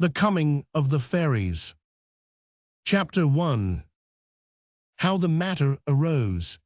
The Coming of the Fairies. Chapter 1. How the Matter Arose.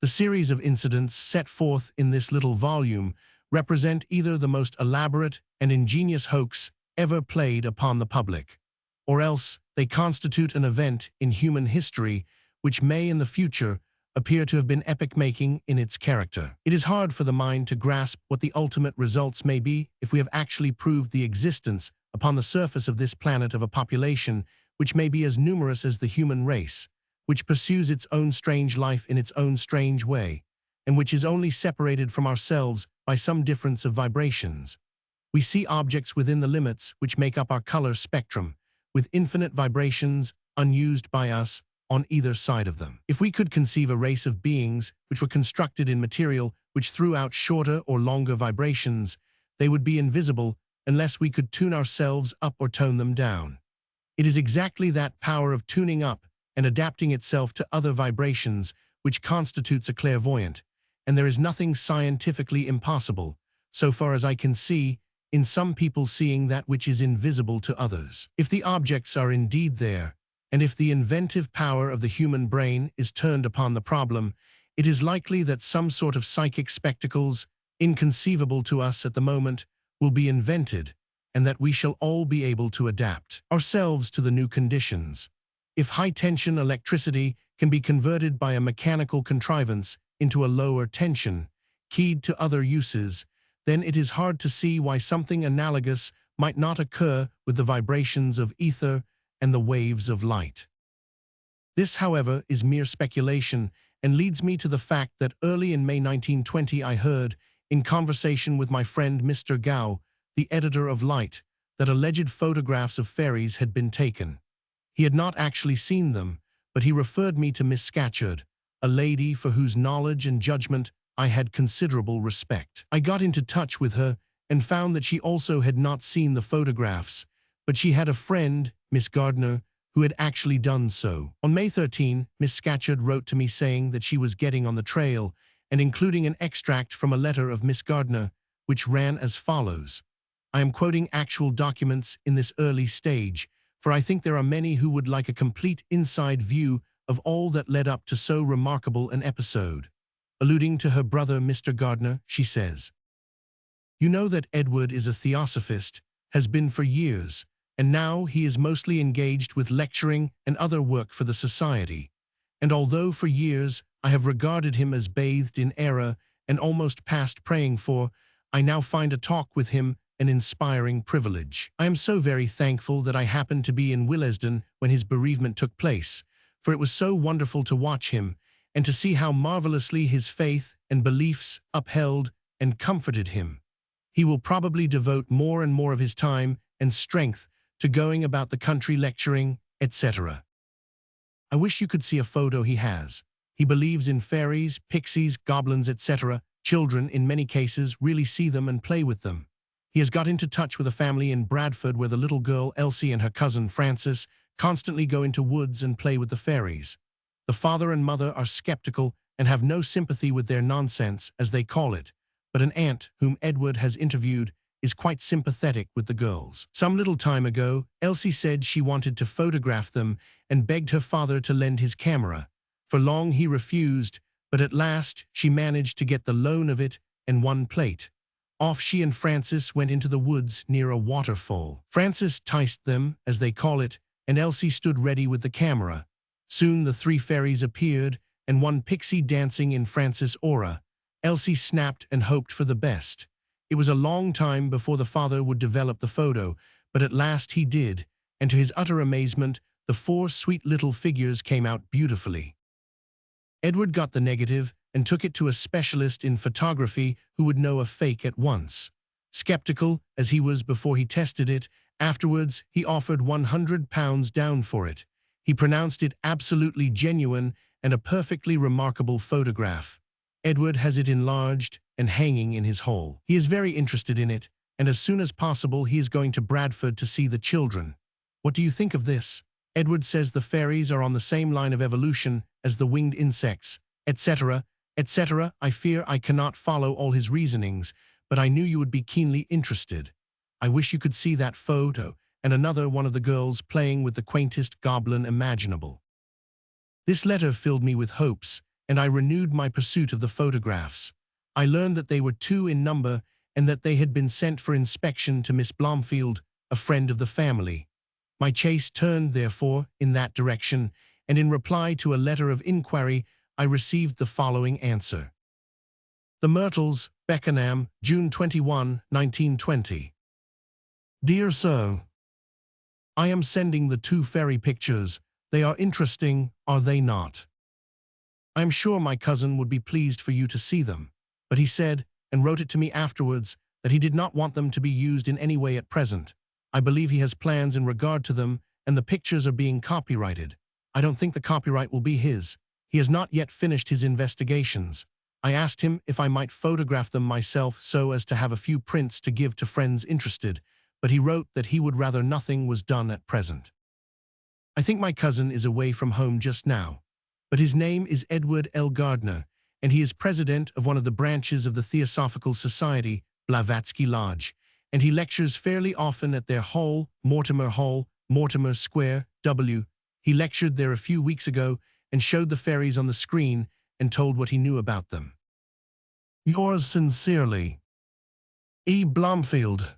The series of incidents set forth in this little volume represent either the most elaborate and ingenious hoax ever played upon the public, or else they constitute an event in human history which may in the future appear to have been epoch-making in its character. It is hard for the mind to grasp what the ultimate results may be if we have actually proved the existence upon the surface of this planet of a population which may be as numerous as the human race, which pursues its own strange life in its own strange way, and which is only separated from ourselves by some difference of vibrations. We see objects within the limits which make up our color spectrum, with infinite vibrations unused by us on either side of them. If we could conceive a race of beings which were constructed in material which threw out shorter or longer vibrations, they would be invisible unless we could tune ourselves up or tone them down. It is exactly that power of tuning up and adapting itself to other vibrations which constitutes a clairvoyant, and there is nothing scientifically impossible, so far as I can see, in some people seeing that which is invisible to others. If the objects are indeed there, and if the inventive power of the human brain is turned upon the problem, it is likely that some sort of psychic spectacles, inconceivable to us at the moment, will be invented, and that we shall all be able to adapt ourselves to the new conditions. If high-tension electricity can be converted by a mechanical contrivance into a lower tension, keyed to other uses, then it is hard to see why something analogous might not occur with the vibrations of ether and the waves of light. This, however, is mere speculation and leads me to the fact that early in May 1920 I heard, in conversation with my friend Mr. Gao, the editor of Light, that alleged photographs of fairies had been taken. He had not actually seen them, but he referred me to Miss Scatcherd, a lady for whose knowledge and judgment I had considerable respect. I got into touch with her and found that she also had not seen the photographs, but she had a friend, Miss Gardner, who had actually done so. On May 13, Miss Scatcherd wrote to me saying that she was getting on the trail, and including an extract from a letter of Miss Gardner, which ran as follows. I am quoting actual documents in this early stage, for I think there are many who would like a complete inside view of all that led up to so remarkable an episode. Alluding to her brother, Mr. Gardner, she says, "You know that Edward is a theosophist, has been for years, and now he is mostly engaged with lecturing and other work for the society. And although for years I have regarded him as bathed in error and almost past praying for, I now find a talk with him an inspiring privilege. I am so very thankful that I happened to be in Willesden when his bereavement took place, for it was so wonderful to watch him and to see how marvelously his faith and beliefs upheld and comforted him. He will probably devote more and more of his time and strength to going about the country lecturing, etc. I wish you could see a photo he has. He believes in fairies, pixies, goblins, etc. Children, in many cases, really see them and play with them. He has got into touch with a family in Bradford where the little girl, Elsie, and her cousin, Frances, constantly go into woods and play with the fairies. The father and mother are skeptical and have no sympathy with their nonsense, as they call it, but an aunt, whom Edward has interviewed, is quite sympathetic with the girls. Some little time ago, Elsie said she wanted to photograph them and begged her father to lend his camera. For long he refused, but at last she managed to get the loan of it and one plate. Off she and Frances went into the woods near a waterfall. Frances ticed them, as they call it, and Elsie stood ready with the camera. Soon the three fairies appeared, and one pixie dancing in Frances' aura. Elsie snapped and hoped for the best. It was a long time before the father would develop the photo, but at last he did, and to his utter amazement, the four sweet little figures came out beautifully. Edward got the negative and took it to a specialist in photography who would know a fake at once. Skeptical as he was before he tested it, afterwards he offered £100 down for it. He pronounced it absolutely genuine and a perfectly remarkable photograph. Edward has it enlarged and hanging in his hall. He is very interested in it, and as soon as possible he is going to Bradford to see the children. What do you think of this? Edward says the fairies are on the same line of evolution as the winged insects, etc., etc. I fear I cannot follow all his reasonings, but I knew you would be keenly interested. I wish you could see that photo, and another one of the girls playing with the quaintest goblin imaginable. This letter filled me with hopes, and I renewed my pursuit of the photographs. I learned that they were 2 in number and that they had been sent for inspection to Miss Blomfield, a friend of the family. My chase turned, therefore, in that direction, and in reply to a letter of inquiry, I received the following answer. The Myrtles, Beckenham, June 21, 1920. Dear Sir, I am sending the 2 fairy pictures. They are interesting, are they not? I am sure my cousin would be pleased for you to see them, but he said, and wrote it to me afterwards, that he did not want them to be used in any way at present. I believe he has plans in regard to them, and the pictures are being copyrighted. I don't think the copyright will be his. He has not yet finished his investigations. I asked him if I might photograph them myself so as to have a few prints to give to friends interested, but he wrote that he would rather nothing was done at present. I think my cousin is away from home just now, but his name is Edward L. Gardner, and he is president of one of the branches of the Theosophical Society, Blavatsky Lodge, and he lectures fairly often at their Hall, Mortimer Square, W. He lectured there a few weeks ago and showed the fairies on the screen and told what he knew about them. Yours sincerely, E. Blomfield.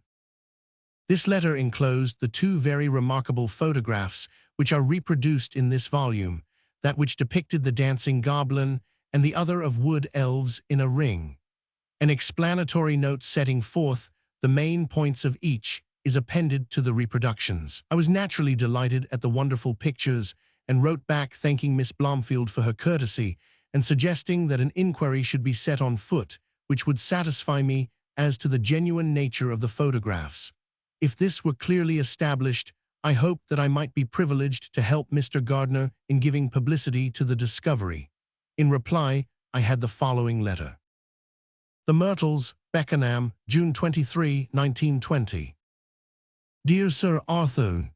This letter enclosed the 2 very remarkable photographs which are reproduced in this volume, that which depicted the dancing goblin and the other of wood elves in a ring. An explanatory note setting forth the main points of each is appended to the reproductions. I was naturally delighted at the wonderful pictures and wrote back thanking Miss Blomfield for her courtesy and suggesting that an inquiry should be set on foot which would satisfy me as to the genuine nature of the photographs. If this were clearly established, I hoped that I might be privileged to help Mr. Gardner in giving publicity to the discovery. In reply, I had the following letter. The Myrtles, Beckenham, June 23, 1920. Dear Sir Arthur,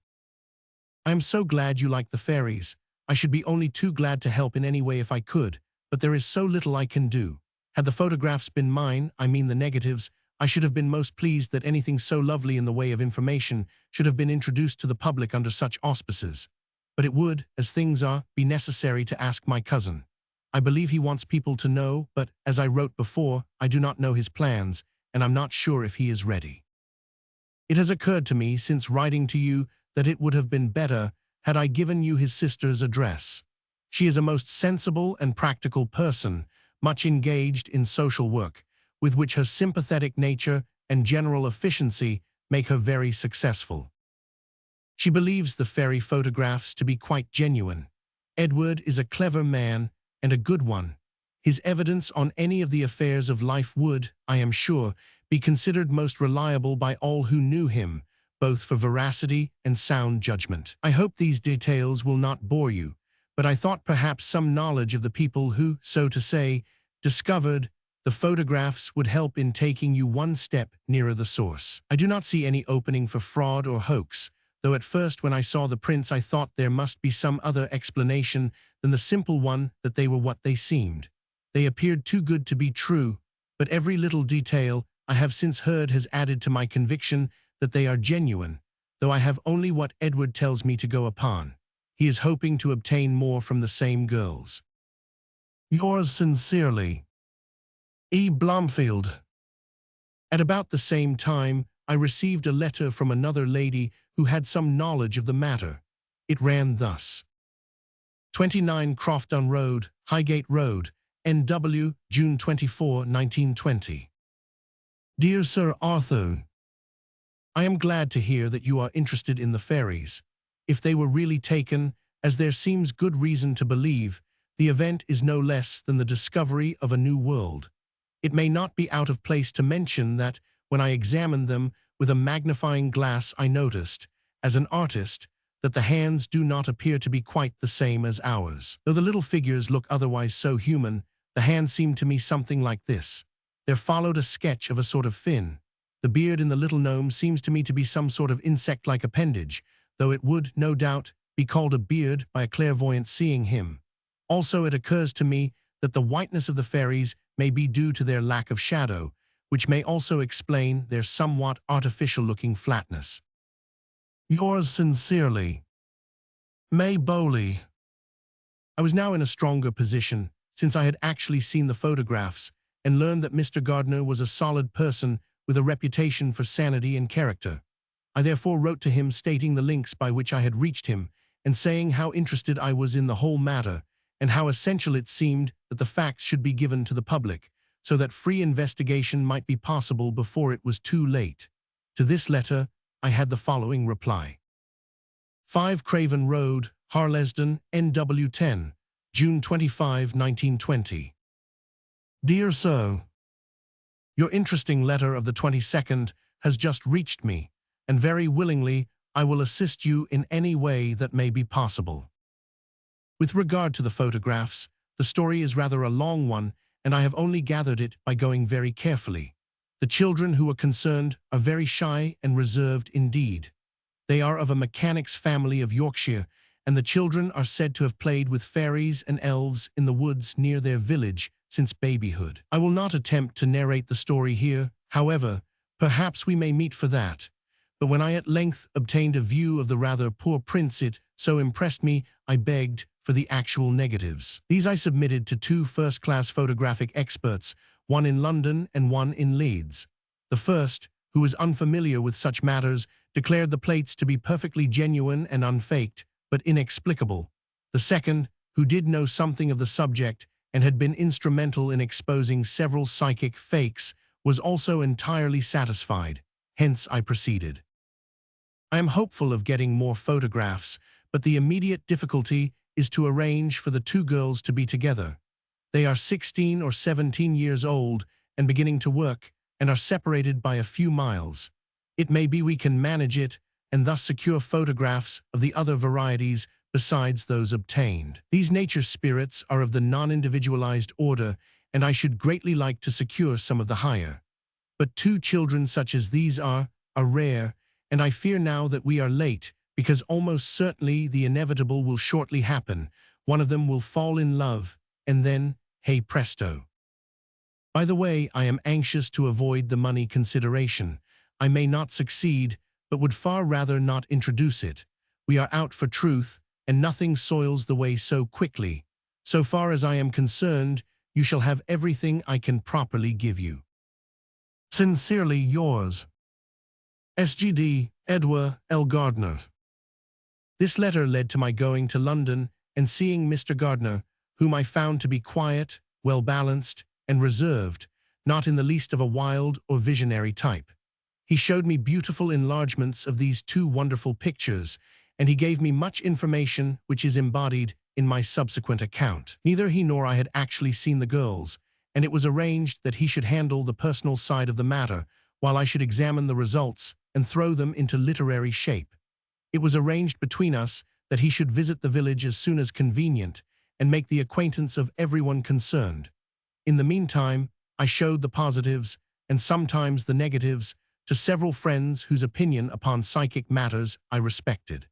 I am so glad you like the fairies. I should be only too glad to help in any way if I could, but there is so little I can do. Had the photographs been mine, I mean the negatives, I should have been most pleased that anything so lovely in the way of information should have been introduced to the public under such auspices. But it would, as things are, be necessary to ask my cousin. I believe he wants people to know, but, as I wrote before, I do not know his plans, and I'm not sure if he is ready. It has occurred to me since writing to you that it would have been better had I given you his sister's address. She is a most sensible and practical person, much engaged in social work, with which her sympathetic nature and general efficiency make her very successful. She believes the fairy photographs to be quite genuine. Edward is a clever man and a good one. His evidence on any of the affairs of life would, I am sure, be considered most reliable by all who knew him, both for veracity and sound judgment. I hope these details will not bore you, but I thought perhaps some knowledge of the people who, so to say, discovered the photographs would help in taking you one step nearer the source. I do not see any opening for fraud or hoax, though at first when I saw the prints I thought there must be some other explanation than the simple one that they were what they seemed. They appeared too good to be true, but every little detail I have since heard has added to my conviction that they are genuine, though I have only what Edward tells me to go upon. He is hoping to obtain more from the same girls. Yours sincerely, E. Blomfield. At about the same time, I received a letter from another lady who had some knowledge of the matter. It ran thus. 29 Crofton Road, Highgate Road, N.W., June 24, 1920. Dear Sir Arthur, I am glad to hear that you are interested in the fairies. If they were really taken, as there seems good reason to believe, the event is no less than the discovery of a new world. It may not be out of place to mention that, when I examined them with a magnifying glass, I noticed, as an artist, that the hands do not appear to be quite the same as ours. Though the little figures look otherwise so human, the hands seem to me something like this. There followed a sketch of a sort of fin. The beard in the little gnome seems to me to be some sort of insect-like appendage, though it would, no doubt, be called a beard by a clairvoyant seeing him. Also, it occurs to me that the whiteness of the fairies may be due to their lack of shadow, which may also explain their somewhat artificial-looking flatness. Yours sincerely, May Bowley. I was now in a stronger position, since I had actually seen the photographs and learned that Mr. Gardner was a solid person with a reputation for sanity and character. I therefore wrote to him stating the links by which I had reached him and saying how interested I was in the whole matter and how essential it seemed that the facts should be given to the public so that free investigation might be possible before it was too late. To this letter, I had the following reply. 5 Craven Road, Harlesden, NW10, June 25, 1920. Dear Sir, your interesting letter of the 22nd has just reached me, and very willingly I will assist you in any way that may be possible. With regard to the photographs, the story is rather a long one, and I have only gathered it by going very carefully. The children who are concerned are very shy and reserved indeed. They are of a mechanic's family of Yorkshire, and the children are said to have played with fairies and elves in the woods near their village since babyhood. I will not attempt to narrate the story here, however, perhaps we may meet for that. But when I at length obtained a view of the rather poor prints it so impressed me, I begged for the actual negatives. These I submitted to 2 first-class photographic experts, one in London and one in Leeds. The first, who was unfamiliar with such matters, declared the plates to be perfectly genuine and unfaked, but inexplicable. The second, who did know something of the subject and had been instrumental in exposing several psychic fakes, was also entirely satisfied. Hence I proceeded. I am hopeful of getting more photographs, but the immediate difficulty is to arrange for the 2 girls to be together. They are 16 or 17 years old and beginning to work, and are separated by a few miles. It may be we can manage it, and thus secure photographs of the other varieties besides those obtained. These nature spirits are of the non-individualized order, and I should greatly like to secure some of the higher. But 2 children such as these are rare, and I fear now that we are late, because almost certainly the inevitable will shortly happen. One of them will fall in love, and then, hey presto. By the way, I am anxious to avoid the money consideration. I may not succeed, but would far rather not introduce it. We are out for truth, and nothing soils the way so quickly. So far as I am concerned, you shall have everything I can properly give you. Sincerely yours, SGD, Edward L. Gardner. This letter led to my going to London and seeing Mr. Gardner, whom I found to be quiet, well-balanced, and reserved, not in the least of a wild or visionary type. He showed me beautiful enlargements of these 2 wonderful pictures, and he gave me much information which is embodied in my subsequent account. Neither he nor I had actually seen the girls, and it was arranged that he should handle the personal side of the matter, while I should examine the results and throw them into literary shape. It was arranged between us that he should visit the village as soon as convenient and make the acquaintance of everyone concerned. In the meantime, I showed the positives, and sometimes the negatives, to several friends whose opinion upon psychic matters I respected.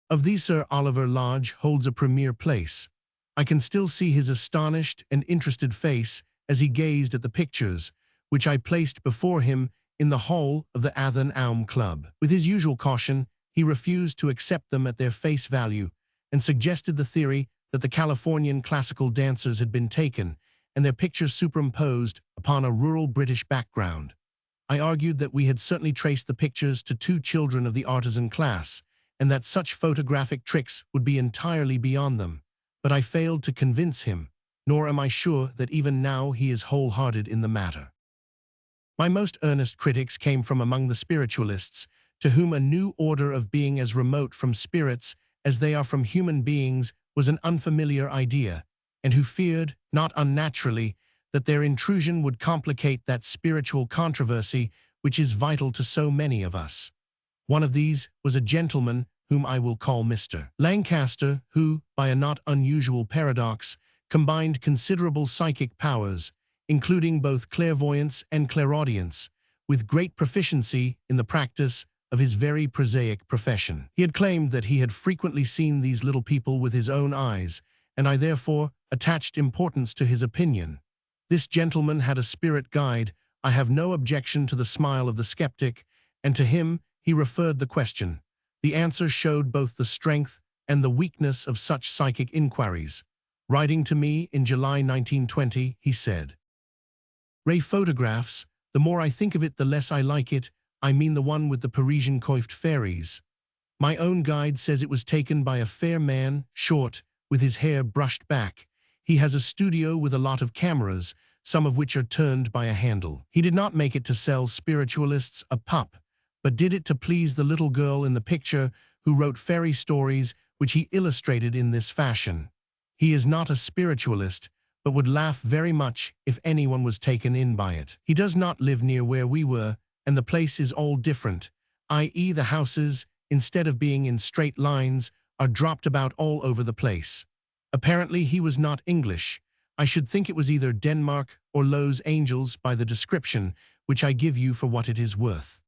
Of these Sir Oliver Lodge holds a premier place. I can still see his astonished and interested face as he gazed at the pictures, which I placed before him in the hall of the Athen Elm Club. With his usual caution, he refused to accept them at their face value and suggested the theory that the Californian classical dancers had been taken and their pictures superimposed upon a rural British background. I argued that we had certainly traced the pictures to 2 children of the artisan class, and that such photographic tricks would be entirely beyond them, but I failed to convince him, nor am I sure that even now he is wholehearted in the matter. My most earnest critics came from among the spiritualists, to whom a new order of being as remote from spirits as they are from human beings was an unfamiliar idea, and who feared, not unnaturally, that their intrusion would complicate that spiritual controversy which is vital to so many of us. One of these was a gentleman whom I will call Mr. Lancaster, who, by a not unusual paradox, combined considerable psychic powers, including both clairvoyance and clairaudience, with great proficiency in the practice of his very prosaic profession. He had claimed that he had frequently seen these little people with his own eyes, and I therefore attached importance to his opinion. This gentleman had a spirit guide, I have no objection to the smile of the skeptic, and to him he referred the question. The answer showed both the strength and the weakness of such psychic inquiries. Writing to me in July 1920, he said, "Ray photographs, the more I think of it the less I like it. I mean the one with the Parisian coiffed fairies. My own guide says it was taken by a fair man, short, with his hair brushed back. He has a studio with a lot of cameras, some of which are turned by a handle. He did not make it to sell spiritualists a pup, but did it to please the little girl in the picture who wrote fairy stories which he illustrated in this fashion. He is not a spiritualist, but would laugh very much if anyone was taken in by it. He does not live near where we were, and the place is all different, i.e. the houses, instead of being in straight lines, are dropped about all over the place. Apparently he was not English. I should think it was either Denmark or Los Angeles by the description, which I give you for what it is worth.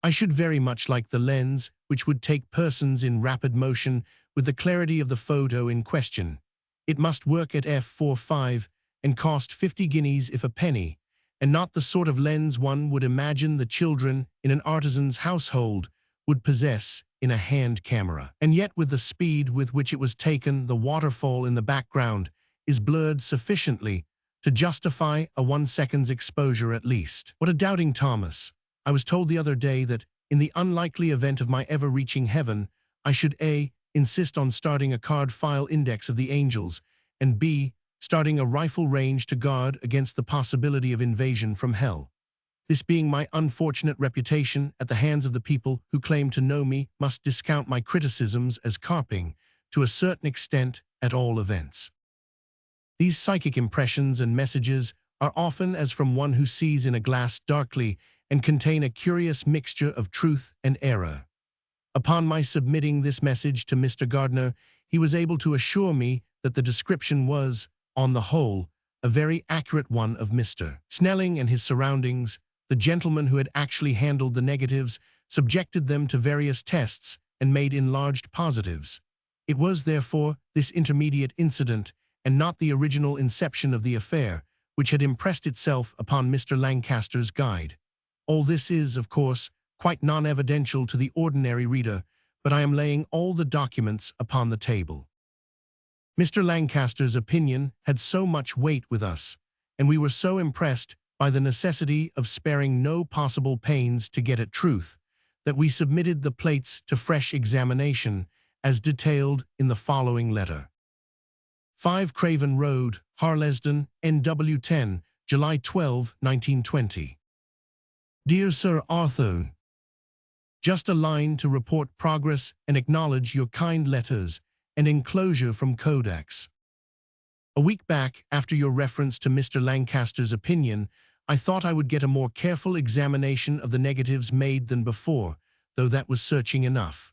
I should very much like the lens, which would take persons in rapid motion with the clarity of the photo in question. It must work at f4.5 and cost 50 guineas if a penny, and not the sort of lens one would imagine the children in an artisan's household would possess in a hand camera. And yet with the speed with which it was taken, the waterfall in the background is blurred sufficiently to justify a 1 second's exposure at least. What a doubting Thomas! I was told the other day that, in the unlikely event of my ever reaching heaven, I should A. insist on starting a card file index of the angels, and B. starting a rifle range to guard against the possibility of invasion from hell. This being my unfortunate reputation at the hands of the people who claim to know me must discount my criticisms as carping, to a certain extent, at all events. These psychic impressions and messages are often as from one who sees in a glass darkly and contain a curious mixture of truth and error. Upon my submitting this message to Mr. Gardner, he was able to assure me that the description was, on the whole, a very accurate one of Mr. Snelling and his surroundings. The gentleman who had actually handled the negatives subjected them to various tests and made enlarged positives. It was, therefore, this intermediate incident, and not the original inception of the affair, which had impressed itself upon Mr. Lancaster's guide. All this is, of course, quite non-evidential to the ordinary reader, but I am laying all the documents upon the table. Mr. Lancaster's opinion had so much weight with us, and we were so impressed by the necessity of sparing no possible pains to get at truth, that we submitted the plates to fresh examination, as detailed in the following letter. 5 Craven Road, Harlesden, NW10, July 12, 1920. Dear Sir Arthur, just a line to report progress and acknowledge your kind letters and enclosure from Codex. A week back, after your reference to Mr. Lancaster's opinion, I thought I would get a more careful examination of the negatives made than before, though that was searching enough.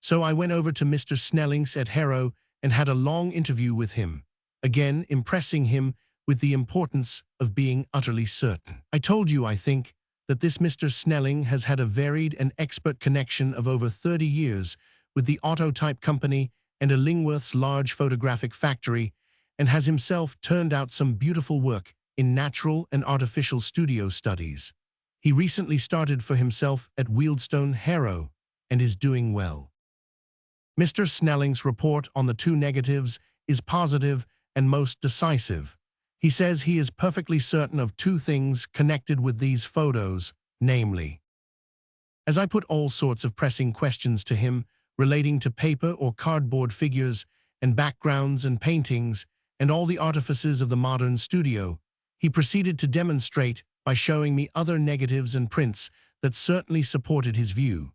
So I went over to Mr. Snelling's at Harrow and had a long interview with him, again impressing him with the importance of being utterly certain. I told you, I think, that this Mr. Snelling has had a varied and expert connection of over 30 years with the Autotype Company and Illingworth's large photographic factory, and has himself turned out some beautiful work in natural and artificial studio studies. He recently started for himself at Wealdstone, Harrow, and is doing well. Mr. Snelling's report on the 2 negatives is positive and most decisive. He says he is perfectly certain of 2 things connected with these photos, namely, as I put all sorts of pressing questions to him relating to paper or cardboard figures and backgrounds and paintings and all the artifices of the modern studio, he proceeded to demonstrate by showing me other negatives and prints that certainly supported his view.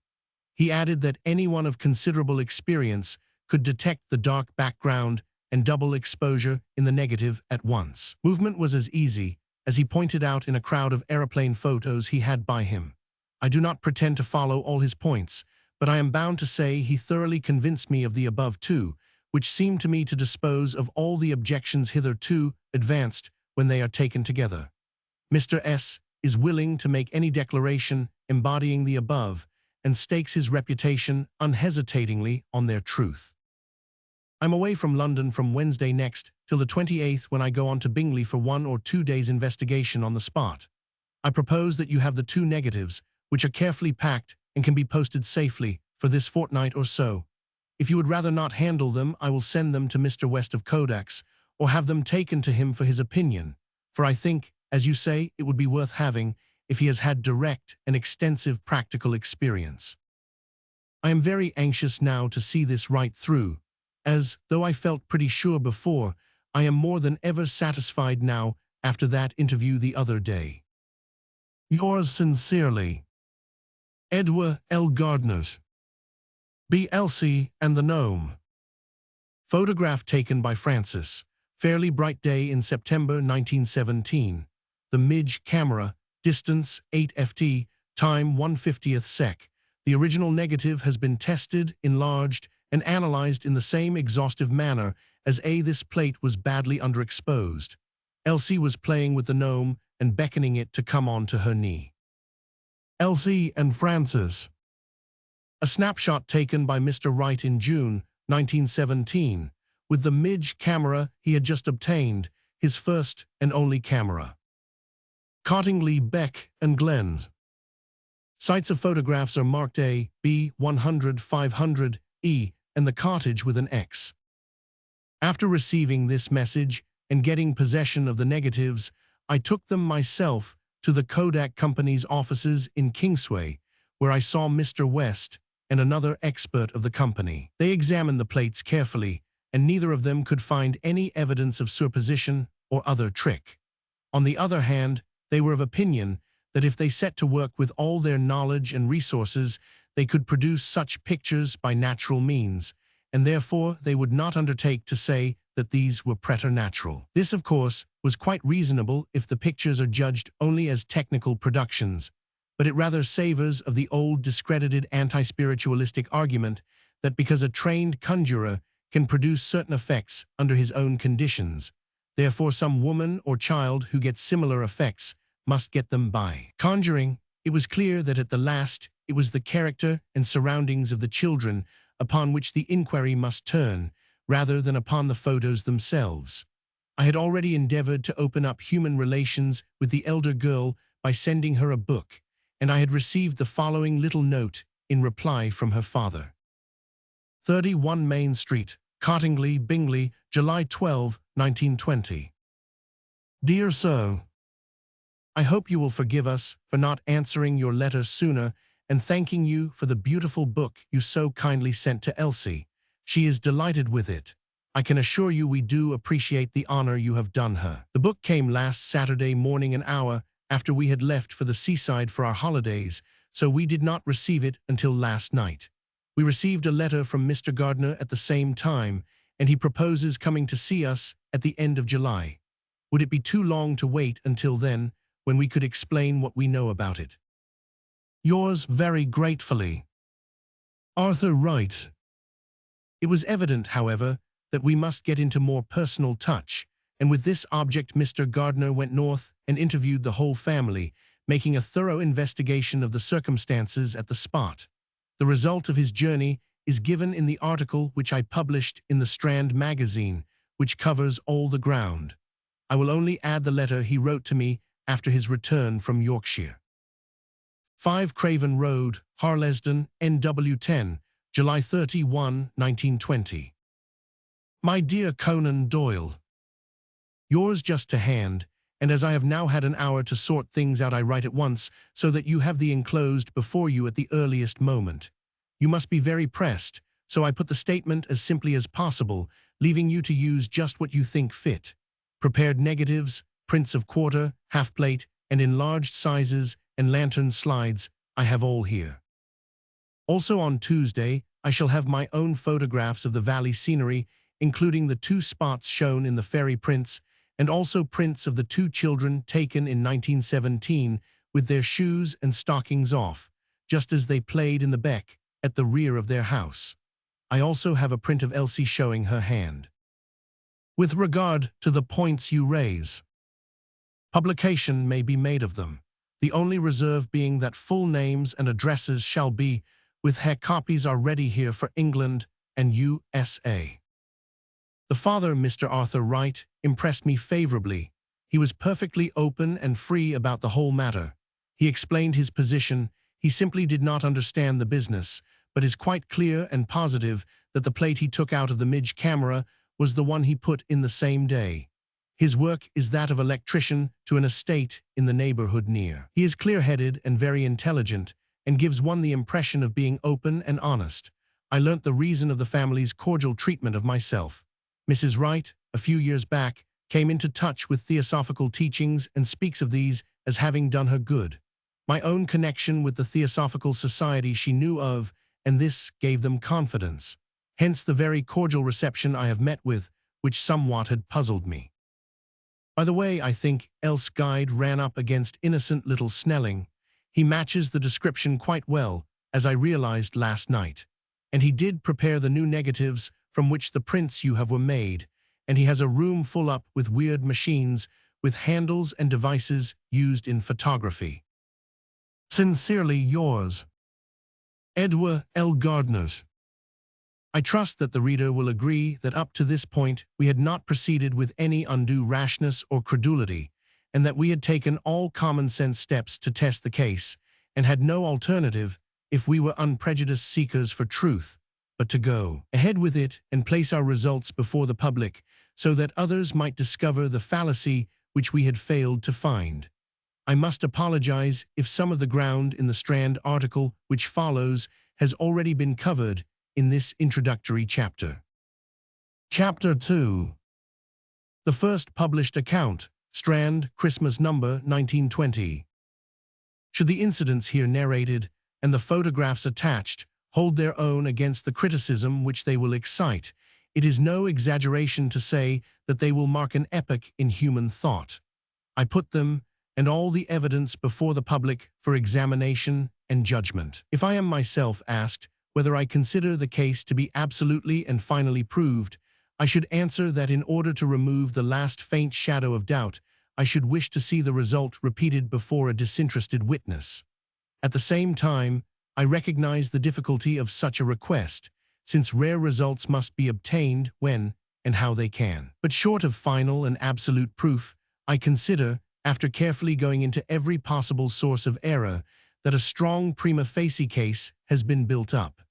He added that anyone of considerable experience could detect the dark background and double exposure in the negative at once. Movement was as easy, as he pointed out in a crowd of aeroplane photos he had by him. I do not pretend to follow all his points, but I am bound to say he thoroughly convinced me of the above 2, which seemed to me to dispose of all the objections hitherto advanced when they are taken together. Mr. S. is willing to make any declaration embodying the above, and stakes his reputation unhesitatingly on their truth. I'm away from London from Wednesday next till the 28th, when I go on to Bingley for 1 or 2 days' investigation on the spot. I propose that you have the 2 negatives, which are carefully packed and can be posted safely, for this fortnight or so. If you would rather not handle them, I will send them to Mr. West of Kodak's, or have them taken to him for his opinion, for I think, as you say, it would be worth having if he has had direct and extensive practical experience. I am very anxious now to see this right through, as, though I felt pretty sure before, I am more than ever satisfied now after that interview the other day. Yours sincerely, Edward L. Gardner's. B. Elsie and the Gnome. Photograph taken by Francis. Fairly bright day in September 1917. The Midge camera, distance 8 ft, time 1/50th sec. The original negative has been tested, enlarged, and analyzed in the same exhaustive manner as this plate was badly underexposed. Elsie was playing with the gnome and beckoning it to come on to her knee. Elsie and Francis. A snapshot taken by Mr. Wright in June 1917, with the Midge camera he had just obtained, his first and only camera. Cottingley, Beck and Glenn's. Sites of photographs are marked A, B, 100, 500, E, and the cottage with an X. After receiving this message and getting possession of the negatives, I took them myself to the Kodak Company's offices in Kingsway, where I saw Mr. West and another expert of the company. They examined the plates carefully, and neither of them could find any evidence of superposition or other trick. On the other hand, they were of opinion that if they set to work with all their knowledge and resources, they could produce such pictures by natural means, and therefore they would not undertake to say that these were preternatural. This, of course, was quite reasonable if the pictures are judged only as technical productions, but it rather savors of the old discredited anti-spiritualistic argument that because a trained conjurer can produce certain effects under his own conditions, therefore some woman or child who gets similar effects must get them by conjuring. It was clear that at the last it was the character and surroundings of the children upon which the inquiry must turn, rather than upon the photos themselves. I had already endeavored to open up human relations with the elder girl by sending her a book, and I had received the following little note in reply from her father. 31 Main Street, Cottingley, Bingley, July 12, 1920. Dear Sir, I hope you will forgive us for not answering your letter sooner and thanking you for the beautiful book you so kindly sent to Elsie. She is delighted with it. I can assure you we do appreciate the honor you have done her. The book came last Saturday morning, an hour after we had left for the seaside for our holidays, so we did not receive it until last night. We received a letter from Mr. Gardner at the same time, and he proposes coming to see us at the end of July. Would it be too long to wait until then, when we could explain what we know about it? Yours very gratefully, Arthur Wright. It was evident, however, that we must get into more personal touch, and with this object Mr. Gardner went north and interviewed the whole family, making a thorough investigation of the circumstances at the spot. The result of his journey is given in the article which I published in the Strand magazine, which covers all the ground. I will only add the letter he wrote to me after his return from Yorkshire. 5 Craven Road, Harlesden, NW10, July 31, 1920. My dear Conan Doyle, yours just to hand, and as I have now had an hour to sort things out, I write at once so that you have the enclosed before you at the earliest moment. You must be very pressed, so I put the statement as simply as possible, leaving you to use just what you think fit. Prepared negatives, prints of quarter, half-plate, and enlarged sizes, and lantern slides, I have all here. Also on Tuesday, I shall have my own photographs of the valley scenery, including the 2 spots shown in the fairy prints, and also prints of the 2 children taken in 1917 with their shoes and stockings off, just as they played in the beck at the rear of their house. I also have a print of Elsie showing her hand. With regard to the points you raise, publication may be made of them, the only reserve being that full names and addresses shall be, with her copies are ready here for England and USA. The father, Mr. Arthur Wright, impressed me favorably. He was perfectly open and free about the whole matter. He explained his position. He simply did not understand the business, but is quite clear and positive that the plate he took out of the Midge camera was the one he put in the same day. His work is that of electrician to an estate in the neighborhood near. He is clear-headed and very intelligent, and gives one the impression of being open and honest. I learnt the reason of the family's cordial treatment of myself. Mrs. Wright, a few years back, came into touch with theosophical teachings and speaks of these as having done her good. My own connection with the Theosophical Society she knew of, and this gave them confidence. Hence the very cordial reception I have met with, which somewhat had puzzled me. By the way, I think Else Guide ran up against innocent little Snelling. He matches the description quite well, as I realized last night. And he did prepare the new negatives from which the prints you have were made, and he has a room full up with weird machines, with handles and devices used in photography. Sincerely yours, Edward L. Gardners. I trust that the reader will agree that up to this point we had not proceeded with any undue rashness or credulity, and that we had taken all common-sense steps to test the case, and had no alternative, if we were unprejudiced seekers for truth, but to go ahead with it and place our results before the public, so that others might discover the fallacy which we had failed to find. I must apologize if some of the ground in the Strand article which follows has already been covered in this introductory chapter. Chapter 2. The first published account, Strand, Christmas number 1920. Should the incidents here narrated and the photographs attached hold their own against the criticism which they will excite, it is no exaggeration to say that they will mark an epoch in human thought. I put them and all the evidence before the public for examination and judgment. If I am myself asked whether I consider the case to be absolutely and finally proved, I should answer that in order to remove the last faint shadow of doubt, I should wish to see the result repeated before a disinterested witness. At the same time, I recognize the difficulty of such a request, since rare results must be obtained when and how they can. But short of final and absolute proof, I consider, after carefully going into every possible source of error, that a strong prima facie case has been built up.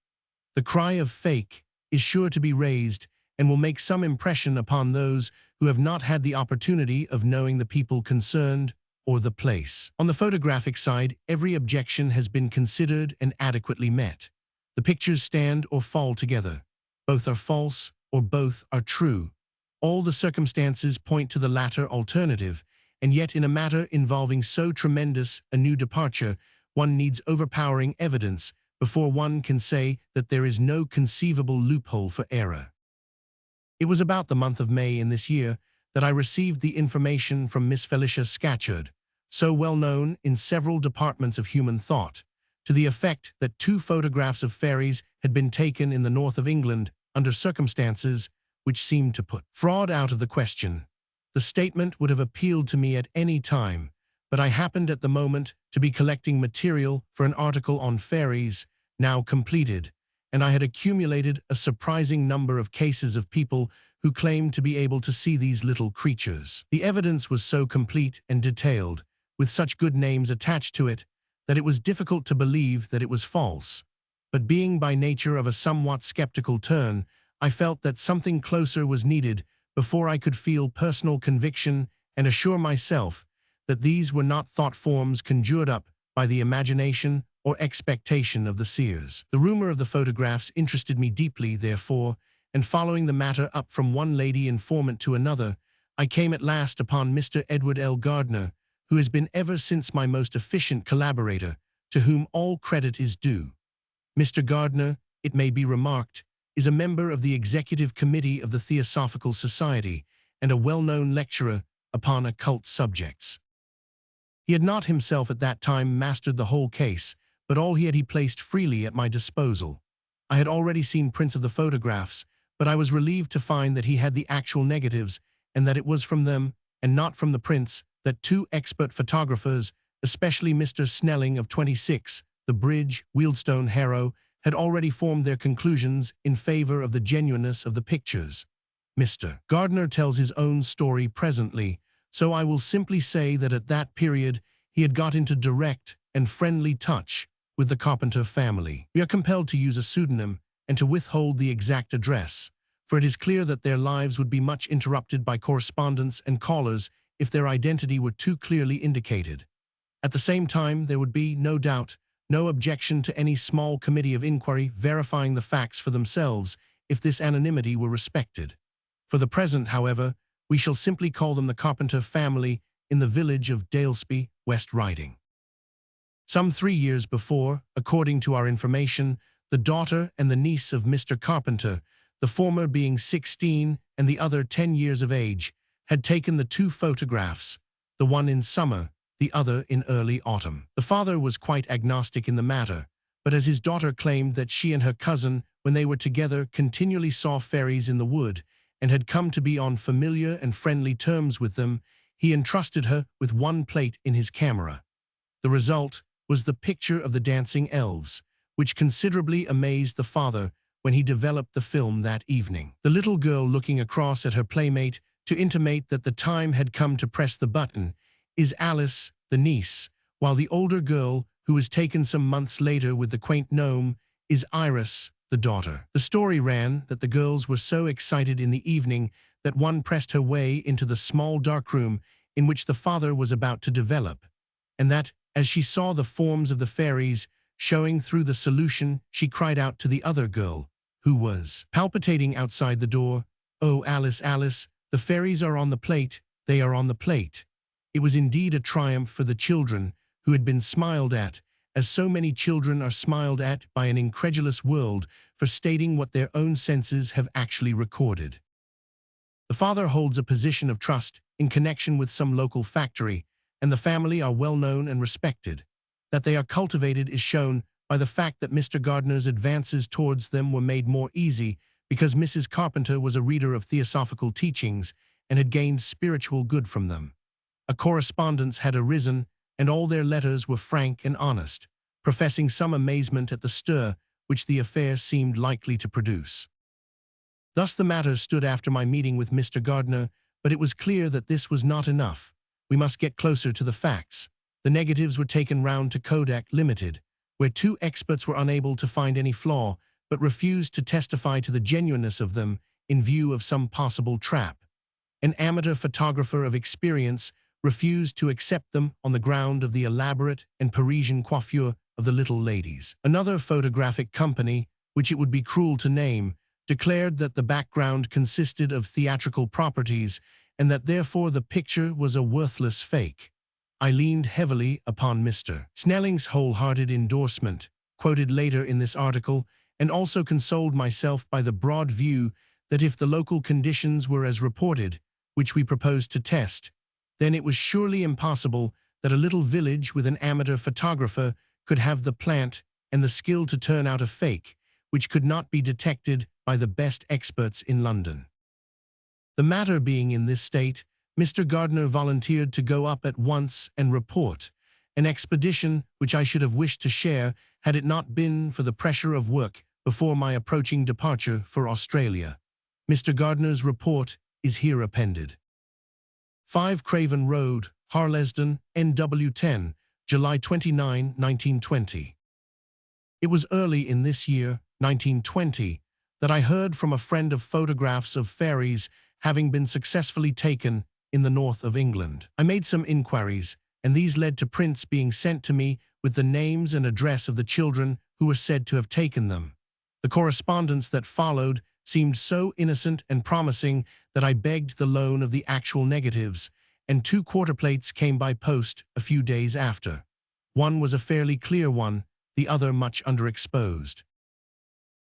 The cry of fake is sure to be raised and will make some impression upon those who have not had the opportunity of knowing the people concerned or the place. On the photographic side, every objection has been considered and adequately met. The pictures stand or fall together. Both are false or both are true. All the circumstances point to the latter alternative, and yet in a matter involving so tremendous a new departure, one needs overpowering evidence before one can say that there is no conceivable loophole for error. It was about the month of May in this year that I received the information from Miss Felicia Scatcherd, so well known in several departments of human thought, to the effect that 2 photographs of fairies had been taken in the north of England under circumstances which seemed to put fraud out of the question. The statement would have appealed to me at any time, but I happened at the moment to be collecting material for an article on fairies, now completed, and I had accumulated a surprising number of cases of people who claimed to be able to see these little creatures. The evidence was so complete and detailed, with such good names attached to it, that it was difficult to believe that it was false. But being by nature of a somewhat skeptical turn, I felt that something closer was needed before I could feel personal conviction and assure myself that these were not thought forms conjured up by the imagination or expectation of the seers. The rumor of the photographs interested me deeply, therefore, and following the matter up from one lady informant to another, I came at last upon Mr. Edward L. Gardner, who has been ever since my most efficient collaborator, to whom all credit is due. Mr. Gardner, it may be remarked, is a member of the Executive Committee of the Theosophical Society and a well-known lecturer upon occult subjects. He had not himself at that time mastered the whole case, but all he had placed freely at my disposal. I had already seen prints of the photographs, but I was relieved to find that he had the actual negatives, and that it was from them, and not from the prints, that 2 expert photographers, especially Mr. Snelling of 26, the Bridge, Wealdstone, Harrow, had already formed their conclusions in favor of the genuineness of the pictures. Mr. Gardner tells his own story presently, so I will simply say that at that period he had got into direct and friendly touch with the Carpenter family. We are compelled to use a pseudonym and to withhold the exact address, for it is clear that their lives would be much interrupted by correspondence and callers if their identity were too clearly indicated. At the same time, there would be, no doubt, no objection to any small committee of inquiry verifying the facts for themselves if this anonymity were respected. For the present, however, we shall simply call them the Carpenter family in the village of Dalesby, West Riding. Some 3 years before, according to our information, the daughter and the niece of Mr. Carpenter, the former being 16 and the other 10 years of age, had taken the 2 photographs, the one in summer, the other in early autumn. The father was quite agnostic in the matter, but as his daughter claimed that she and her cousin, when they were together, continually saw fairies in the wood, and had come to be on familiar and friendly terms with them, he entrusted her with 1 plate in his camera. The result was the picture of the dancing elves, which considerably amazed the father when he developed the film that evening. The little girl looking across at her playmate to intimate that the time had come to press the button is Alice, the niece, while the older girl, who was taken some months later with the quaint gnome, is Iris, the daughter. The story ran that the girls were so excited in the evening that one pressed her way into the small dark room in which the father was about to develop, and that, as she saw the forms of the fairies showing through the solution, she cried out to the other girl, who was palpitating outside the door, "Oh, Alice, Alice, the fairies are on the plate, they are on the plate." It was indeed a triumph for the children, who had been smiled at, as so many children are smiled at by an incredulous world for stating what their own senses have actually recorded. The father holds a position of trust in connection with some local factory, and the family are well known and respected. That they are cultivated is shown by the fact that Mr. Gardner's advances towards them were made more easy because Mrs. Carpenter was a reader of theosophical teachings and had gained spiritual good from them. A correspondence had arisen, and all their letters were frank and honest, professing some amazement at the stir which the affair seemed likely to produce. Thus the matter stood after my meeting with Mr. Gardner, but it was clear that this was not enough. We must get closer to the facts. The negatives were taken round to Kodak Limited, where 2 experts were unable to find any flaw, but refused to testify to the genuineness of them in view of some possible trap. An amateur photographer of experience refused to accept them on the ground of the elaborate and Parisian coiffure of the little ladies. Another photographic company, which it would be cruel to name, declared that the background consisted of theatrical properties and that therefore the picture was a worthless fake. I leaned heavily upon Mr. Snelling's wholehearted endorsement, quoted later in this article, and also consoled myself by the broad view that if the local conditions were as reported, which we proposed to test, then it was surely impossible that a little village with an amateur photographer could have the plant and the skill to turn out a fake, which could not be detected by the best experts in London. The matter being in this state, Mr. Gardner volunteered to go up at once and report, an expedition which I should have wished to share had it not been for the pressure of work before my approaching departure for Australia. Mr. Gardner's report is here appended. 5 Craven Road, Harlesden, NW10, July 29, 1920. It was early in this year, 1920, that I heard from a friend of photographs of fairies having been successfully taken in the north of England. I made some inquiries, and these led to prints being sent to me with the names and address of the children who were said to have taken them. The correspondence that followed seemed so innocent and promising that I begged the loan of the actual negatives, and 2 quarter-plates came by post a few days after. One was a fairly clear one, the other much underexposed.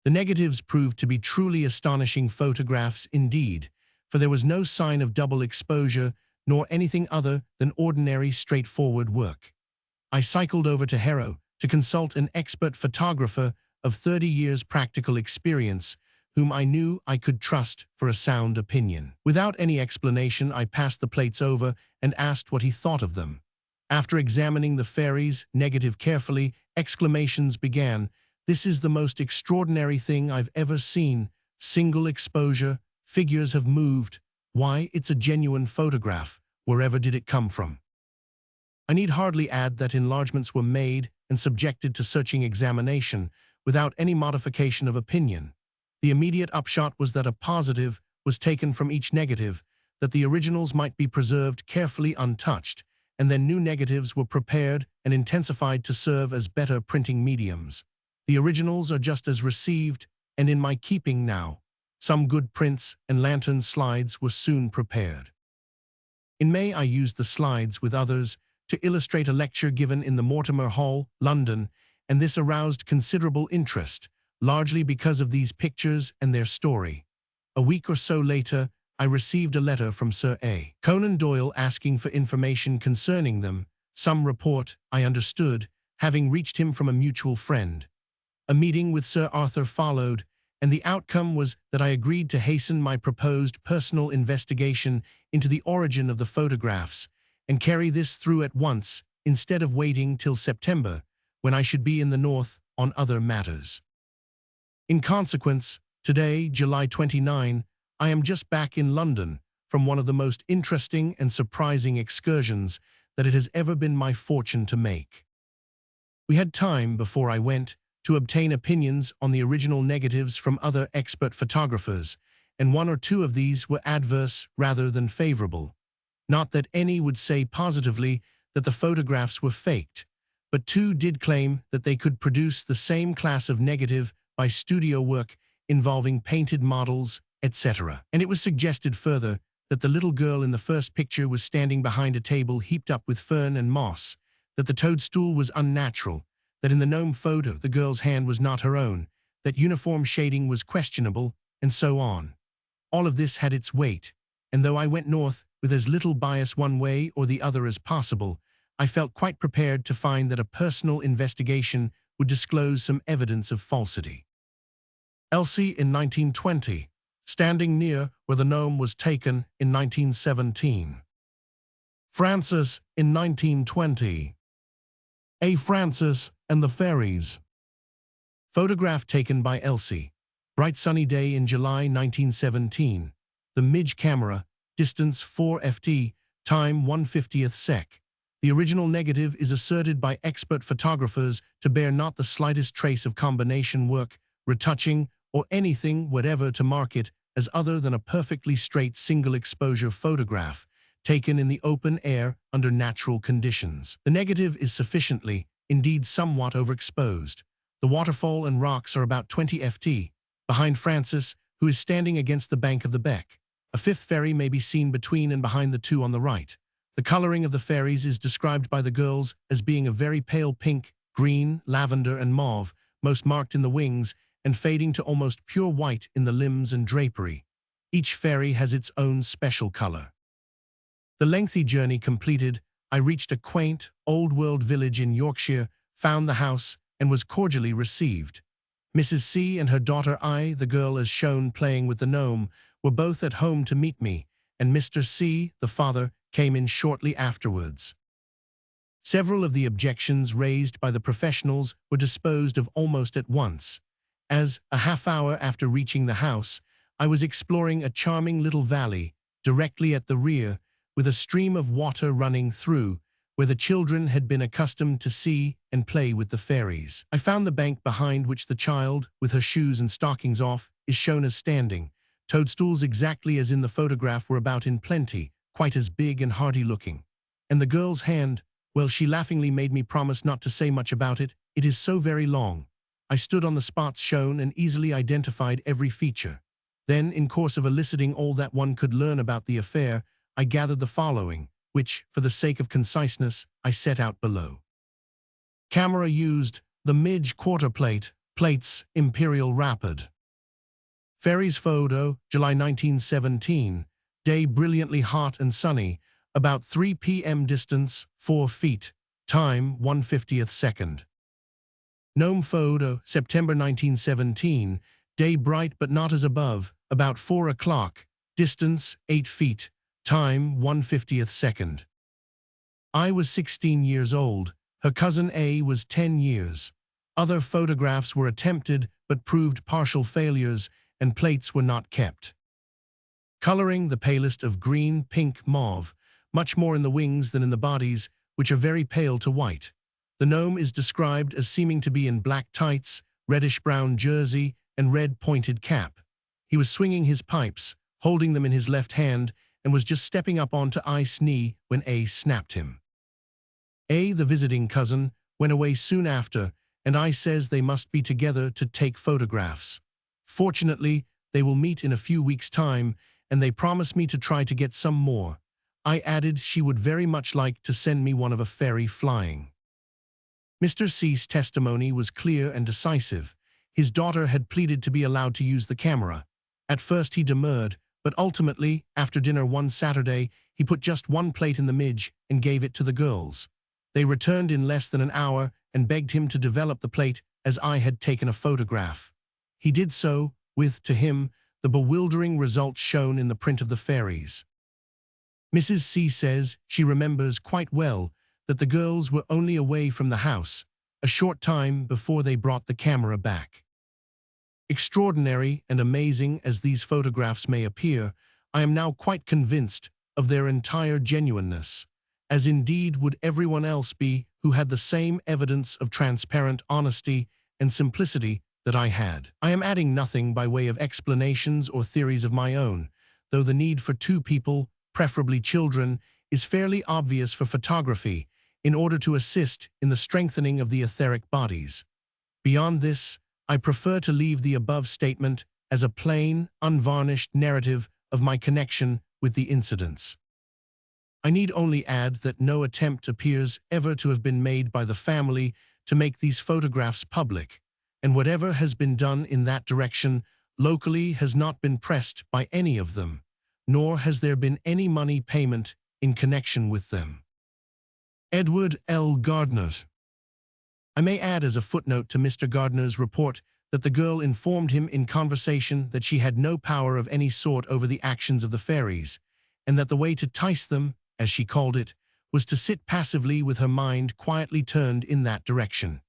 The negatives proved to be truly astonishing photographs indeed, for there was no sign of double exposure nor anything other than ordinary straightforward work. I cycled over to Harrow to consult an expert photographer of 30 years' practical experience, whom I knew I could trust for a sound opinion. Without any explanation, I passed the plates over and asked what he thought of them. After examining the fairies' negative carefully, exclamations began, "This is the most extraordinary thing I've ever seen. Single exposure, figures have moved. Why, it's a genuine photograph. wherever did it come from? I need hardly add that enlargements were made and subjected to searching examination without any modification of opinion. The immediate upshot was that a positive was taken from each negative, that the originals might be preserved carefully untouched, and then new negatives were prepared and intensified to serve as better printing mediums. The originals are just as received and in my keeping now. Some good prints and lantern slides were soon prepared. In May I used the slides with others to illustrate a lecture given in the Mortimer Hall, London, and this aroused considerable interest, largely because of these pictures and their story. A week or so later, I received a letter from Sir A. Conan Doyle asking for information concerning them, some report, I understood, having reached him from a mutual friend. A meeting with Sir Arthur followed, and the outcome was that I agreed to hasten my proposed personal investigation into the origin of the photographs and carry this through at once instead of waiting till September, when I should be in the North on other matters. In consequence, today, July 29, I am just back in London from one of the most interesting and surprising excursions that it has ever been my fortune to make. We had time, before I went, to obtain opinions on the original negatives from other expert photographers, and one or two of these were adverse rather than favorable. Not that any would say positively that the photographs were faked, but two did claim that they could produce the same class of negative by studio work involving painted models, etc. And it was suggested further that the little girl in the first picture was standing behind a table heaped up with fern and moss, that the toadstool was unnatural, that in the gnome photo the girl's hand was not her own, that uniform shading was questionable, and so on. All of this had its weight, and though I went north with as little bias one way or the other as possible, I felt quite prepared to find that a personal investigation would disclose some evidence of falsity. Elsie in 1920, standing near where the gnome was taken in 1917. Francis in 1920. A. Francis and the Fairies. Photograph taken by Elsie. Bright sunny day in July 1917. The Midge camera, distance 4 ft, time 1/50th sec. The original negative is asserted by expert photographers to bear not the slightest trace of combination work, retouching, or anything whatever to mark it as other than a perfectly straight single-exposure photograph taken in the open air under natural conditions. The negative is sufficiently, indeed somewhat overexposed. The waterfall and rocks are about 20 ft, behind Francis, who is standing against the bank of the beck. A fifth fairy may be seen between and behind the two on the right. The coloring of the fairies is described by the girls as being a very pale pink, green, lavender, and mauve, most marked in the wings, and fading to almost pure white in the limbs and drapery. Each fairy has its own special color. The lengthy journey completed, I reached a quaint, old-world village in Yorkshire, found the house, and was cordially received. Mrs. C and her daughter I, the girl as shown playing with the gnome, were both at home to meet me, and Mr. C, the father, came in shortly afterwards. Several of the objections raised by the professionals were disposed of almost at once, as, a half-hour after reaching the house, I was exploring a charming little valley, directly at the rear, with a stream of water running through, where the children had been accustomed to see and play with the fairies. I found the bank behind which the child, with her shoes and stockings off, is shown as standing. Toadstools exactly as in the photograph were about in plenty, quite as big and hearty looking. And the girl's hand, well, she laughingly made me promise not to say much about it. It is so very long. I stood on the spots shown and easily identified every feature. Then, in course of eliciting all that one could learn about the affair, I gathered the following, which, for the sake of conciseness, I set out below. Camera used, the Midge quarter plate, plates, Imperial Rapid. Fairies photo, July 1917, day brilliantly hot and sunny, about 3 p.m. distance, 4 feet, time 1/50th second. Gnome photo, September 1917, day bright but not as above, about 4 o'clock, distance 8 feet, time 1/50th second. I was 16 years old, her cousin A was 10 years. Other photographs were attempted but proved partial failures, and plates were not kept. Coloring the palest of green, pink, mauve, much more in the wings than in the bodies, which are very pale to white. The gnome is described as seeming to be in black tights, reddish-brown jersey, and red pointed cap. He was swinging his pipes, holding them in his left hand, and was just stepping up onto I's knee when A snapped him. A, the visiting cousin, went away soon after, and I says they must be together to take photographs. Fortunately, they will meet in a few weeks' time, and they promise me to try to get some more. I added she would very much like to send me one of a fairy flying. Mr. C's testimony was clear and decisive. His daughter had pleaded to be allowed to use the camera. At first he demurred, but ultimately, after dinner one Saturday, he put just one plate in the midge and gave it to the girls. They returned in less than an hour and begged him to develop the plate as I had taken a photograph. He did so, with, to him, the bewildering results shown in the print of the fairies. Mrs. C says she remembers quite well that the girls were only away from the house a short time before they brought the camera back. Extraordinary and amazing as these photographs may appear, I am now quite convinced of their entire genuineness, as indeed would everyone else be who had the same evidence of transparent honesty and simplicity that I had. I am adding nothing by way of explanations or theories of my own, though the need for two people, preferably children, is fairly obvious for photography in order to assist in the strengthening of the etheric bodies. Beyond this, I prefer to leave the above statement as a plain, unvarnished narrative of my connection with the incidents. I need only add that no attempt appears ever to have been made by the family to make these photographs public, and whatever has been done in that direction locally has not been pressed by any of them, nor has there been any money payment in connection with them. Edward L. Gardner. I may add as a footnote to Mr. Gardner's report that the girl informed him in conversation that she had no power of any sort over the actions of the fairies, and that the way to tice them, as she called it, was to sit passively with her mind quietly turned in that direction.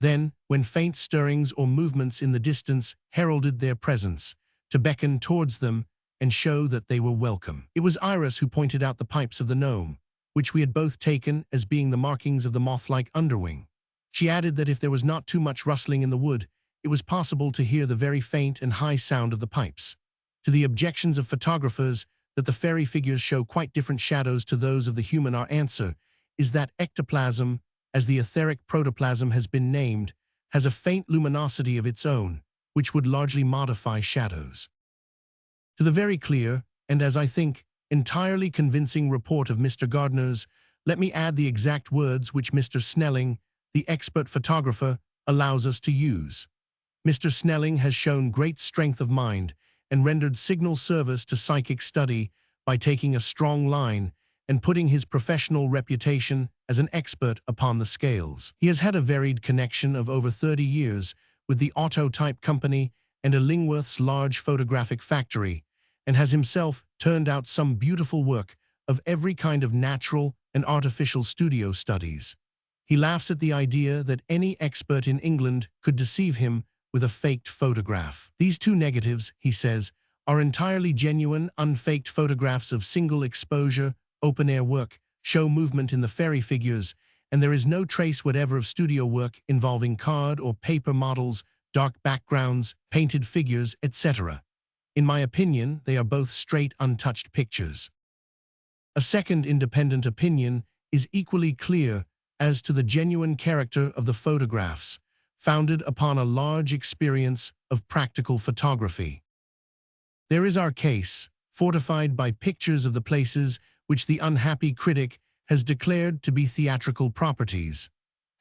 Then, when faint stirrings or movements in the distance heralded their presence, to beckon towards them and show that they were welcome. It was Iris who pointed out the pipes of the gnome, which we had both taken as being the markings of the moth-like underwing. She added that if there was not too much rustling in the wood, it was possible to hear the very faint and high sound of the pipes. To the objections of photographers that the fairy figures show quite different shadows to those of the human, our answer is that ectoplasm, as the etheric protoplasm has been named, has a faint luminosity of its own, which would largely modify shadows. To the very clear, and as I think, entirely convincing report of Mr. Gardner's, let me add the exact words which Mr. Snelling, the expert photographer, allows us to use. Mr. Snelling has shown great strength of mind and rendered signal service to psychic study by taking a strong line and putting his professional reputation as an expert upon the scales. He has had a varied connection of over 30 years with the Autotype Company and Illingworth's large photographic factory, and has himself turned out some beautiful work of every kind of natural and artificial studio studies. He laughs at the idea that any expert in England could deceive him with a faked photograph. These two negatives, he says, are entirely genuine, unfaked photographs of single exposure, open-air work, show movement in the fairy figures, and there is no trace whatever of studio work involving card or paper models, dark backgrounds, painted figures, etc. In my opinion, they are both straight, untouched pictures. A second independent opinion is equally clear as to the genuine character of the photographs, founded upon a large experience of practical photography. There is our case, fortified by pictures of the places which the unhappy critic has declared to be theatrical properties.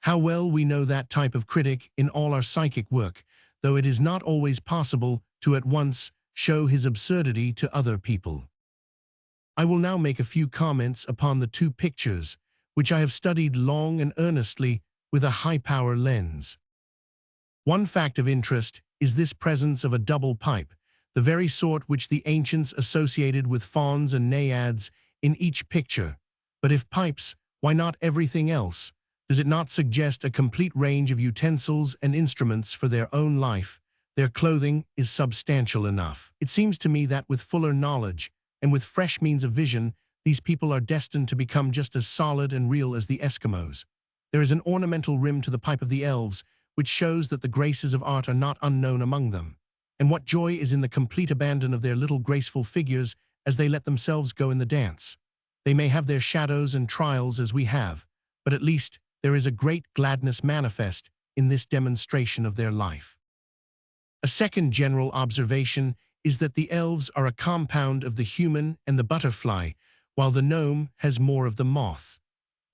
How well we know that type of critic in all our psychic work, though it is not always possible to at once show his absurdity to other people. I will now make a few comments upon the two pictures, which I have studied long and earnestly with a high-power lens. One fact of interest is this presence of a double pipe, the very sort which the ancients associated with fauns and naiads in each picture. But if pipes, why not everything else? Does it not suggest a complete range of utensils and instruments for their own life? Their clothing is substantial enough. It seems to me that with fuller knowledge and with fresh means of vision, these people are destined to become just as solid and real as the Eskimos. There is an ornamental rim to the pipe of the elves, which shows that the graces of art are not unknown among them. And what joy is in the complete abandon of their little graceful figures as they let themselves go in the dance. They may have their shadows and trials as we have, but at least there is a great gladness manifest in this demonstration of their life. A second general observation is that the elves are a compound of the human and the butterfly, while the gnome has more of the moth.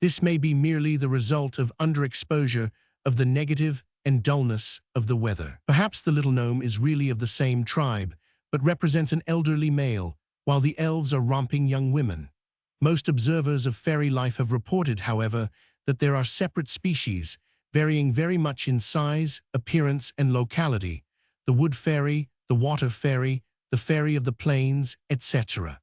This may be merely the result of underexposure of the negative and dullness of the weather. Perhaps the little gnome is really of the same tribe, but represents an elderly male, while the elves are romping young women. Most observers of fairy life have reported, however, that there are separate species, varying very much in size, appearance, and locality: the wood fairy, the water fairy, the fairy of the plains, etc.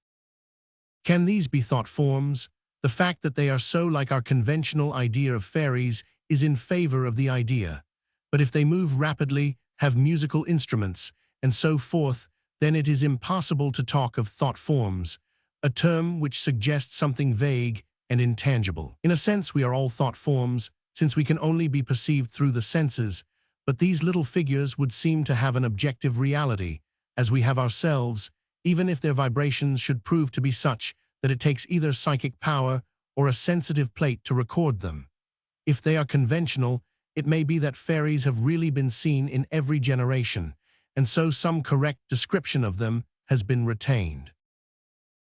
Can these be thought forms? The fact that they are so like our conventional idea of fairies is in favor of the idea. But if they move rapidly, have musical instruments, and so forth, then it is impossible to talk of thought forms, a term which suggests something vague and intangible. In a sense, we are all thought forms, since we can only be perceived through the senses, but these little figures would seem to have an objective reality, as we have ourselves, even if their vibrations should prove to be such that it takes either psychic power or a sensitive plate to record them. If they are conventional, it may be that fairies have really been seen in every generation, and so some correct description of them has been retained.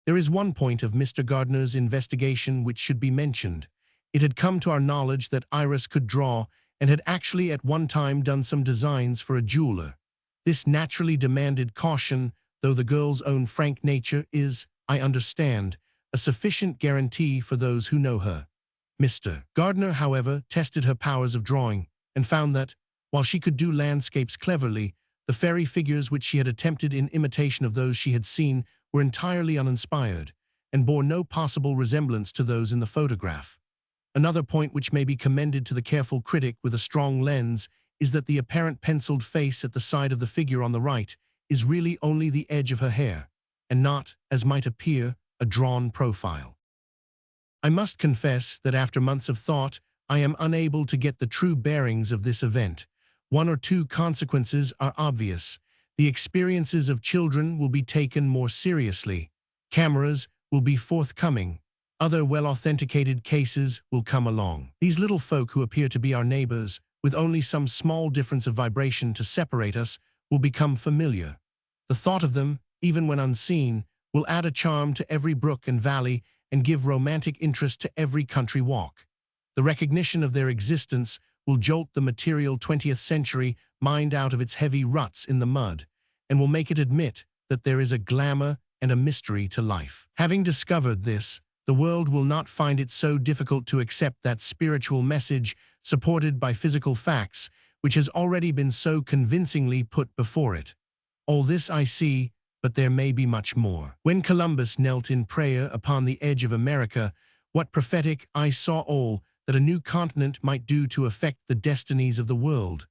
There is one point of Mr. Gardner's investigation which should be mentioned. It had come to our knowledge that Iris could draw and had actually at one time done some designs for a jeweler. This naturally demanded caution, though the girl's own frank nature is, I understand, a sufficient guarantee for those who know her. Mr. Gardner, however, tested her powers of drawing and found that, while she could do landscapes cleverly, the fairy figures which she had attempted in imitation of those she had seen were entirely uninspired and bore no possible resemblance to those in the photograph. Another point which may be commended to the careful critic with a strong lens is that the apparent penciled face at the side of the figure on the right is really only the edge of her hair, and not, as might appear, a drawn profile. I must confess that after months of thought, I am unable to get the true bearings of this event. One or two consequences are obvious. The experiences of children will be taken more seriously. Cameras will be forthcoming. Other well-authenticated cases will come along. These little folk who appear to be our neighbors, with only some small difference of vibration to separate us, will become familiar. The thought of them, even when unseen, will add a charm to every brook and valley and give romantic interest to every country walk. The recognition of their existence will jolt the material 20th century mind out of its heavy ruts in the mud, and will make it admit that there is a glamour and a mystery to life. Having discovered this, the world will not find it so difficult to accept that spiritual message supported by physical facts, which has already been so convincingly put before it. All this I see, but there may be much more. When Columbus knelt in prayer upon the edge of America, what prophetic I saw all that a new continent might do to affect the destinies of the world.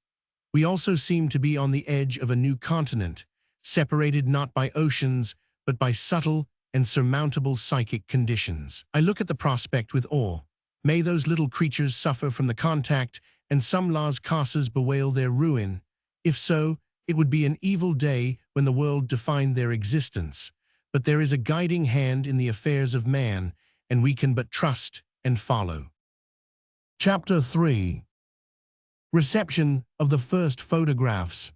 We also seem to be on the edge of a new continent, separated not by oceans, but by subtle and surmountable psychic conditions. I look at the prospect with awe. May those little creatures suffer from the contact, and some Las Casas bewail their ruin. If so, it would be an evil day when the world defined their existence. But there is a guiding hand in the affairs of man, and we can but trust and follow. Chapter 3. Reception of the first photographs.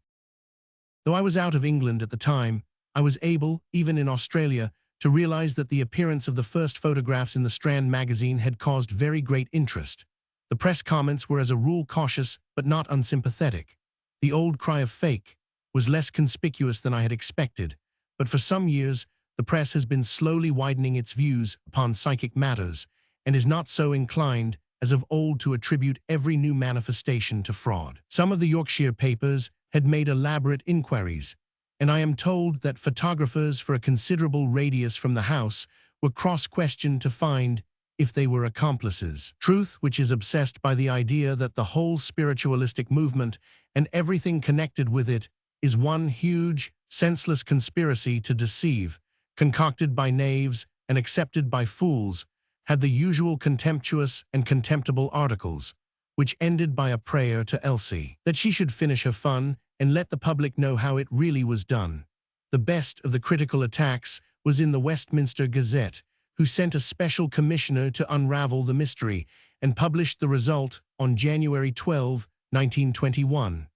Though I was out of England at the time, I was able, even in Australia, to realize that the appearance of the first photographs in the Strand magazine had caused very great interest. The press comments were as a rule cautious but not unsympathetic. The old cry of fake was less conspicuous than I had expected, but for some years the press has been slowly widening its views upon psychic matters and is not so inclined as of old to attribute every new manifestation to fraud. Some of the Yorkshire papers had made elaborate inquiries, and I am told that photographers for a considerable radius from the house were cross-questioned to find if they were accomplices. Truth, which is obsessed by the idea that the whole spiritualistic movement and everything connected with it is one huge, senseless conspiracy to deceive, concocted by knaves and accepted by fools, had the usual contemptuous and contemptible articles, which ended by a prayer to Elsie that she should finish her fun and let the public know how it really was done. The best of the critical attacks was in the Westminster Gazette, who sent a special commissioner to unravel the mystery and published the result on January 12, 1921.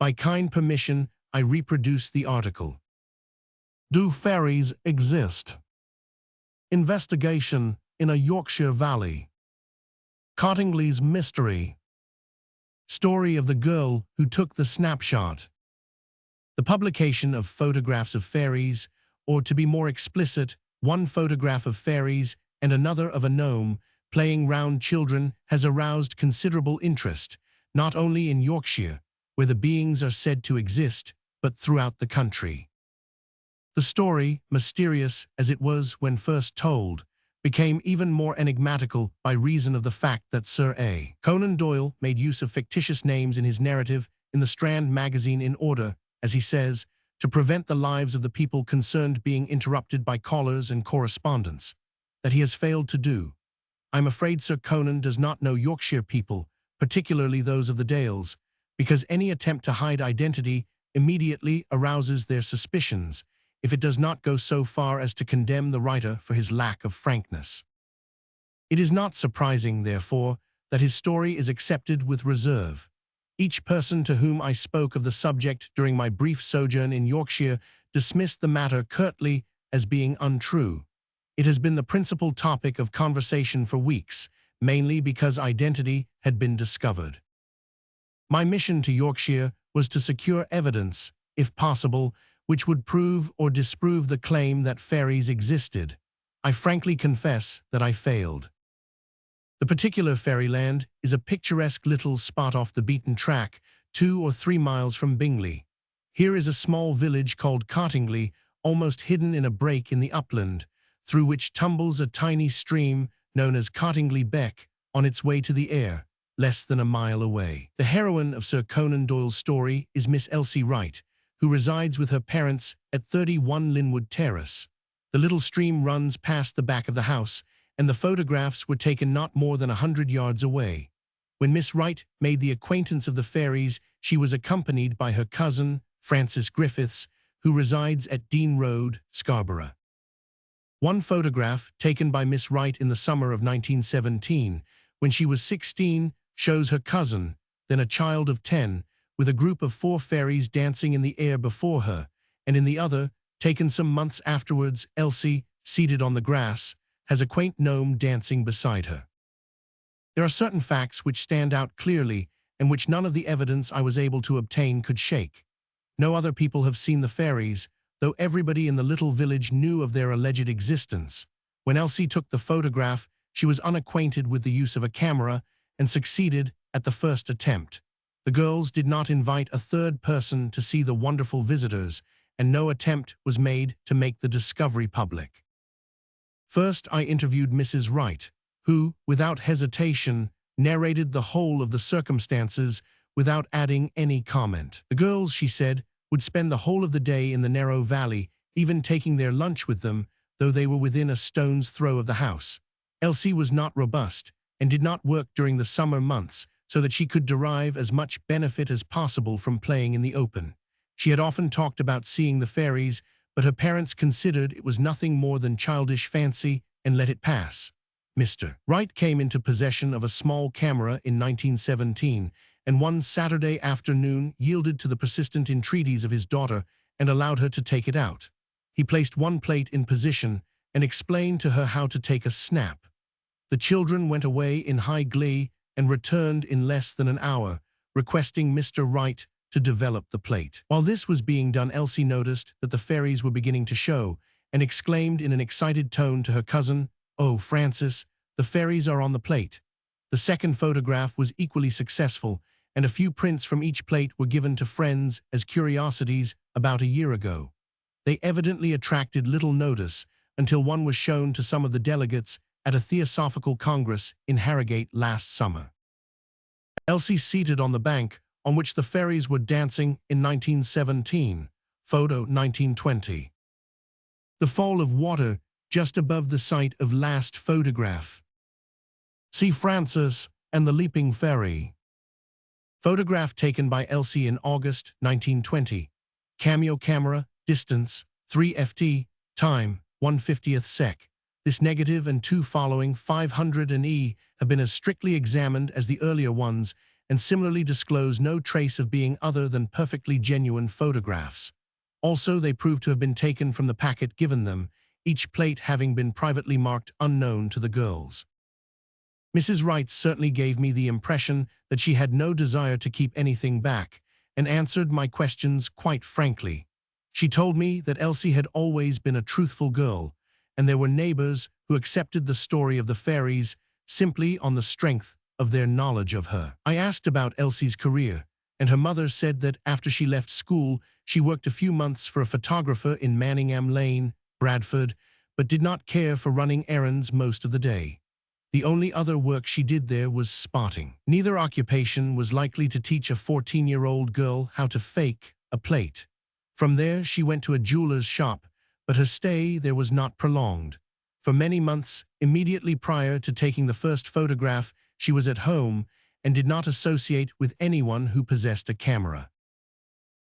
By kind permission, I reproduce the article. Do fairies exist? Investigation in a Yorkshire valley. Cottingley's mystery. Story of the girl who took the snapshot. The publication of photographs of fairies, or to be more explicit, one photograph of fairies and another of a gnome playing round children, has aroused considerable interest, not only in Yorkshire, where the beings are said to exist, but throughout the country. The story, mysterious as it was when first told, became even more enigmatical by reason of the fact that Sir A. Conan Doyle made use of fictitious names in his narrative in the Strand magazine in order, as he says, to prevent the lives of the people concerned being interrupted by callers and correspondence. That he has failed to do. I'm afraid Sir Conan does not know Yorkshire people, particularly those of the Dales, because any attempt to hide identity immediately arouses their suspicions, if it does not go so far as to condemn the writer for his lack of frankness. It is not surprising, therefore, that his story is accepted with reserve. Each person to whom I spoke of the subject during my brief sojourn in Yorkshire dismissed the matter curtly as being untrue. It has been the principal topic of conversation for weeks, mainly because identity had been discovered. My mission to Yorkshire was to secure evidence, if possible, which would prove or disprove the claim that fairies existed. I frankly confess that I failed. The particular fairyland is a picturesque little spot off the beaten track, 2 or 3 miles from Bingley. Here is a small village called Cottingley, almost hidden in a break in the upland, through which tumbles a tiny stream known as Cottingley Beck on its way to the Aire, less than a mile away. The heroine of Sir Conan Doyle's story is Miss Elsie Wright, who resides with her parents at 31 Linwood Terrace. The little stream runs past the back of the house, and the photographs were taken not more than 100 yards away. When Miss Wright made the acquaintance of the fairies, she was accompanied by her cousin, Frances Griffiths, who resides at Dean Road, Scarborough. One photograph, taken by Miss Wright in the summer of 1917, when she was 16, shows her cousin, then a child of 10, with a group of 4 fairies dancing in the air before her, and in the other, taken some months afterwards, Elsie, seated on the grass, has a quaint gnome dancing beside her. There are certain facts which stand out clearly and which none of the evidence I was able to obtain could shake. No other people have seen the fairies, though everybody in the little village knew of their alleged existence. When Elsie took the photograph, she was unacquainted with the use of a camera and succeeded at the first attempt. The girls did not invite a third person to see the wonderful visitors, and no attempt was made to make the discovery public. First, I interviewed Mrs. Wright, who, without hesitation, narrated the whole of the circumstances without adding any comment. The girls, she said, would spend the whole of the day in the narrow valley, even taking their lunch with them, though they were within a stone's throw of the house. Elsie was not robust and did not work during the summer months, so that she could derive as much benefit as possible from playing in the open. She had often talked about seeing the fairies, but her parents considered it was nothing more than childish fancy and let it pass. Mr. Wright came into possession of a small camera in 1917, and one Saturday afternoon yielded to the persistent entreaties of his daughter and allowed her to take it out. He placed one plate in position and explained to her how to take a snap. The children went away in high glee and returned in less than an hour, requesting Mr. Wright to develop the plate. While this was being done, Elsie noticed that the fairies were beginning to show and exclaimed in an excited tone to her cousin, "Oh, Frances, the fairies are on the plate." The second photograph was equally successful, and a few prints from each plate were given to friends as curiosities about a year ago. They evidently attracted little notice until one was shown to some of the delegates at a Theosophical Congress in Harrogate last summer. Elsie seated on the bank on which the fairies were dancing in 1917, photo 1920. The fall of water just above the site of last photograph. See Francis and the Leaping Fairy. Photograph taken by Elsie in August 1920. Cameo camera, distance 3 ft, time 1/50th sec. This negative and two following 500 and E have been as strictly examined as the earlier ones and similarly disclose no trace of being other than perfectly genuine photographs. Also, they prove to have been taken from the packet given them, each plate having been privately marked unknown to the girls. Mrs. Wright certainly gave me the impression that she had no desire to keep anything back, and answered my questions quite frankly. She told me that Elsie had always been a truthful girl, and there were neighbors who accepted the story of the fairies simply on the strength of their knowledge of her. I asked about Elsie's career, and her mother said that after she left school, she worked a few months for a photographer in Manningham Lane, Bradford, but did not care for running errands most of the day. The only other work she did there was spotting. Neither occupation was likely to teach a 14-year-old girl how to fake a plate. From there, she went to a jeweler's shop, but her stay there was not prolonged. For many months, immediately prior to taking the first photograph, she was at home and did not associate with anyone who possessed a camera.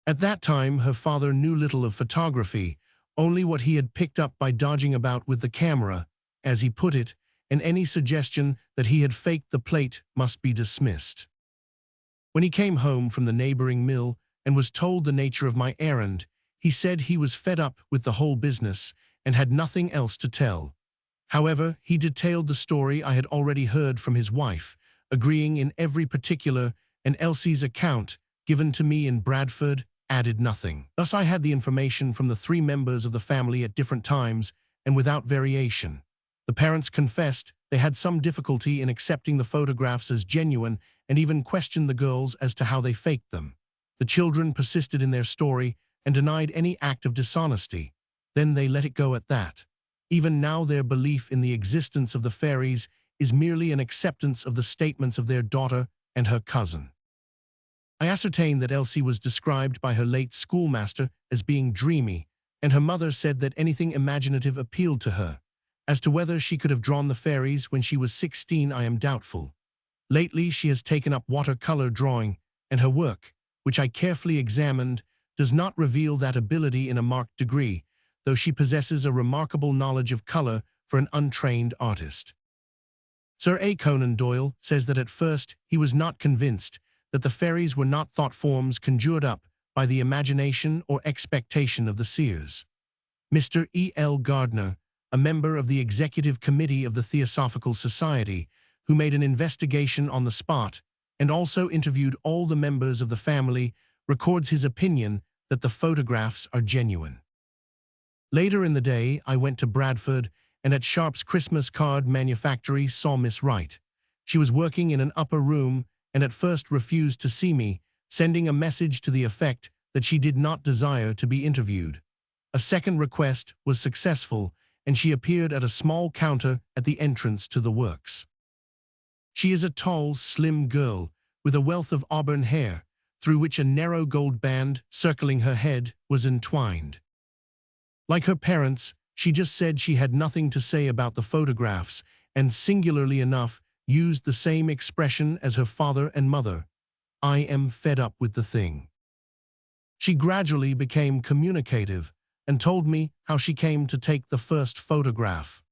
At that time, her father knew little of photography, only what he had picked up by dodging about with the camera, as he put it, and any suggestion that he had faked the plate must be dismissed. When he came home from the neighboring mill and was told the nature of my errand, he said he was fed up with the whole business and had nothing else to tell. However, he detailed the story I had already heard from his wife, agreeing in every particular, and Elsie's account, given to me in Bradford, added nothing. Thus I had the information from the three members of the family at different times and without variation. The parents confessed they had some difficulty in accepting the photographs as genuine and even questioned the girls as to how they faked them. The children persisted in their story and denied any act of dishonesty. Then they let it go at that. Even now their belief in the existence of the fairies is merely an acceptance of the statements of their daughter and her cousin. I ascertained that Elsie was described by her late schoolmaster as being dreamy, and her mother said that anything imaginative appealed to her. As to whether she could have drawn the fairies when she was 16, I am doubtful. Lately, she has taken up watercolor drawing, and her work, which I carefully examined, does not reveal that ability in a marked degree, though she possesses a remarkable knowledge of color for an untrained artist. Sir A. Conan Doyle says that at first he was not convinced that the fairies were not thought forms conjured up by the imagination or expectation of the seers. Mr. E. L. Gardner, a member of the Executive Committee of the Theosophical Society, who made an investigation on the spot and also interviewed all the members of the family, records his opinion that the photographs are genuine. Later in the day, I went to Bradford and at Sharp's Christmas card manufactory saw Miss Wright. She was working in an upper room and at first refused to see me, sending a message to the effect that she did not desire to be interviewed. A second request was successful, and she appeared at a small counter at the entrance to the works. She is a tall, slim girl with a wealth of auburn hair, through which a narrow gold band circling her head was entwined. Like her parents, she just said she had nothing to say about the photographs and, singularly enough, used the same expression as her father and mother. I am fed up with the thing. She gradually became communicative and told me how she came to take the first photograph.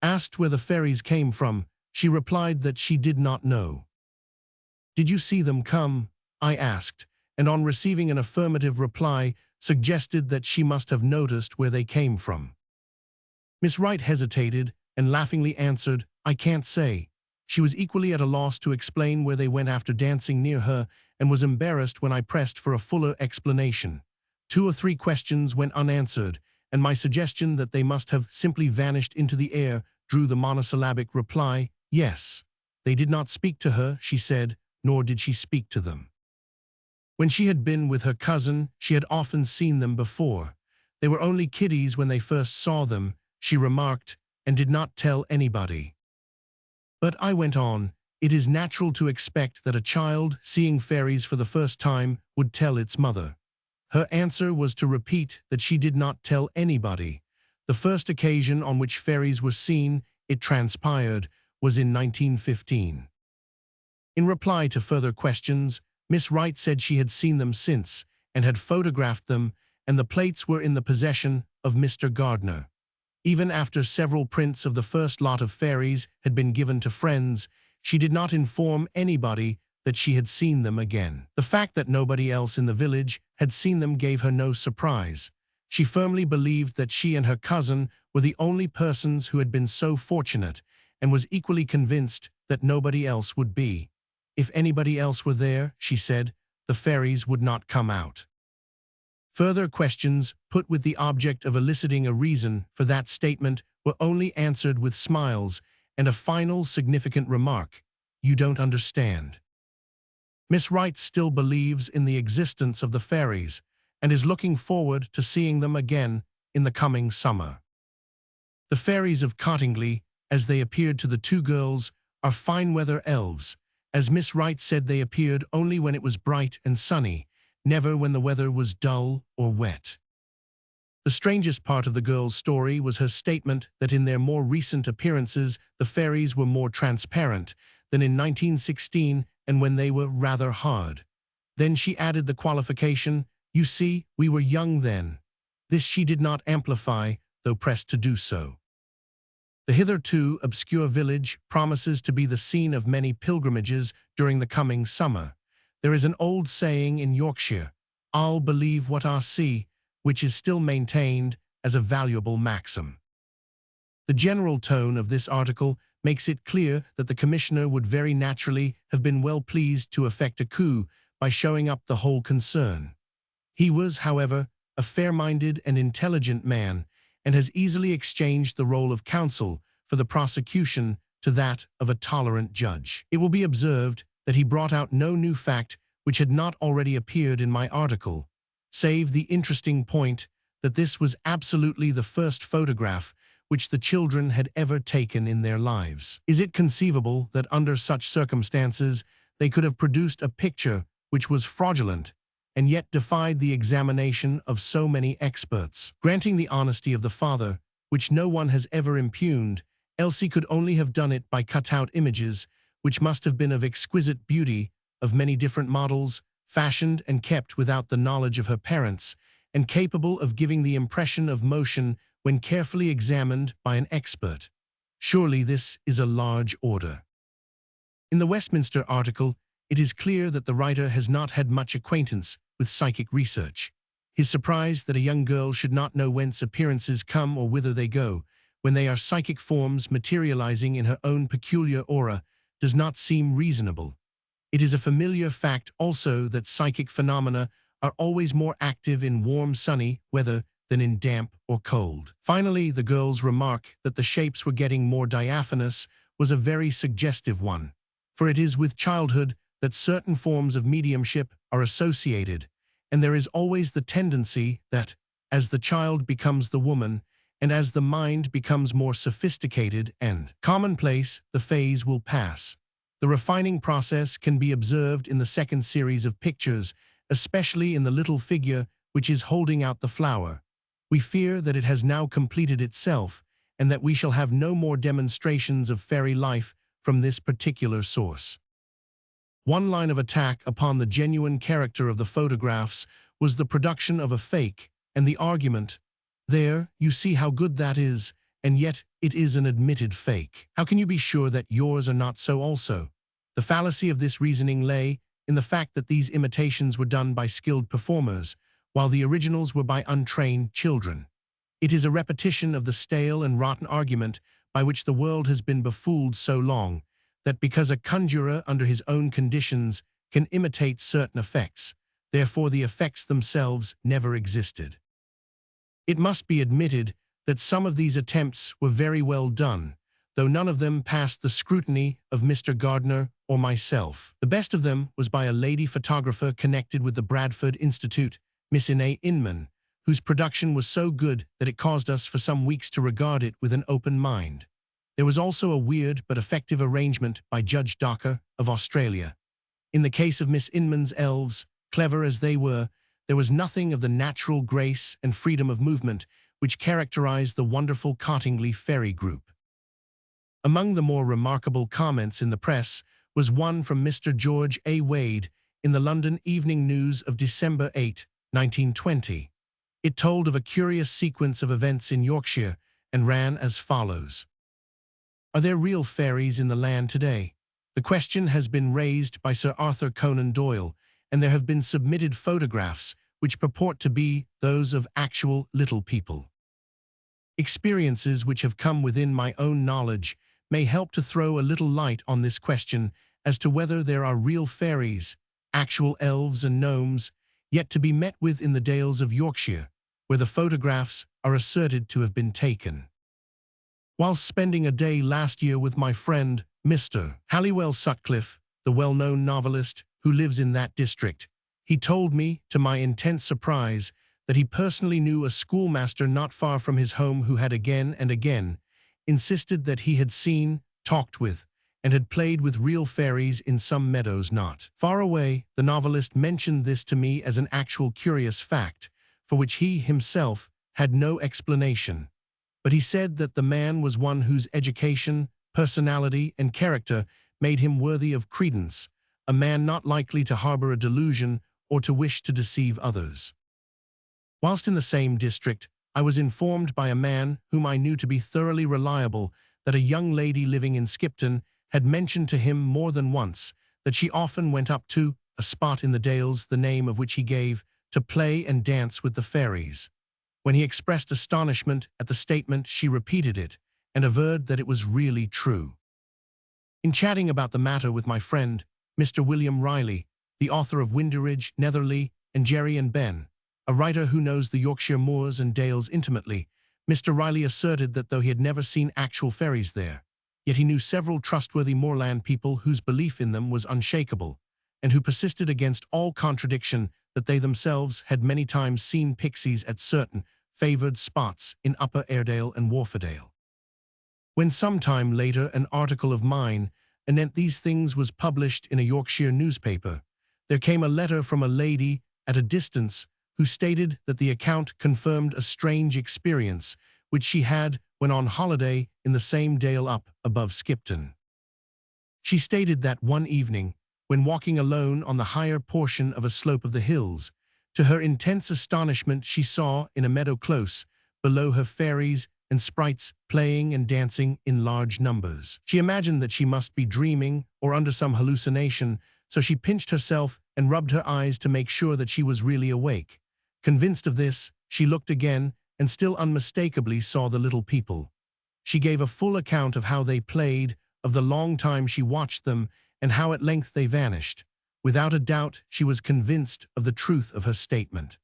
Asked where the fairies came from, she replied that she did not know. "Did you see them come?" I asked, and on receiving an affirmative reply, suggested that she must have noticed where they came from. Miss Wright hesitated and laughingly answered, "I can't say." She was equally at a loss to explain where they went after dancing near her and was embarrassed when I pressed for a fuller explanation. 2 or 3 questions went unanswered, and my suggestion that they must have simply vanished into the air drew the monosyllabic reply, "Yes." They did not speak to her, she said, nor did she speak to them. When she had been with her cousin, she had often seen them before. They were only kiddies when they first saw them, she remarked, and did not tell anybody. But I went on, it is natural to expect that a child, seeing fairies for the first time, would tell its mother. Her answer was to repeat that she did not tell anybody, The first occasion on which fairies were seen, it transpired, was in 1915. In reply to further questions, Miss Wright said she had seen them since and had photographed them, and the plates were in the possession of Mr. Gardner. Even after several prints of the first lot of fairies had been given to friends, she did not inform anybody that she had seen them again. The fact that nobody else in the village had seen them gave her no surprise. She firmly believed that she and her cousin were the only persons who had been so fortunate, and was equally convinced that nobody else would be. If anybody else were there, she said, the fairies would not come out. Further questions, put with the object of eliciting a reason for that statement, were only answered with smiles and a final significant remark: "You don't understand." Miss Wright still believes in the existence of the fairies and is looking forward to seeing them again in the coming summer. The fairies of Cottingley, as they appeared to the two girls, are fine-weather elves. As Miss Wright said, they appeared only when it was bright and sunny, never when the weather was dull or wet. The strangest part of the girl's story was her statement that in their more recent appearances the fairies were more transparent than in 1916 and when they were rather hard. Then she added the qualification, "You see, we were young then." This she did not amplify, though pressed to do so. The hitherto obscure village promises to be the scene of many pilgrimages during the coming summer. There is an old saying in Yorkshire, "I'll believe what I see," which is still maintained as a valuable maxim. The general tone of this article makes it clear that the commissioner would very naturally have been well pleased to effect a coup by showing up the whole concern. He was, however, a fair-minded and intelligent man, and has easily exchanged the role of counsel for the prosecution to that of a tolerant judge. It will be observed that he brought out no new fact which had not already appeared in my article, save the interesting point that this was absolutely the first photograph which the children had ever taken in their lives. Is it conceivable that under such circumstances they could have produced a picture which was fraudulent and yet defied the examination of so many experts? Granting the honesty of the father, which no one has ever impugned, Elsie could only have done it by cut-out images, which must have been of exquisite beauty, of many different models, fashioned and kept without the knowledge of her parents, and capable of giving the impression of motion when carefully examined by an expert. Surely this is a large order. In the Westminster article, it is clear that the writer has not had much acquaintance with psychic research. His surprise that a young girl should not know whence appearances come or whither they go, when they are psychic forms materializing in her own peculiar aura, does not seem reasonable. It is a familiar fact also that psychic phenomena are always more active in warm, sunny weather than in damp or cold. Finally, the girl's remark that the shapes were getting more diaphanous was a very suggestive one, for it is with childhood that certain forms of mediumship are associated, and there is always the tendency that, as the child becomes the woman, and as the mind becomes more sophisticated and commonplace, the phase will pass. The refining process can be observed in the second series of pictures, especially in the little figure which is holding out the flower. We fear that it has now completed itself, and that we shall have no more demonstrations of fairy life from this particular source. One line of attack upon the genuine character of the photographs was the production of a fake, and the argument, "There, you see how good that is, and yet it is an admitted fake. How can you be sure that yours are not so also?" The fallacy of this reasoning lay in the fact that these imitations were done by skilled performers, while the originals were by untrained children. It is a repetition of the stale and rotten argument by which the world has been befooled so long, that because a conjurer under his own conditions can imitate certain effects, therefore the effects themselves never existed. It must be admitted that some of these attempts were very well done, though none of them passed the scrutiny of Mr. Gardner or myself. The best of them was by a lady photographer connected with the Bradford Institute, Miss Ine Inman, whose production was so good that it caused us for some weeks to regard it with an open mind. There was also a weird but effective arrangement by Judge Docker of Australia. In the case of Miss Inman's elves, clever as they were, there was nothing of the natural grace and freedom of movement which characterize the wonderful Cottingley fairy group. Among the more remarkable comments in the press was one from Mr. George A. Wade in the London Evening News of December 8, 1920. It told of a curious sequence of events in Yorkshire and ran as follows. Are there real fairies in the land today? The question has been raised by Sir Arthur Conan Doyle, and there have been submitted photographs which purport to be those of actual little people. Experiences which have come within my own knowledge may help to throw a little light on this question as to whether there are real fairies, actual elves and gnomes, yet to be met with in the dales of Yorkshire, where the photographs are asserted to have been taken. Whilst spending a day last year with my friend, Mr. Halliwell Sutcliffe, the well-known novelist who lives in that district, he told me, to my intense surprise, that he personally knew a schoolmaster not far from his home who had again and again insisted that he had seen, talked with, and had played with real fairies in some meadows not far away. The novelist mentioned this to me as an actual curious fact, for which he himself had no explanation. But he said that the man was one whose education, personality, and character made him worthy of credence, a man not likely to harbor a delusion or to wish to deceive others. Whilst in the same district, I was informed by a man whom I knew to be thoroughly reliable that a young lady living in Skipton had mentioned to him more than once that she often went up to a spot in the dales, the name of which he gave, to play and dance with the fairies. When he expressed astonishment at the statement, she repeated it and averred that it was really true. In chatting about the matter with my friend, Mr. William Riley, the author of Windyridge, Netherley, and Jerry and Ben, a writer who knows the Yorkshire moors and dales intimately, Mr. Riley asserted that though he had never seen actual fairies there, yet he knew several trustworthy moorland people whose belief in them was unshakable, and who persisted against all contradiction that they themselves had many times seen pixies at certain favoured spots in Upper Airedale and Wharfedale. When some time later an article of mine anent these things was published in a Yorkshire newspaper, there came a letter from a lady at a distance who stated that the account confirmed a strange experience which she had when on holiday in the same dale up above Skipton. She stated that one evening, when walking alone on the higher portion of a slope of the hills, to her intense astonishment she saw in a meadow close below her fairies and sprites playing and dancing in large numbers. She imagined that she must be dreaming or under some hallucination, so she pinched herself and rubbed her eyes to make sure that she was really awake. Convinced of this, she looked again and still unmistakably saw the little people. She gave a full account of how they played, of the long time she watched them, and how at length they vanished. Without a doubt, she was convinced of the truth of her statement.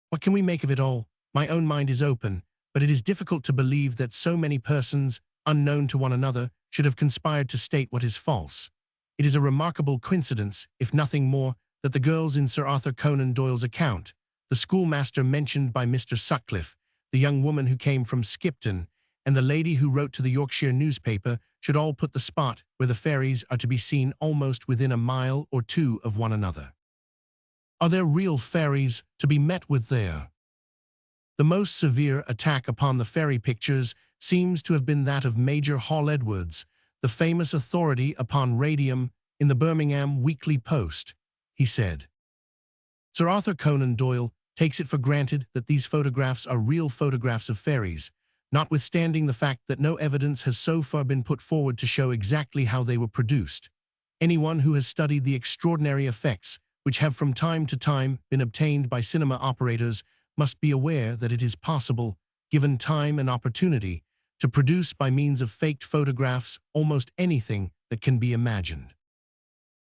What can we make of it all? My own mind is open, but it is difficult to believe that so many persons, unknown to one another, should have conspired to state what is false. It is a remarkable coincidence, if nothing more, that the girls in Sir Arthur Conan Doyle's account, the schoolmaster mentioned by Mr. Sutcliffe, the young woman who came from Skipton, and the lady who wrote to the Yorkshire newspaper, should all put the spot where the fairies are to be seen almost within a mile or two of one another. Are there real fairies to be met with there? The most severe attack upon the fairy pictures seems to have been that of Major Hall Edwards, the famous authority upon radium in the Birmingham Weekly Post. He said, Sir Arthur Conan Doyle takes it for granted that these photographs are real photographs of fairies, notwithstanding the fact that no evidence has so far been put forward to show exactly how they were produced. Anyone who has studied the extraordinary effects which have from time to time been obtained by cinema operators must be aware that it is possible, given time and opportunity, to produce by means of faked photographs almost anything that can be imagined.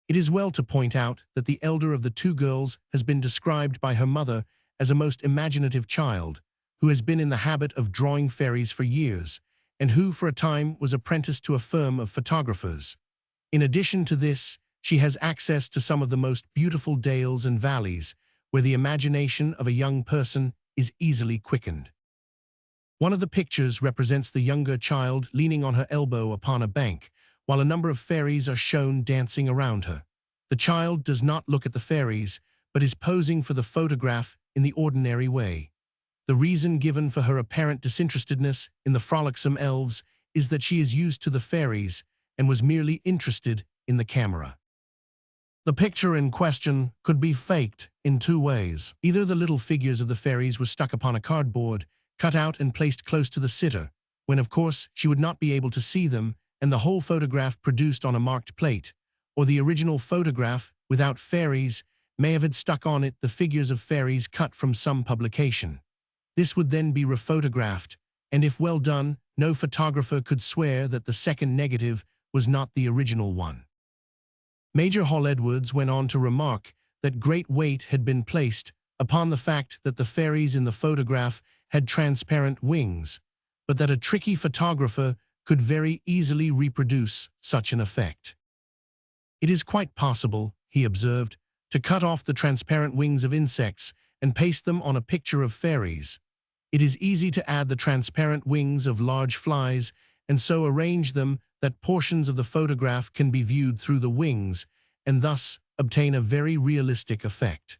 It is well to point out that the elder of the two girls has been described by her mother as a most imaginative child, who has been in the habit of drawing fairies for years, and who for a time was apprenticed to a firm of photographers. In addition to this, she has access to some of the most beautiful dales and valleys, where the imagination of a young person is easily quickened. One of the pictures represents the younger child leaning on her elbow upon a bank, while a number of fairies are shown dancing around her. The child does not look at the fairies, but is posing for the photograph in the ordinary way. The reason given for her apparent disinterestedness in the frolicsome elves is that she is used to the fairies and was merely interested in the camera. The picture in question could be faked in two ways. Either the little figures of the fairies were stuck upon a cardboard, cut out and placed close to the sitter, when of course she would not be able to see them, and the whole photograph produced on a marked plate, or the original photograph, without fairies, may have had stuck on it the figures of fairies cut from some publication. This would then be rephotographed, and if well done, no photographer could swear that the second negative was not the original one. Major Hall-Edwards went on to remark that great weight had been placed upon the fact that the fairies in the photograph had transparent wings, but that a tricky photographer could very easily reproduce such an effect. It is quite possible, he observed, to cut off the transparent wings of insects and paste them on a picture of fairies. It is easy to add the transparent wings of large flies and so arrange them that portions of the photograph can be viewed through the wings and thus obtain a very realistic effect.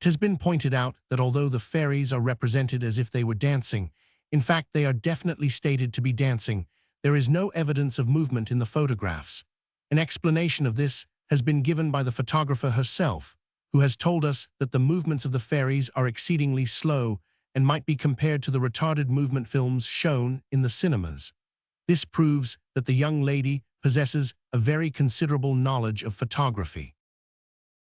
It has been pointed out that although the fairies are represented as if they were dancing, in fact they are definitely stated to be dancing, there is no evidence of movement in the photographs. An explanation of this has been given by the photographer herself, who has told us that the movements of the fairies are exceedingly slow and might be compared to the retarded movement films shown in the cinemas. This proves that the young lady possesses a very considerable knowledge of photography.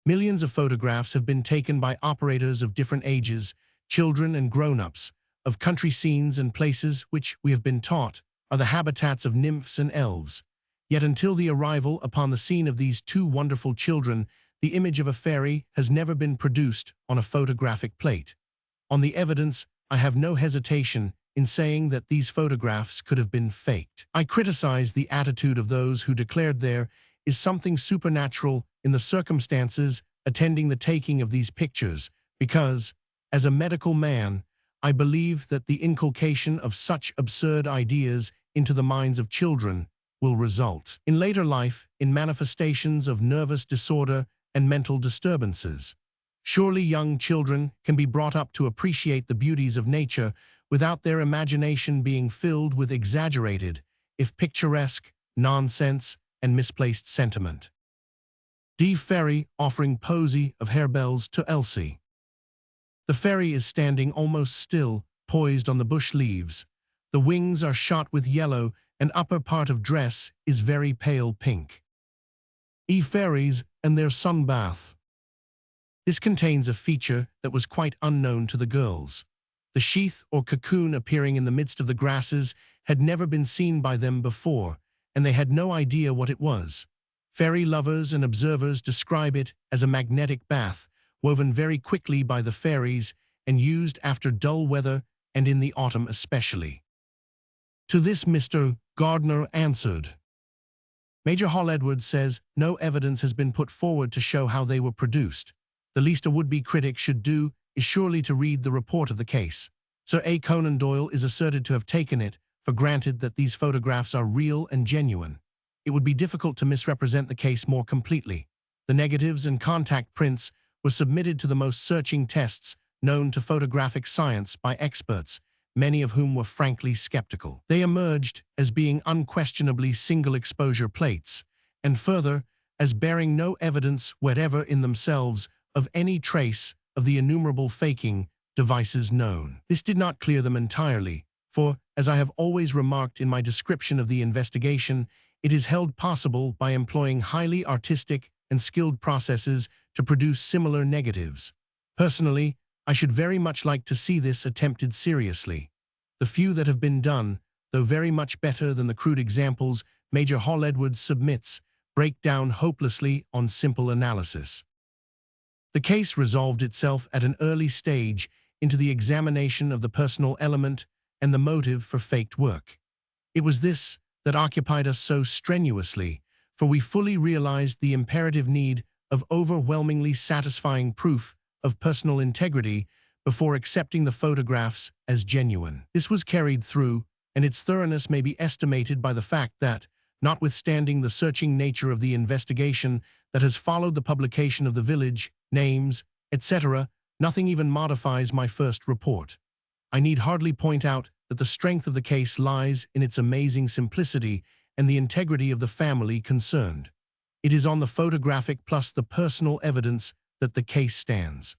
Millions of photographs have been taken by operators of different ages, children and grown-ups, of country scenes and places which, we have been taught, are the habitats of nymphs and elves. Yet until the arrival upon the scene of these two wonderful children, the image of a fairy has never been produced on a photographic plate. On the evidence, I have no hesitation in saying that these photographs could have been faked. I criticize the attitude of those who declared there is something supernatural in the circumstances attending the taking of these pictures, because, as a medical man, I believe that the inculcation of such absurd ideas into the minds of children will result, in later life, in manifestations of nervous disorder and mental disturbances. Surely young children can be brought up to appreciate the beauties of nature without their imagination being filled with exaggerated, if picturesque, nonsense and misplaced sentiment. D. Fairy offering posy of harebells to Elsie. The fairy is standing almost still, poised on the bush leaves. The wings are shot with yellow and upper part of dress is very pale pink. Fairies and their sunbath. This contains a feature that was quite unknown to the girls. The sheath or cocoon appearing in the midst of the grasses had never been seen by them before, and they had no idea what it was. Fairy lovers and observers describe it as a magnetic bath, woven very quickly by the fairies and used after dull weather and in the autumn especially. To this Mr. Gardner answered, Major Hall-Edwards says no evidence has been put forward to show how they were produced. The least a would-be critic should do is surely to read the report of the case. Sir A. Conan Doyle is asserted to have taken it for granted that these photographs are real and genuine. It would be difficult to misrepresent the case more completely. The negatives and contact prints were submitted to the most searching tests known to photographic science by experts, many of whom were frankly skeptical. They emerged as being unquestionably single-exposure plates, and further, as bearing no evidence whatever in themselves of any trace of the innumerable faking devices known. This did not clear them entirely, for, as I have always remarked in my description of the investigation, it is held possible by employing highly artistic and skilled processes to produce similar negatives. Personally, I should very much like to see this attempted seriously. The few that have been done, though very much better than the crude examples Major Hall-Edwards submits, break down hopelessly on simple analysis. The case resolved itself at an early stage into the examination of the personal element and the motive for faked work. It was this that occupied us so strenuously, for we fully realized the imperative need of overwhelmingly satisfying proof of personal integrity before accepting the photographs as genuine. This was carried through, and its thoroughness may be estimated by the fact that, notwithstanding the searching nature of the investigation that has followed the publication of the village, names, etc., Nothing even modifies my first report. I need hardly point out that the strength of the case lies in its amazing simplicity and the integrity of the family concerned. It is on the photographic plus the personal evidence that the case stands.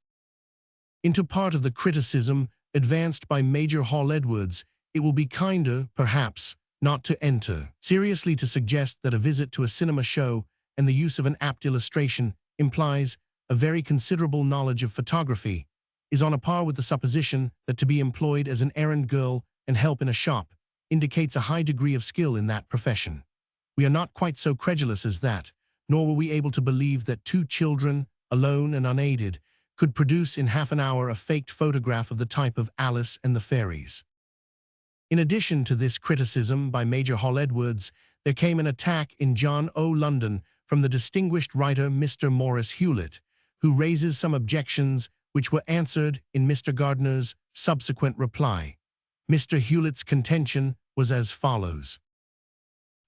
Into part of the criticism advanced by Major Hall Edwards, it will be kinder, perhaps, not to enter seriously to suggest that a visit to a cinema show and the use of an apt illustration implies a very considerable knowledge of photography, is on a par with the supposition that to be employed as an errand girl and help in a shop indicates a high degree of skill in that profession. We are not quite so credulous as that, nor were we able to believe that two children, alone and unaided, could produce in half an hour a faked photograph of the type of Alice and the Fairies. In addition to this criticism by Major Hall Edwards, there came an attack in John O. London from the distinguished writer Mr. Maurice Hewlett, who raises some objections which were answered in Mr. Gardner's subsequent reply. Mr. Hewlett's contention was as follows.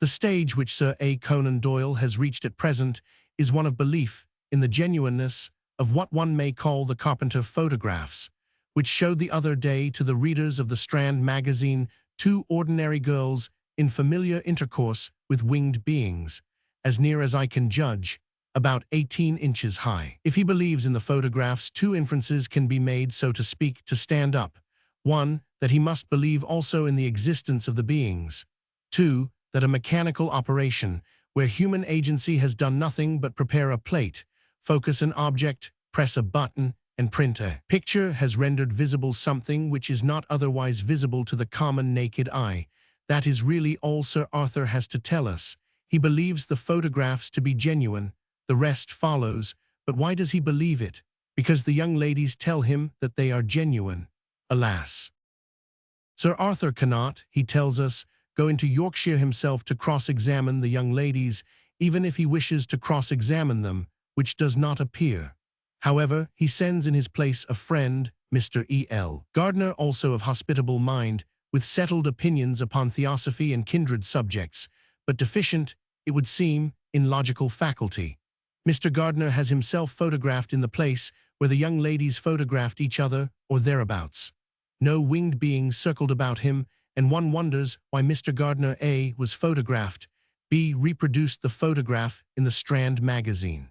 The stage which Sir A. Conan Doyle has reached at present is one of belief in the genuineness of what one may call the Carpenter photographs, which showed the other day to the readers of the Strand magazine two ordinary girls in familiar intercourse with winged beings, as near as I can judge, about 18 inches high. If he believes in the photographs, two inferences can be made, so to speak, to stand up. One, that he must believe also in the existence of the beings. Two, that a mechanical operation, where human agency has done nothing but prepare a plate, focus an object, press a button, and print a picture, has rendered visible something which is not otherwise visible to the common naked eye. That is really all Sir Arthur has to tell us. He believes the photographs to be genuine. The rest follows. But why does he believe it? Because the young ladies tell him that they are genuine. Alas! Sir Arthur cannot, he tells us, go into Yorkshire himself to cross-examine the young ladies, even if he wishes to cross-examine them, which does not appear. However, he sends in his place a friend, Mr. E.L. Gardner, also of hospitable mind, with settled opinions upon theosophy and kindred subjects, but deficient, it would seem, in logical faculty. Mr. Gardner has himself photographed in the place where the young ladies photographed each other or thereabouts. No winged beings circled about him, and one wonders why Mr. Gardner A. was photographed. B. reproduced the photograph in the Strand magazine.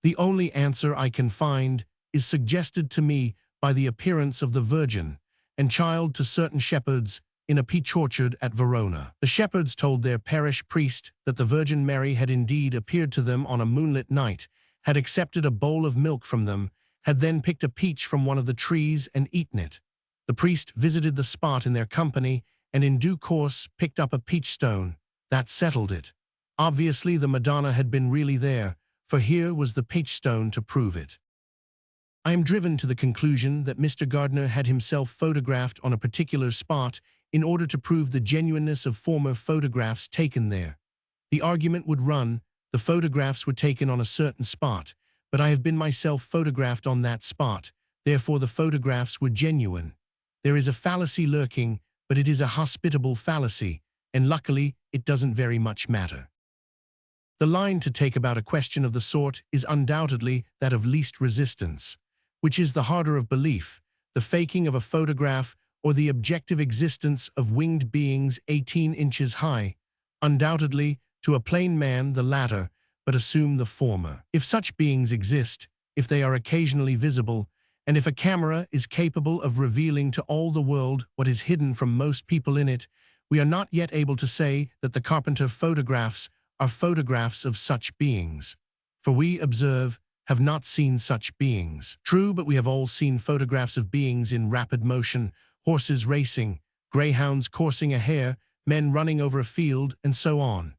The only answer I can find is suggested to me by the appearance of the Virgin and Child to certain shepherds in a peach orchard at Verona. The shepherds told their parish priest that the Virgin Mary had indeed appeared to them on a moonlit night, had accepted a bowl of milk from them, had then picked a peach from one of the trees and eaten it. The priest visited the spot in their company and in due course picked up a peach stone. That settled it. Obviously the Madonna had been really there, for here was the peach stone to prove it. I am driven to the conclusion that Mr. Gardner had himself photographed on a particular spot in order to prove the genuineness of former photographs taken there. The argument would run, the photographs were taken on a certain spot, but I have been myself photographed on that spot, therefore the photographs were genuine. There is a fallacy lurking, but it is a hospitable fallacy, and luckily it doesn't very much matter. The line to take about a question of the sort is undoubtedly that of least resistance. Which is the harder of belief, the faking of a photograph or the objective existence of winged beings 18 inches high? Undoubtedly, to a plain man, the latter, but assume the former. If such beings exist, if they are occasionally visible, and if a camera is capable of revealing to all the world what is hidden from most people in it, we are not yet able to say that the Carpenter photographs are photographs of such beings. For we, observe, have not seen such beings. True, but we have all seen photographs of beings in rapid motion, horses racing, greyhounds coursing a hare, men running over a field, and so on.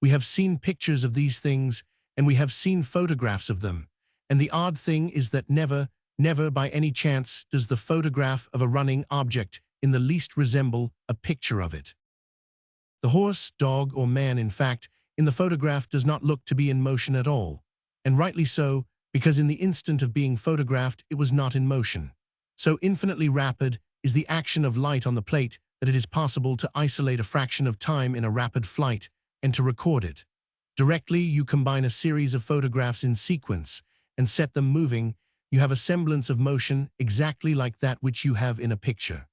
We have seen pictures of these things, and we have seen photographs of them. And the odd thing is that never by any chance does the photograph of a running object in the least resemble a picture of it. The horse, dog, or man, in fact, in the photograph does not look to be in motion at all. And rightly so, because in the instant of being photographed it was not in motion. So infinitely rapid is the action of light on the plate that it is possible to isolate a fraction of time in a rapid flight and to record it. Directly you combine a series of photographs in sequence and set them moving, you have a semblance of motion exactly like that which you have in a picture.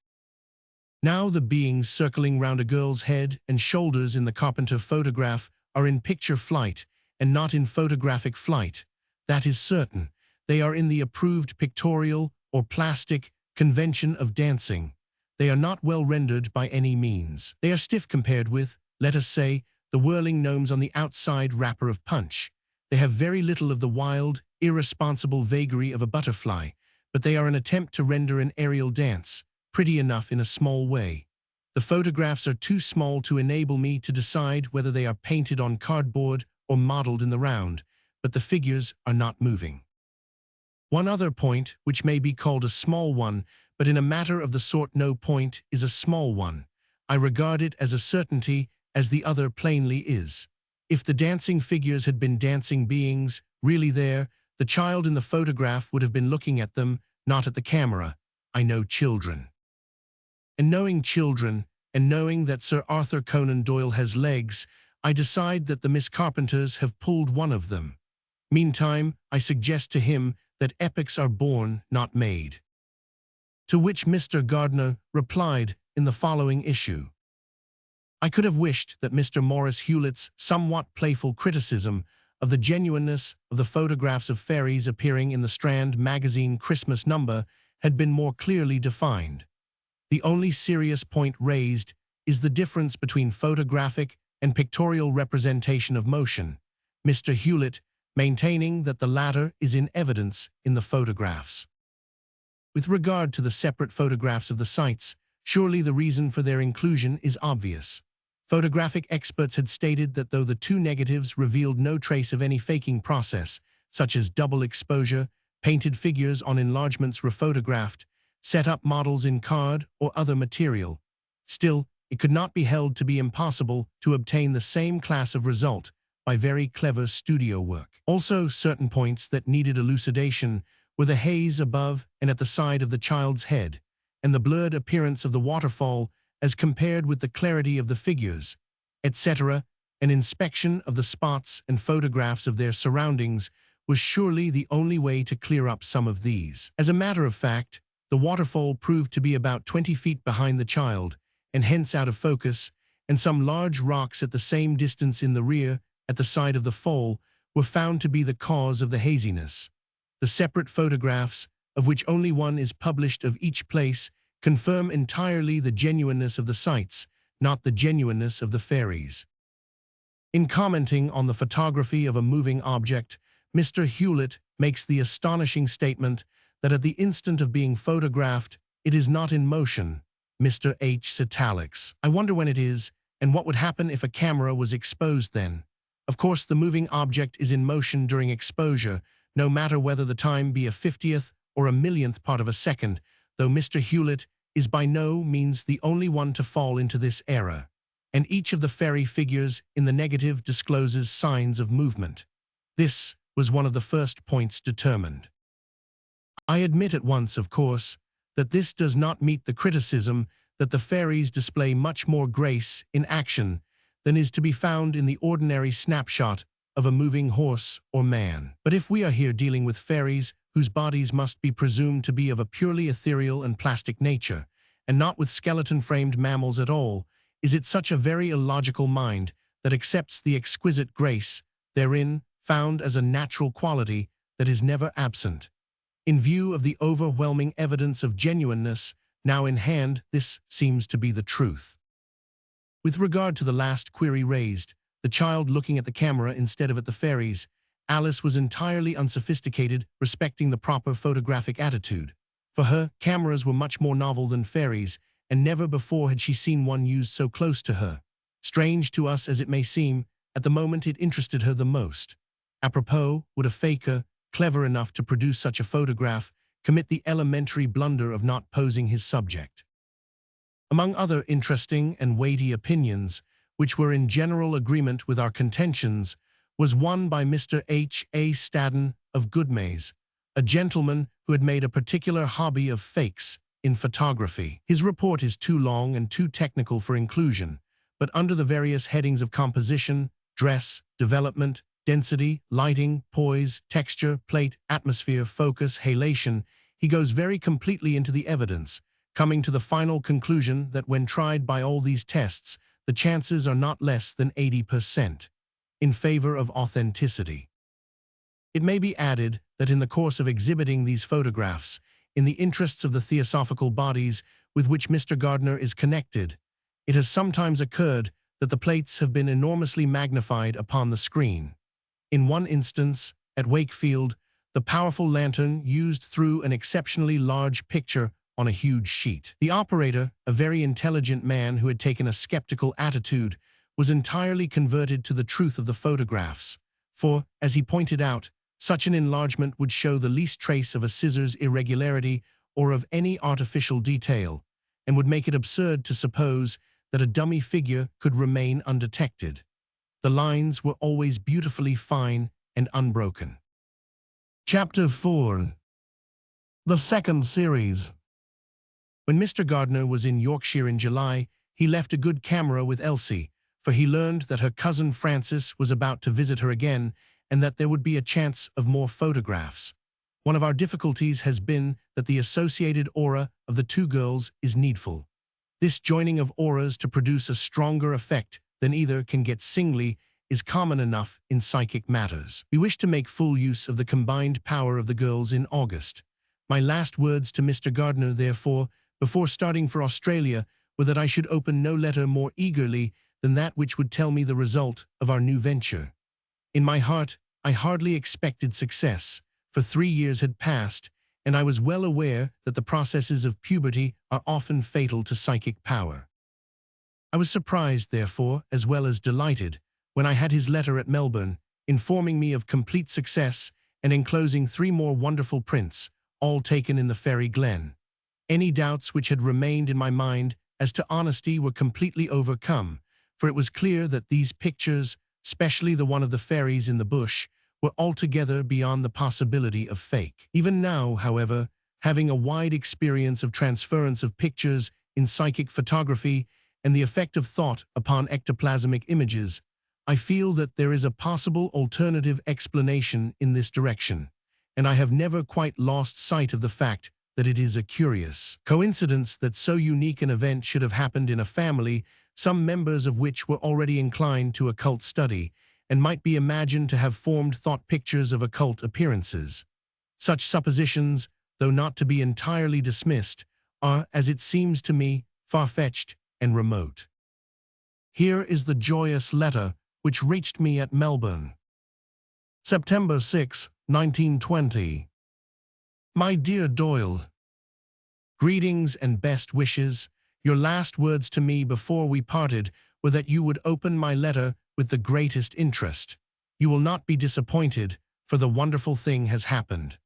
Now the beings circling round a girl's head and shoulders in the Carpenter photograph are in picture flight and not in photographic flight. That is certain. They are in the approved pictorial or plastic convention of dancing. They are not well rendered by any means. They are stiff compared with, let us say, the whirling gnomes on the outside wrapper of Punch. They have very little of the wild, irresponsible vagary of a butterfly, but they are an attempt to render an aerial dance, pretty enough in a small way. The photographs are too small to enable me to decide whether they are painted on cardboard or modeled in the round, but the figures are not moving. One other point, which may be called a small one, but in a matter of the sort no point is a small one. I regard it as a certainty, as the other plainly is. If the dancing figures had been dancing beings, really there, the child in the photograph would have been looking at them, not at the camera. I know children. And knowing children, and knowing that Sir Arthur Conan Doyle has legs, I decide that the Miss Carpenters have pulled one of them. Meantime, I suggest to him that epics are born, not made. To which Mr. Gardner replied in the following issue. I could have wished that Mr. Maurice Hewlett's somewhat playful criticism of the genuineness of the photographs of fairies appearing in the Strand magazine Christmas number had been more clearly defined. The only serious point raised is the difference between photographic and pictorial representation of motion, Mr. Hewlett maintaining that the latter is in evidence in the photographs. With regard to the separate photographs of the sights, surely the reason for their inclusion is obvious. Photographic experts had stated that though the two negatives revealed no trace of any faking process, such as double exposure, painted figures on enlargements rephotographed, set up models in card or other material, still, it could not be held to be impossible to obtain the same class of result by very clever studio work. Also, certain points that needed elucidation were the haze above and at the side of the child's head, and the blurred appearance of the waterfall as compared with the clarity of the figures, etc. An inspection of the spots and photographs of their surroundings was surely the only way to clear up some of these. As a matter of fact, the waterfall proved to be about 20 feet behind the child, and hence out of focus, and some large rocks at the same distance in the rear, at the side of the fall, were found to be the cause of the haziness. The separate photographs, of which only one is published of each place, confirm entirely the genuineness of the sights, not the genuineness of the fairies. In commenting on the photography of a moving object, Mr. Hewlett makes the astonishing statement that at the instant of being photographed, it is not in motion. Mr. H. italics. I wonder when it is, and what would happen if a camera was exposed then. Of course, the moving object is in motion during exposure, no matter whether the time be a 50th or a millionth part of a second, though Mr. Hewlett is by no means the only one to fall into this error, and each of the fairy figures in the negative discloses signs of movement. This was one of the first points determined. I admit at once, of course, that this does not meet the criticism that the fairies display much more grace in action than is to be found in the ordinary snapshot of a moving horse or man. But if we are here dealing with fairies whose bodies must be presumed to be of a purely ethereal and plastic nature, and not with skeleton-framed mammals at all, is it such a very illogical mind that accepts the exquisite grace therein found as a natural quality that is never absent? In view of the overwhelming evidence of genuineness now in hand, this seems to be the truth. With regard to the last query raised, the child looking at the camera instead of at the fairies, Alice was entirely unsophisticated respecting the proper photographic attitude. For her, cameras were much more novel than fairies, and never before had she seen one used so close to her. Strange to us as it may seem, at the moment it interested her the most. Apropos, would a faker, clever enough to produce such a photograph, commit the elementary blunder of not posing his subject? Among other interesting and weighty opinions, which were in general agreement with our contentions, was one by Mr. H. A. Stadden of Goodmayes, a gentleman who had made a particular hobby of fakes in photography. His report is too long and too technical for inclusion, but under the various headings of composition, dress, development, density, lighting, poise, texture, plate, atmosphere, focus, halation, he goes very completely into the evidence, coming to the final conclusion that when tried by all these tests, the chances are not less than 80% in favor of authenticity. It may be added that in the course of exhibiting these photographs, in the interests of the theosophical bodies with which Mr. Gardner is connected, it has sometimes occurred that the plates have been enormously magnified upon the screen. In one instance, at Wakefield, the powerful lantern used through an exceptionally large picture on a huge sheet. The operator, a very intelligent man who had taken a skeptical attitude, was entirely converted to the truth of the photographs, for, as he pointed out, such an enlargement would show the least trace of a scissor's irregularity or of any artificial detail, and would make it absurd to suppose that a dummy figure could remain undetected. The lines were always beautifully fine and unbroken. Chapter 4. The second series. When Mr. Gardner was in Yorkshire in July, he left a good camera with Elsie, for he learned that her cousin Frances was about to visit her again and that there would be a chance of more photographs. One of our difficulties has been that the associated aura of the two girls is needful. This joining of auras to produce a stronger effect than either can get singly is common enough in psychic matters. We wish to make full use of the combined power of the girls in August. My last words to Mr. Gardner, therefore, before starting for Australia, were that I should open no letter more eagerly than that which would tell me the result of our new venture. In my heart, I hardly expected success, for 3 years had passed, and I was well aware that the processes of puberty are often fatal to psychic power. I was surprised, therefore, as well as delighted, when I had his letter at Melbourne, informing me of complete success and enclosing 3 more wonderful prints, all taken in the Fairy Glen. Any doubts which had remained in my mind as to honesty were completely overcome, for it was clear that these pictures, especially the one of the fairies in the bush, were altogether beyond the possibility of fake. Even now, however, having a wide experience of transference of pictures in psychic photography and the effect of thought upon ectoplasmic images, I feel that there is a possible alternative explanation in this direction, and I have never quite lost sight of the fact that it is a curious coincidence that so unique an event should have happened in a family, some members of which were already inclined to occult study, and might be imagined to have formed thought pictures of occult appearances. Such suppositions, though not to be entirely dismissed, are, as it seems to me, far-fetched and remote. Here is the joyous letter which reached me at Melbourne. September 6, 1920. My dear Doyle, greetings and best wishes. Your last words to me before we parted were that you would open my letter with the greatest interest. You will not be disappointed, for the wonderful thing has happened.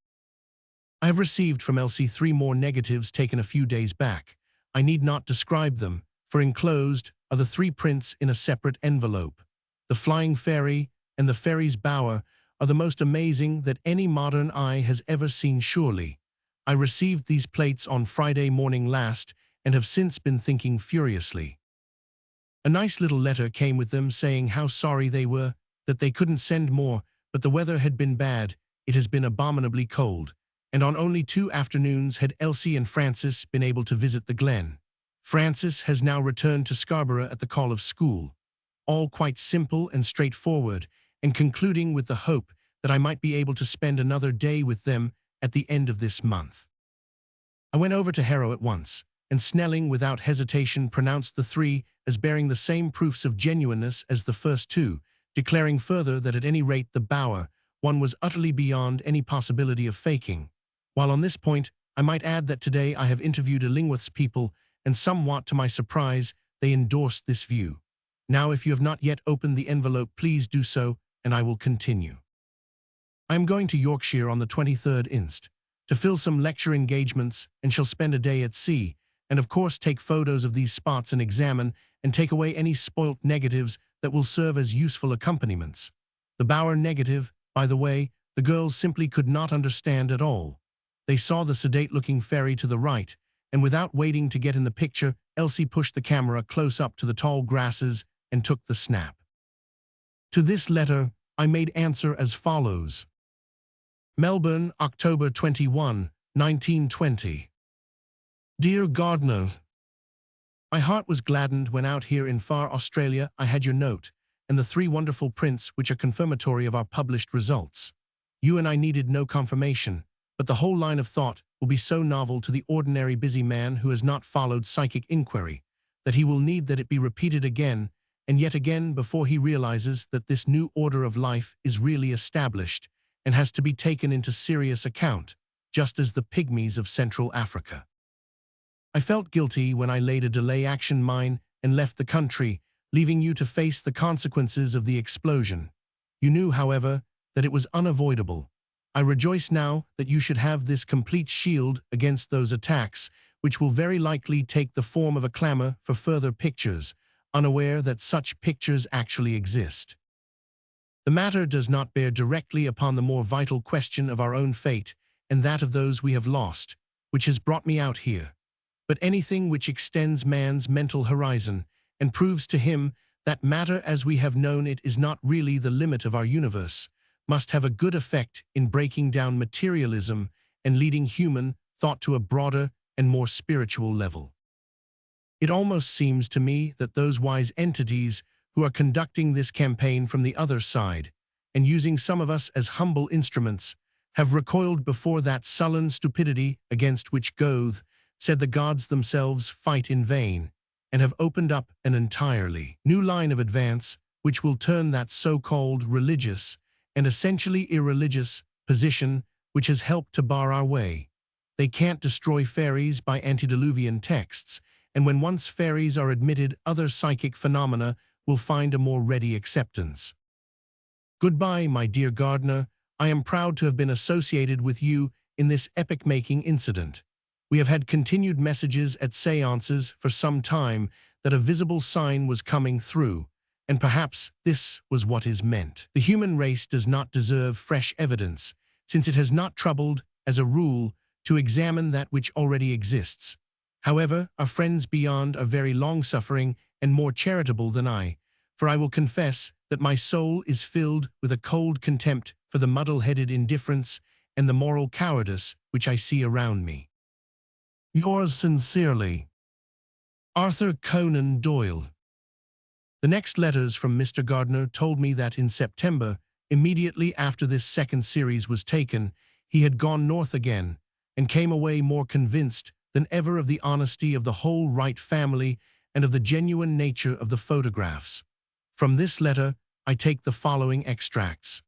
I have received from Elsie 3 more negatives taken a few days back. I need not describe them, for enclosed are the 3 prints in a separate envelope. The Flying Fairy and the Fairy's Bower are the most amazing that any modern eye has ever seen surely. I received these plates on Friday morning last and have since been thinking furiously. A nice little letter came with them saying how sorry they were, that they couldn't send more, but the weather had been bad, it has been abominably cold, and on only 2 afternoons had Elsie and Frances been able to visit the Glen. Frances has now returned to Scarborough at the call of school. All quite simple and straightforward, and concluding with the hope that I might be able to spend another day with them at the end of this month. I went over to Harrow at once, and Snelling without hesitation pronounced the 3 as bearing the same proofs of genuineness as the first 2, declaring further that at any rate the Bower one was utterly beyond any possibility of faking. While on this point, I might add that today I have interviewed Illingworth's people, and somewhat to my surprise, they endorsed this view. Now, if you have not yet opened the envelope, please do so, and I will continue. I am going to Yorkshire on the 23rd inst. to fill some lecture engagements, and shall spend a day at sea, and of course take photos of these spots and examine and take away any spoilt negatives that will serve as useful accompaniments. The Bower negative, by the way, the girls simply could not understand at all. They saw the sedate-looking fairy to the right, and without waiting to get in the picture, Elsie pushed the camera close up to the tall grasses and took the snap. To this letter, I made answer as follows. Melbourne, October 21, 1920. Dear Gardener, my heart was gladdened when out here in far Australia I had your note and the 3 wonderful prints which are confirmatory of our published results. You and I needed no confirmation, but the whole line of thought will be so novel to the ordinary busy man who has not followed psychic inquiry that he will need that it be repeated again and yet again before he realizes that this new order of life is really established and has to be taken into serious account, just as the pygmies of Central Africa. I felt guilty when I laid a delay action mine and left the country, leaving you to face the consequences of the explosion. You knew, however, that it was unavoidable. I rejoice now that you should have this complete shield against those attacks, which will very likely take the form of a clamor for further pictures, unaware that such pictures actually exist. The matter does not bear directly upon the more vital question of our own fate and that of those we have lost, which has brought me out here. But anything which extends man's mental horizon and proves to him that matter as we have known it is not really the limit of our universe, must have a good effect in breaking down materialism and leading human thought to a broader and more spiritual level. It almost seems to me that those wise entities who are conducting this campaign from the other side, and using some of us as humble instruments, have recoiled before that sullen stupidity against which Goethe said the gods themselves fight in vain, and have opened up an entirely new line of advance which will turn that so-called religious and essentially irreligious position which has helped to bar our way. They can't destroy fairies by antediluvian texts, and when once fairies are admitted, other psychic phenomena will find a more ready acceptance. Goodbye, my dear gardener. I am proud to have been associated with you in this epoch-making incident. We have had continued messages at seances for some time that a visible sign was coming through, and perhaps this was what is meant. The human race does not deserve fresh evidence, since it has not troubled, as a rule, to examine that which already exists. However, our friends beyond are very long-suffering and more charitable than I, for I will confess that my soul is filled with a cold contempt for the muddle-headed indifference and the moral cowardice which I see around me. Yours sincerely, Arthur Conan Doyle. The next letters from Mr. Gardner told me that in September, immediately after this second series was taken, he had gone north again and came away more convinced than ever of the honesty of the whole Wright family and of the genuine nature of the photographs. From this letter, I take the following extracts.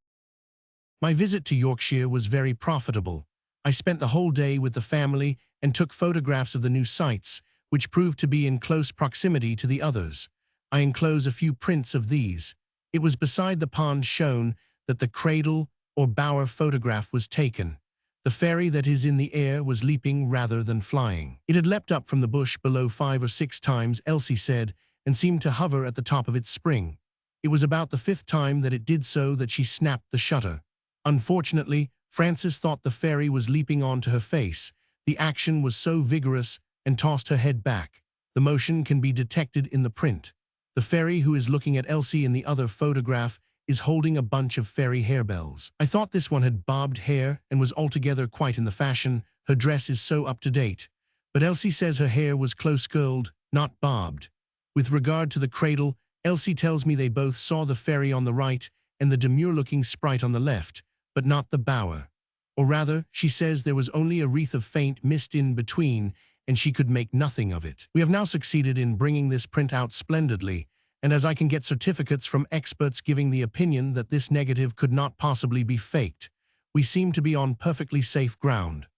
My visit to Yorkshire was very profitable. I spent the whole day with the family and took photographs of the new sites, which proved to be in close proximity to the others. I enclose a few prints of these. It was beside the pond shown that the cradle or bower photograph was taken. The fairy that is in the air was leaping rather than flying. It had leapt up from the bush below 5 or 6 times, Elsie said, and seemed to hover at the top of its spring. It was about the 5th time that it did so that she snapped the shutter. Unfortunately, Frances thought the fairy was leaping onto her face. The action was so vigorous and tossed her head back. The motion can be detected in the print. The fairy who is looking at Elsie in the other photograph is holding a bunch of fairy harebells. I thought this one had bobbed hair and was altogether quite in the fashion. Her dress is so up-to-date. But Elsie says her hair was close-curled, not bobbed. With regard to the cradle, Elsie tells me they both saw the fairy on the right and the demure-looking sprite on the left, but not the bower. Or rather, she says there was only a wreath of faint mist in between, and she could make nothing of it. We have now succeeded in bringing this print out splendidly, and as I can get certificates from experts giving the opinion that this negative could not possibly be faked, we seem to be on perfectly safe ground.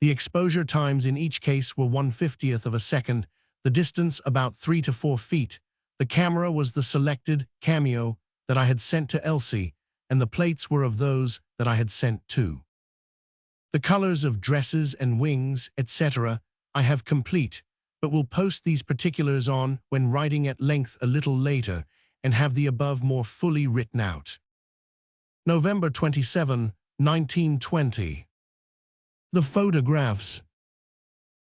The exposure times in each case were 1/50th of a second, the distance about 3 to 4 feet. The camera was the selected cameo that I had sent to Elsie, and the plates were of those that I had sent too. The colors of dresses and wings, etc., I have complete, but will post these particulars on when writing at length a little later and have the above more fully written out. November 27, 1920. The photographs.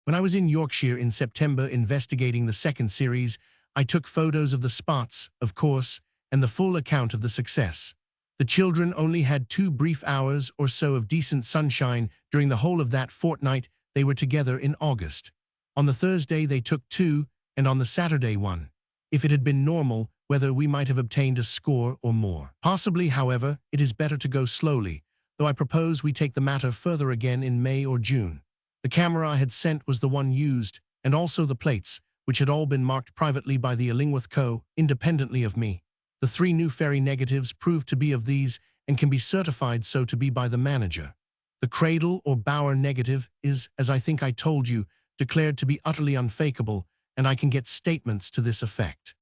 When I was in Yorkshire in September investigating the second series, I took photos of the spots, of course, and the full account of the success. The children only had 2 brief hours or so of decent sunshine during the whole of that fortnight they were together in August. On the Thursday they took 2, and on the Saturday 1. If it had been normal weather, we might have obtained a score or more. Possibly, however, it is better to go slowly, though I propose we take the matter further again in May or June. The camera I had sent was the one used, and also the plates, which had all been marked privately by the Illingworth Co., independently of me. The 3 new fairy negatives proved to be of these and can be certified so to be by the manager. The cradle or bower negative is, as I think I told you, declared to be utterly unfakeable, and I can get statements to this effect.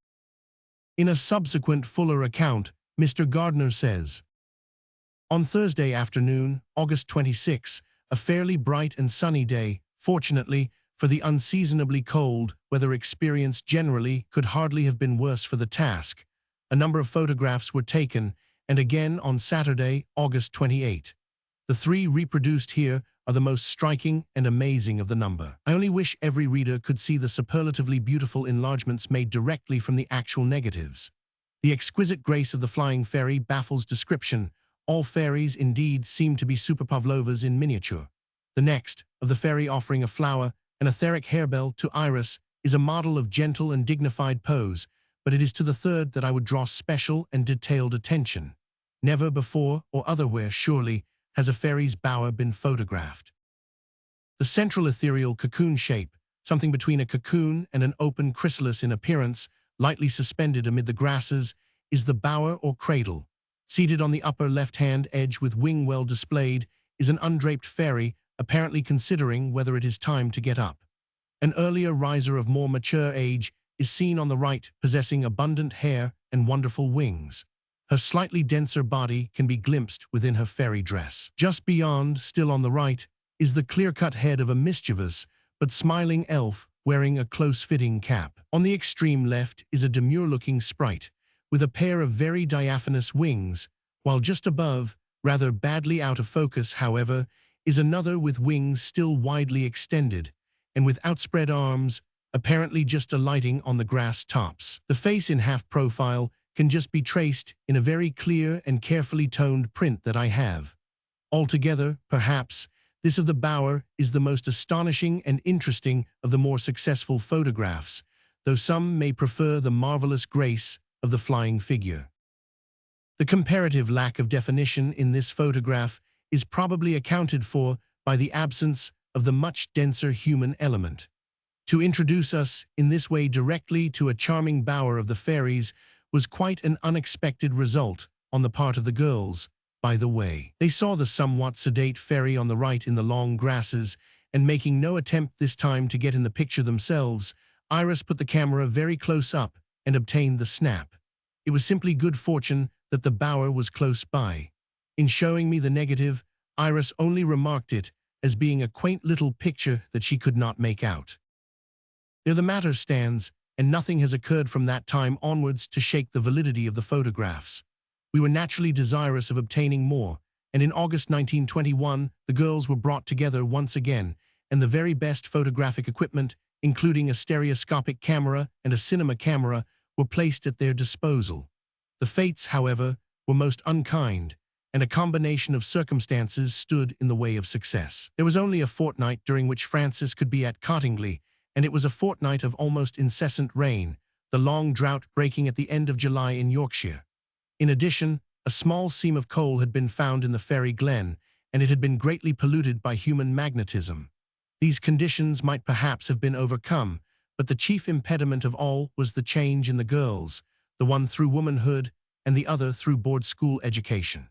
In a subsequent fuller account, Mr. Gardner says, "On Thursday afternoon, August 26, a fairly bright and sunny day, fortunately, for the unseasonably cold weather experience generally could hardly have been worse for the task. A number of photographs were taken, and again on Saturday, August 28. The 3 reproduced here are the most striking and amazing of the number. I only wish every reader could see the superlatively beautiful enlargements made directly from the actual negatives. The exquisite grace of the flying fairy baffles description. All fairies, indeed, seem to be super Pavlovas in miniature. The next, of the fairy offering a flower, an etheric harebell to Iris, is a model of gentle and dignified pose, but it is to the third that I would draw special and detailed attention. Never before or otherwhere, surely, has a fairy's bower been photographed. The central ethereal cocoon shape, something between a cocoon and an open chrysalis in appearance, lightly suspended amid the grasses, is the bower or cradle. Seated on the upper left-hand edge with wing well displayed is an undraped fairy, apparently considering whether it is time to get up. An earlier riser of more mature age is seen on the right, possessing abundant hair and wonderful wings. Her slightly denser body can be glimpsed within her fairy dress. Just beyond, still on the right, is the clear-cut head of a mischievous but smiling elf wearing a close-fitting cap. On the extreme left is a demure-looking sprite with a pair of very diaphanous wings, while just above, rather badly out of focus, however, is another with wings still widely extended and with outspread arms, apparently just alighting on the grass tops. The face in half-profile can just be traced in a very clear and carefully toned print that I have. Altogether, perhaps, this of the bower is the most astonishing and interesting of the more successful photographs, though some may prefer the marvelous grace of the flying figure. The comparative lack of definition in this photograph is probably accounted for by the absence of the much denser human element. To introduce us in this way directly to a charming bower of the fairies was quite an unexpected result on the part of the girls, by the way. They saw the somewhat sedate fairy on the right in the long grasses, and making no attempt this time to get in the picture themselves, Iris put the camera very close up and obtained the snap. It was simply good fortune that the bower was close by. In showing me the negative, Iris only remarked it as being a quaint little picture that she could not make out. There the matter stands, and nothing has occurred from that time onwards to shake the validity of the photographs. We were naturally desirous of obtaining more, and in August 1921 the girls were brought together once again, and the very best photographic equipment, including a stereoscopic camera and a cinema camera, were placed at their disposal. The fates, however, were most unkind, and a combination of circumstances stood in the way of success. There was only a fortnight during which Francis could be at Cottingley, and it was a fortnight of almost incessant rain, the long drought breaking at the end of July in Yorkshire. In addition, a small seam of coal had been found in the Fairy Glen, and it had been greatly polluted by human magnetism. These conditions might perhaps have been overcome, but the chief impediment of all was the change in the girls, the one through womanhood and the other through board school education.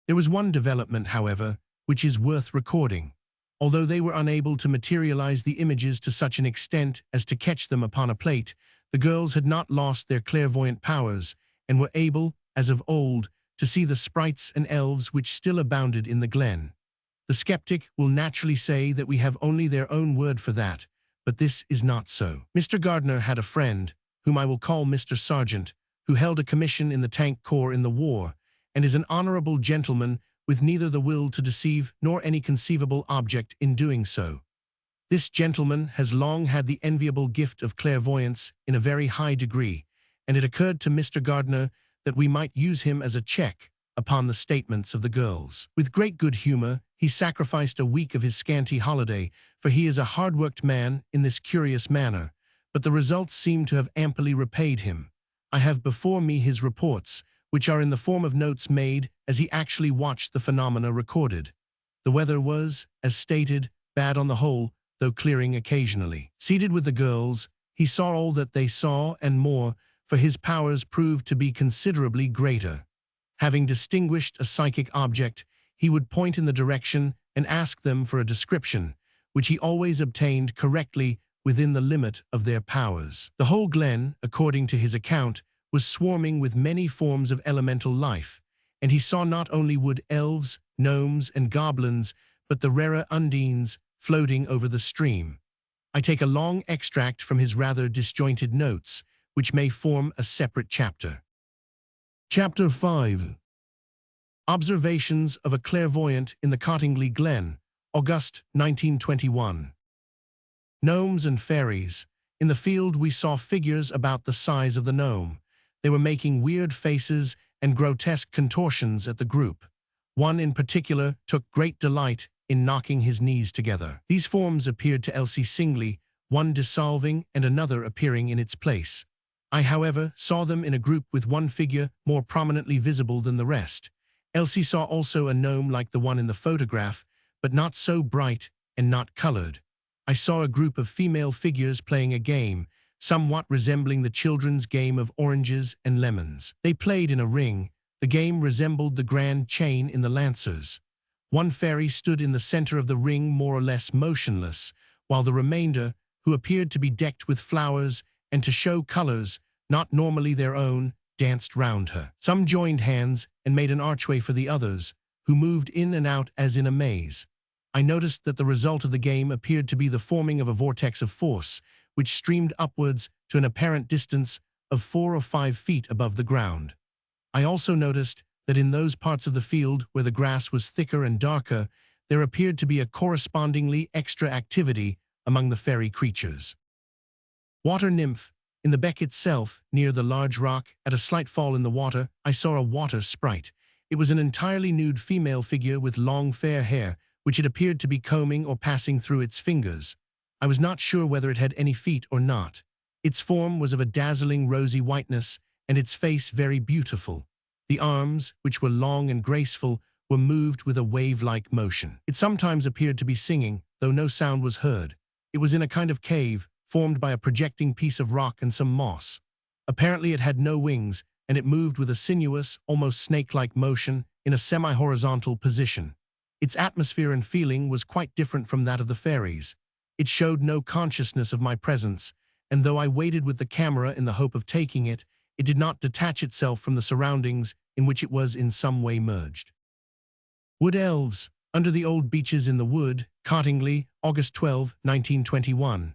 There was one development, however, which is worth recording. Although they were unable to materialize the images to such an extent as to catch them upon a plate, the girls had not lost their clairvoyant powers, and were able, as of old, to see the sprites and elves which still abounded in the glen. The skeptic will naturally say that we have only their own word for that, but this is not so. Mr. Gardner had a friend, whom I will call Mr. Sargent, who held a commission in the Tank Corps in the war, and is an honorable gentleman with neither the will to deceive nor any conceivable object in doing so. This gentleman has long had the enviable gift of clairvoyance in a very high degree, and it occurred to Mr. Gardner that we might use him as a check upon the statements of the girls. With great good humor, he sacrificed a week of his scanty holiday, for he is a hard-worked man in this curious manner, but the results seem to have amply repaid him. I have before me his reports, which are in the form of notes made as he actually watched the phenomena recorded. The weather was, as stated, bad on the whole, though clearing occasionally. Seated with the girls, he saw all that they saw and more, for his powers proved to be considerably greater. Having distinguished a psychic object, he would point in the direction and ask them for a description, which he always obtained correctly within the limit of their powers. The whole glen, according to his account, was swarming with many forms of elemental life, and he saw not only wood elves, gnomes, and goblins, but the rarer undines floating over the stream. I take a long extract from his rather disjointed notes, which may form a separate chapter. Chapter 5. Observations of a Clairvoyant in the Cottingley Glen, August 1921. Gnomes and fairies. In the field we saw figures about the size of the gnome. They were making weird faces and grotesque contortions at the group. One in particular took great delight in knocking his knees together. These forms appeared to Elsie singly, one dissolving and another appearing in its place. I, however, saw them in a group with one figure more prominently visible than the rest. Elsie saw also a gnome like the one in the photograph, but not so bright and not colored. I saw a group of female figures playing a game, somewhat resembling the children's game of oranges and lemons. They played in a ring. The game resembled the grand chain in the Lancers. One fairy stood in the center of the ring more or less motionless, while the remainder, who appeared to be decked with flowers and to show colors, not normally their own, danced round her. Some joined hands and made an archway for the others, who moved in and out as in a maze. I noticed that the result of the game appeared to be the forming of a vortex of force, which streamed upwards to an apparent distance of 4 or 5 feet above the ground. I also noticed that in those parts of the field where the grass was thicker and darker, there appeared to be a correspondingly extra activity among the fairy creatures. Water nymph. In the beck itself, near the large rock, at a slight fall in the water, I saw a water sprite. It was an entirely nude female figure with long fair hair, which it appeared to be combing or passing through its fingers. I was not sure whether it had any feet or not. Its form was of a dazzling rosy whiteness, and its face very beautiful. The arms, which were long and graceful, were moved with a wave-like motion. It sometimes appeared to be singing, though no sound was heard. It was in a kind of cave, formed by a projecting piece of rock and some moss. Apparently it had no wings, and it moved with a sinuous, almost snake-like motion in a semi-horizontal position. Its atmosphere and feeling was quite different from that of the fairies. It showed no consciousness of my presence, and though I waited with the camera in the hope of taking it, it did not detach itself from the surroundings in which it was in some way merged. Wood elves. Under the old beeches in the wood, Cottingley, August 12, 1921.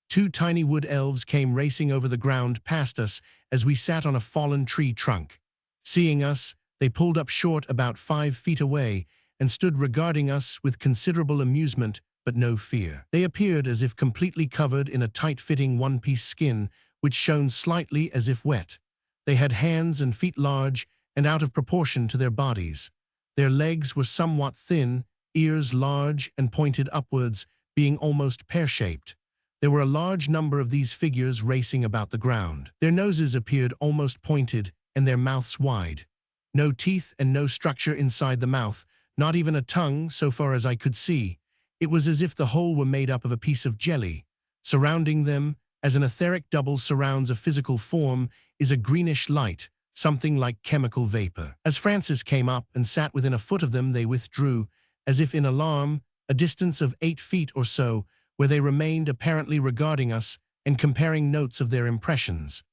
2 tiny wood elves came racing over the ground past us as we sat on a fallen tree trunk. Seeing us, they pulled up short about 5 feet away and stood regarding us with considerable amusement but no fear. They appeared as if completely covered in a tight-fitting one-piece skin which shone slightly as if wet. They had hands and feet large and out of proportion to their bodies. Their legs were somewhat thin, ears large and pointed upwards, being almost pear-shaped. There were a large number of these figures racing about the ground. Their noses appeared almost pointed and their mouths wide. No teeth and no structure inside the mouth, not even a tongue so far as I could see. It was as if the whole were made up of a piece of jelly. Surrounding them, as an etheric double surrounds a physical form, is a greenish light, something like chemical vapor. As Francis came up and sat within a foot of them, they withdrew, as if in alarm, a distance of 8 feet or so, where they remained apparently regarding us and comparing notes of their impressions.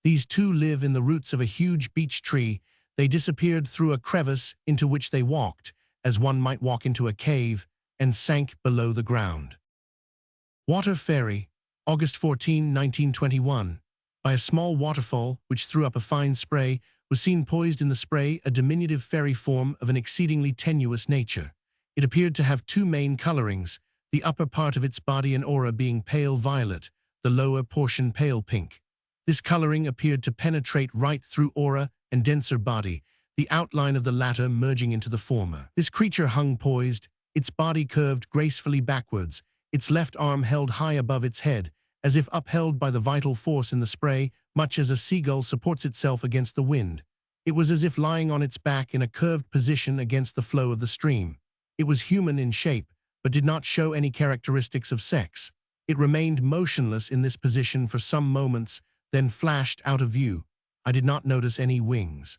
These 2 live in the roots of a huge beech tree. They disappeared through a crevice into which they walked, as one might walk into a cave, and sank below the ground. Water fairy, August 14, 1921. By a small waterfall, which threw up a fine spray, was seen poised in the spray a diminutive fairy form of an exceedingly tenuous nature. It appeared to have 2 main colorings, the upper part of its body and aura being pale violet, the lower portion pale pink. This coloring appeared to penetrate right through aura and denser body. the outline of the latter merging into the former. This creature hung poised, its body curved gracefully backwards, its left arm held high above its head, as if upheld by the vital force in the spray, much as a seagull supports itself against the wind. It was as if lying on its back in a curved position against the flow of the stream. It was human in shape, but did not show any characteristics of sex. It remained motionless in this position for some moments, then flashed out of view. I did not notice any wings.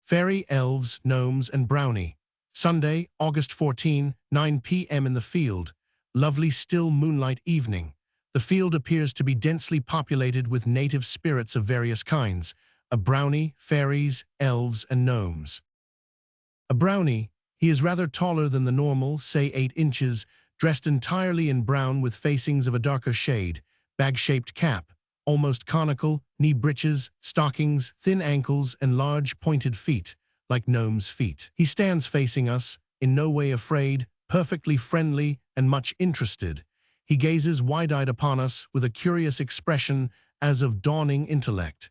Fairy, elves, gnomes, and brownie. Sunday, August 14, 9 p.m. in the field. Lovely still moonlight evening. The field appears to be densely populated with native spirits of various kinds. A brownie, fairies, elves, and gnomes. A brownie, he is rather taller than the normal, say 8 inches, dressed entirely in brown with facings of a darker shade, bag-shaped cap, almost conical, knee breeches, stockings, thin ankles, and large pointed feet, like gnomes' feet. He stands facing us, in no way afraid, perfectly friendly, and much interested. He gazes wide-eyed upon us with a curious expression as of dawning intellect.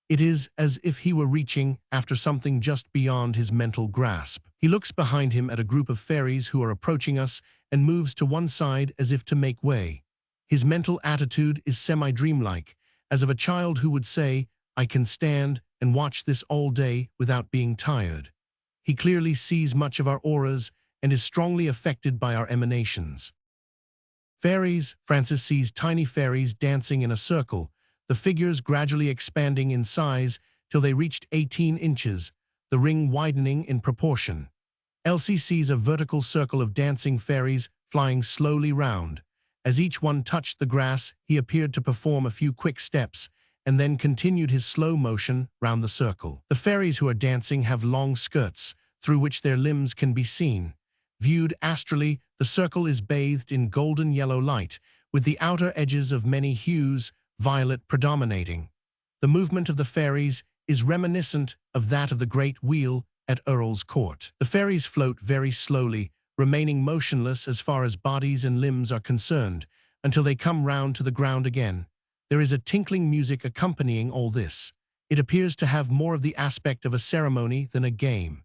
It is as if he were reaching after something just beyond his mental grasp. He looks behind him at a group of fairies who are approaching us and moves to one side as if to make way. His mental attitude is semi-dreamlike, as of a child who would say, "I can stand and watch this all day without being tired." He clearly sees much of our auras and is strongly affected by our emanations. Fairies. Francis sees tiny fairies dancing in a circle, the figures gradually expanding in size till they reached 18 inches, the ring widening in proportion. Elsie sees a vertical circle of dancing fairies flying slowly round. As each one touched the grass, he appeared to perform a few quick steps, and then continued his slow motion round the circle. The fairies who are dancing have long skirts, through which their limbs can be seen. Viewed astrally, the circle is bathed in golden yellow light, with the outer edges of many hues, violet predominating. The movement of the fairies is reminiscent of that of the great wheel at Earl's Court. The fairies float very slowly, remaining motionless as far as bodies and limbs are concerned, until they come round to the ground again. There is a tinkling music accompanying all this. It appears to have more of the aspect of a ceremony than a game.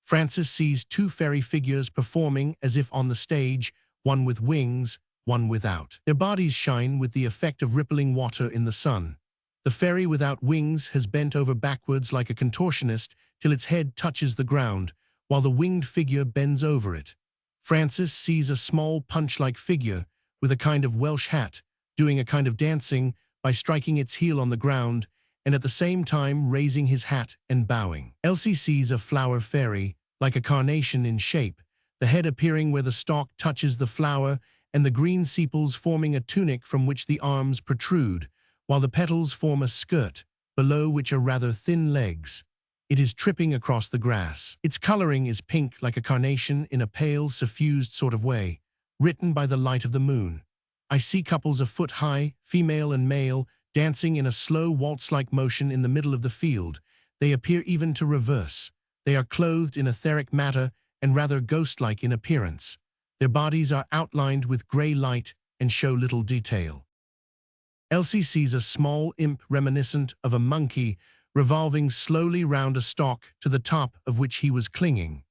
Francis sees 2 fairy figures performing as if on the stage, one with wings, one without. Their bodies shine with the effect of rippling water in the sun. The fairy without wings has bent over backwards like a contortionist till its head touches the ground, while the winged figure bends over it. Francis sees a small punch-like figure, with a kind of Welsh hat, doing a kind of dancing by striking its heel on the ground, and at the same time raising his hat and bowing. Elsie sees a flower fairy, like a carnation in shape, the head appearing where the stalk touches the flower, and the green sepals forming a tunic from which the arms protrude, while the petals form a skirt, below which are rather thin legs. It is tripping across the grass. Its coloring is pink like a carnation in a pale, suffused sort of way, written by the light of the moon. I see couples a foot high, female and male, dancing in a slow waltz-like motion in the middle of the field. They appear even to reverse. They are clothed in etheric matter and rather ghost-like in appearance. Their bodies are outlined with grey light and show little detail. Elsie sees a small imp reminiscent of a monkey revolving slowly round a stalk to the top of which he was clinging.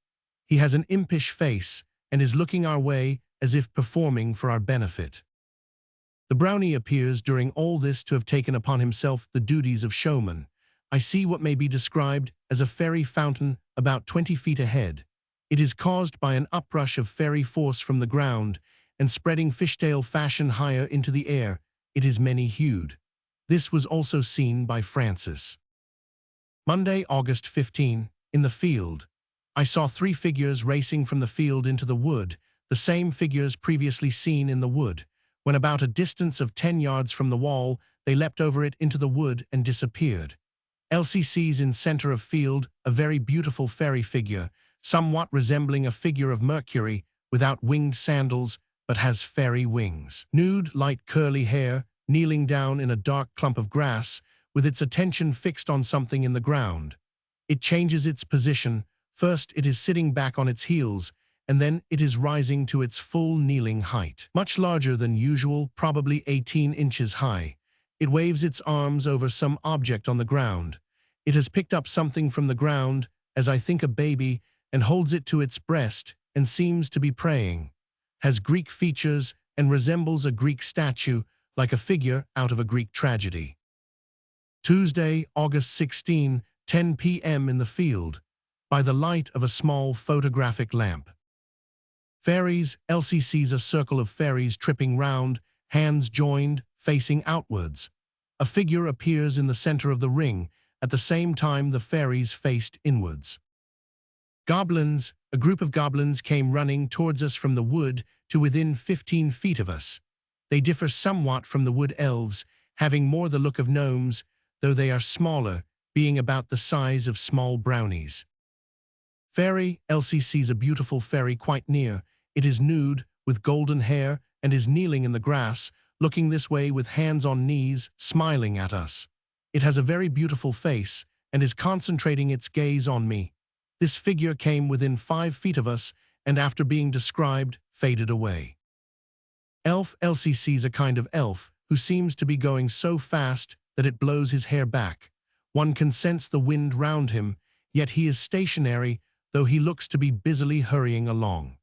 He has an impish face and is looking our way as if performing for our benefit. The brownie appears during all this to have taken upon himself the duties of showman. I see what may be described as a fairy fountain about 20 feet ahead. It is caused by an uprush of fairy force from the ground, and spreading fishtail fashion higher into the air, it is many-hued. This was also seen by Francis. Monday, August 15, in the field. I saw 3 figures racing from the field into the wood, the same figures previously seen in the wood. When about a distance of 10 yards from the wall, they leapt over it into the wood and disappeared. Elsie sees in center of field a very beautiful fairy figure, somewhat resembling a figure of Mercury, without winged sandals, but has fairy wings. Nude, light curly hair, kneeling down in a dark clump of grass, with its attention fixed on something in the ground. It changes its position. First it is sitting back on its heels, and then it is rising to its full kneeling height. Much larger than usual, probably 18 inches high. It waves its arms over some object on the ground. It has picked up something from the ground, as I think a baby, and holds it to its breast and seems to be praying. Has Greek features and resembles a Greek statue, like a figure out of a Greek tragedy. Tuesday, August 16, 10 p.m. in the field, by the light of a small photographic lamp. Fairies. Elsie sees a circle of fairies tripping round, hands joined, facing outwards. A figure appears in the center of the ring, at the same time the fairies faced inwards. Goblins. A group of goblins came running towards us from the wood to within 15 feet of us. They differ somewhat from the wood elves, having more the look of gnomes, though they are smaller, being about the size of small brownies. Fairy. Elsie sees a beautiful fairy quite near. It is nude, with golden hair, and is kneeling in the grass, looking this way with hands on knees, smiling at us. It has a very beautiful face, and is concentrating its gaze on me. This figure came within 5 feet of us, and after being described, faded away. Elf. Elsie sees a kind of elf, who seems to be going so fast that it blows his hair back. One can sense the wind round him, yet he is stationary, though he looks to be busily hurrying along.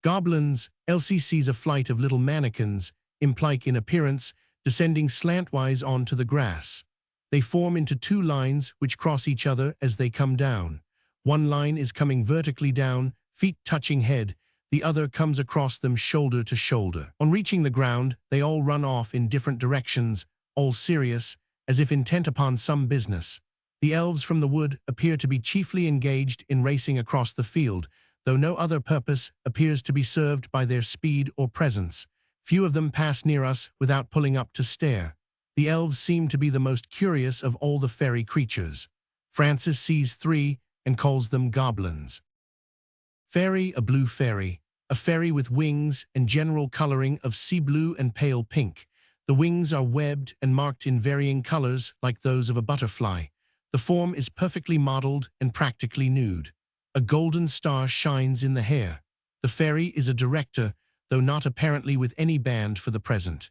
Goblins. Elsie sees a flight of little mannequins, implike in appearance, descending slantwise onto the grass. They form into 2 lines which cross each other as they come down. One line is coming vertically down, feet touching head. The other comes across them shoulder to shoulder. On reaching the ground, they all run off in different directions, all serious, as if intent upon some business. The elves from the wood appear to be chiefly engaged in racing across the field, though no other purpose appears to be served by their speed or presence. Few of them pass near us without pulling up to stare. The elves seem to be the most curious of all the fairy creatures. Francis sees 3 and calls them goblins. Fairy. A blue fairy. A fairy with wings and general coloring of sea blue and pale pink. The wings are webbed and marked in varying colors like those of a butterfly. The form is perfectly modeled and practically nude. A golden star shines in the hair. The fairy is a director, though not apparently with any band for the present.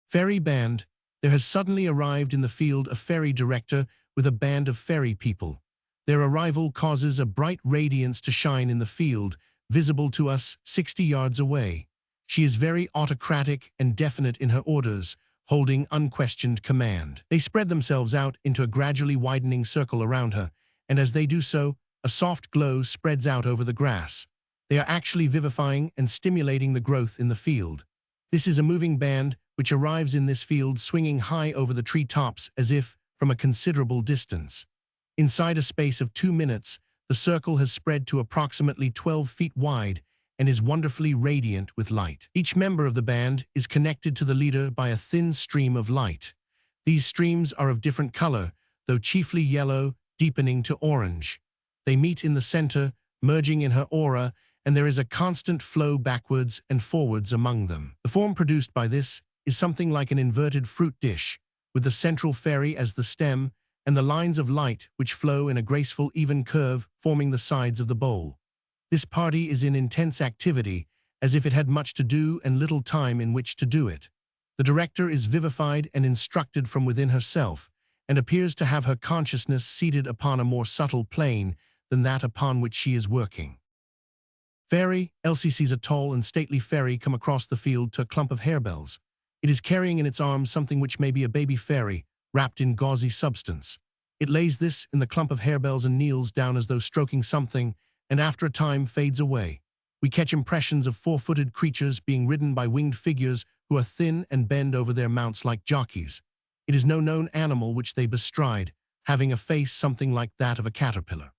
Fairy band. There has suddenly arrived in the field a fairy director with a band of fairy people. Their arrival causes a bright radiance to shine in the field, visible to us 60 yards away. She is very autocratic and definite in her orders, holding unquestioned command. They spread themselves out into a gradually widening circle around her, and as they do so, a soft glow spreads out over the grass. They are actually vivifying and stimulating the growth in the field. This is a moving band which arrives in this field swinging high over the tree tops as if from a considerable distance. Inside a space of 2 minutes, the circle has spread to approximately 12 feet wide and is wonderfully radiant with light. Each member of the band is connected to the leader by a thin stream of light. These streams are of different color, though chiefly yellow, deepening to orange. They meet in the center, merging in her aura, and there is a constant flow backwards and forwards among them. The form produced by this is something like an inverted fruit dish, with the central fairy as the stem, and the lines of light which flow in a graceful even curve forming the sides of the bowl. This party is in intense activity, as if it had much to do and little time in which to do it. The director is vivified and instructed from within herself, and appears to have her consciousness seated upon a more subtle plane than that upon which she is working. Fairy. Elsie sees a tall and stately fairy come across the field to a clump of harebells. It is carrying in its arms something which may be a baby fairy, wrapped in gauzy substance. It lays this in the clump of harebells and kneels down as though stroking something, and after a time fades away. We catch impressions of 4-footed creatures being ridden by winged figures who are thin and bend over their mounts like jockeys. It is no known animal which they bestride, having a face something like that of a caterpillar.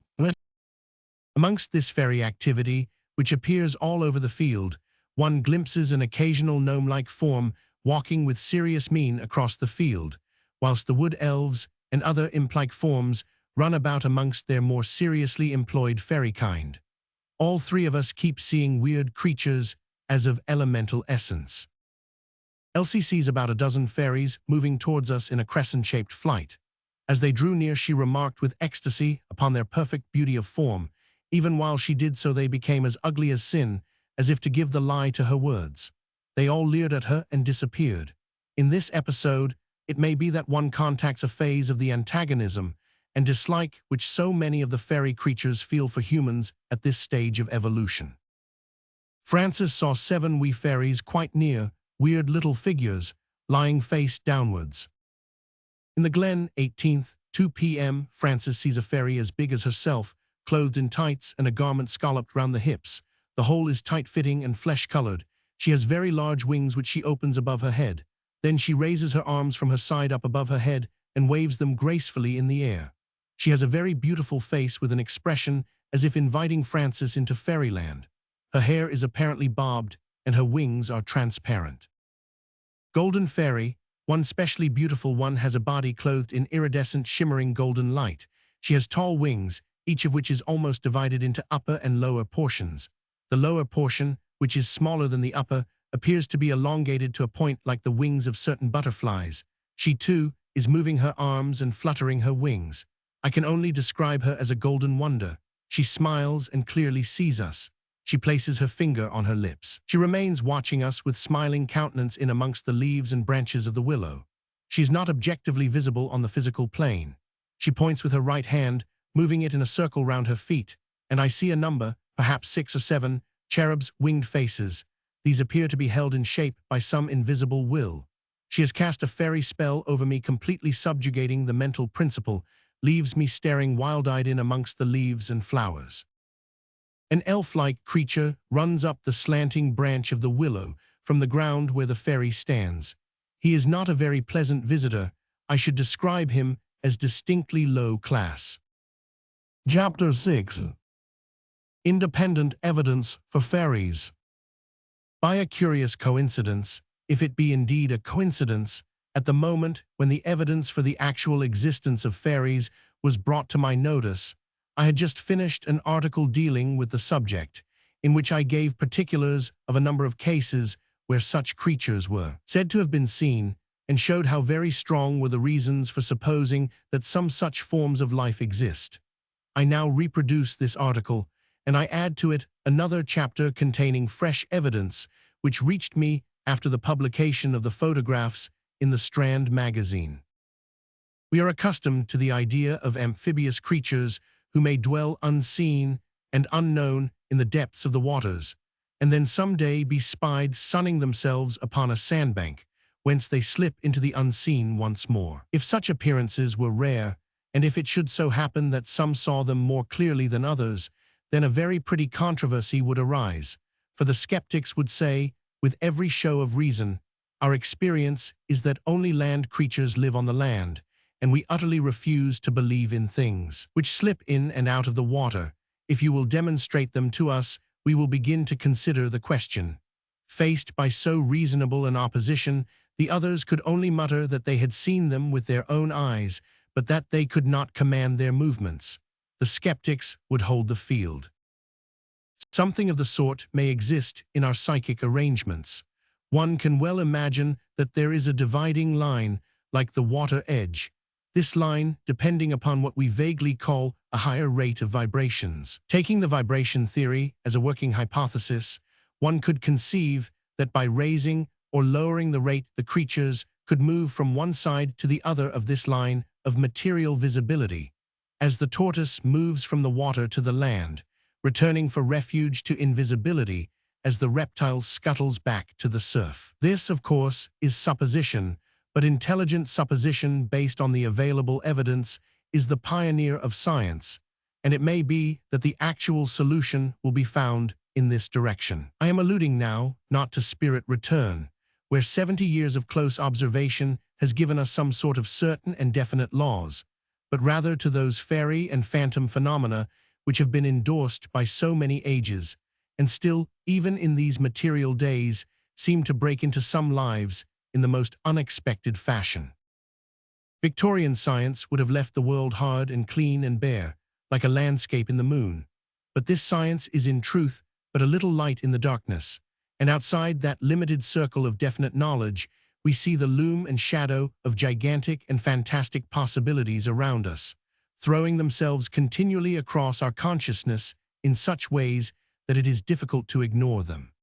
Amongst this fairy activity, which appears all over the field, one glimpses an occasional gnome-like form walking with serious mien across the field, whilst the wood elves and other imp-like forms run about amongst their more seriously employed fairy kind. All 3 of us keep seeing weird creatures as of elemental essence. Elsie sees about a dozen fairies moving towards us in a crescent-shaped flight. As they drew near, she remarked with ecstasy upon their perfect beauty of form. Even while she did so, they became as ugly as sin, as if to give the lie to her words. They all leered at her and disappeared. In this episode, it may be that one contacts a phase of the antagonism, and dislike which so many of the fairy creatures feel for humans at this stage of evolution. Francis saw 7 wee fairies quite near, weird little figures, lying face downwards. In the glen, 18th, 2 p.m., Francis sees a fairy as big as herself, clothed in tights and a garment scalloped round the hips. The whole is tight-fitting and flesh-colored. She has very large wings which she opens above her head. Then she raises her arms from her side up above her head and waves them gracefully in the air. She has a very beautiful face with an expression as if inviting Francis into fairyland. Her hair is apparently bobbed and her wings are transparent. Golden Fairy, one specially beautiful one, has a body clothed in iridescent shimmering golden light. She has tall wings, each of which is almost divided into upper and lower portions. The lower portion, which is smaller than the upper, appears to be elongated to a point like the wings of certain butterflies. She, too, is moving her arms and fluttering her wings. I can only describe her as a golden wonder. She smiles and clearly sees us. She places her finger on her lips. She remains watching us with smiling countenance in amongst the leaves and branches of the willow. She is not objectively visible on the physical plane. She points with her right hand, moving it in a circle round her feet, and I see a number, perhaps 6 or 7, cherubs' winged faces. These appear to be held in shape by some invisible will. She has cast a fairy spell over me, completely subjugating the mental principle, leaves me staring wild-eyed in amongst the leaves and flowers. An elf-like creature runs up the slanting branch of the willow from the ground where the fairy stands. He is not a very pleasant visitor. I should describe him as distinctly low class. Chapter 6. Independent Evidence for Fairies. By a curious coincidence, if it be indeed a coincidence, at the moment when the evidence for the actual existence of fairies was brought to my notice, I had just finished an article dealing with the subject, in which I gave particulars of a number of cases where such creatures were said to have been seen, and showed how very strong were the reasons for supposing that some such forms of life exist. I now reproduce this article, and I add to it another chapter containing fresh evidence which reached me after the publication of the photographs in the Strand magazine. We are accustomed to the idea of amphibious creatures who may dwell unseen and unknown in the depths of the waters, and then someday be spied sunning themselves upon a sandbank, whence they slip into the unseen once more. If such appearances were rare, and if it should so happen that some saw them more clearly than others, then a very pretty controversy would arise, for the skeptics would say, with every show of reason, our experience is that only land creatures live on the land, and we utterly refuse to believe in things which slip in and out of the water. If you will demonstrate them to us, we will begin to consider the question. Faced by so reasonable an opposition, the others could only mutter that they had seen them with their own eyes, but that they could not command their movements. The skeptics would hold the field. Something of the sort may exist in our psychic arrangements. One can well imagine that there is a dividing line, like the water edge. This line, depending upon what we vaguely call a higher rate of vibrations. Taking the vibration theory as a working hypothesis, one could conceive that by raising or lowering the rate, the creatures could move from one side to the other of this line of material visibility, as the tortoise moves from the water to the land, returning for refuge to invisibility as the reptile scuttles back to the surf. This, of course, is supposition, but intelligent supposition based on the available evidence is the pioneer of science, and it may be that the actual solution will be found in this direction. I am alluding now not to spirit return, where 70 years of close observation has given us some sort of certain and definite laws, but rather to those fairy and phantom phenomena which have been endorsed by so many ages, and still, even in these material days, seem to break into some lives in the most unexpected fashion. Victorian science would have left the world hard and clean and bare, like a landscape in the moon. But this science is in truth but a little light in the darkness, and outside that limited circle of definite knowledge, we see the loom and shadow of gigantic and fantastic possibilities around us, throwing themselves continually across our consciousness in such ways that it is difficult to ignore them.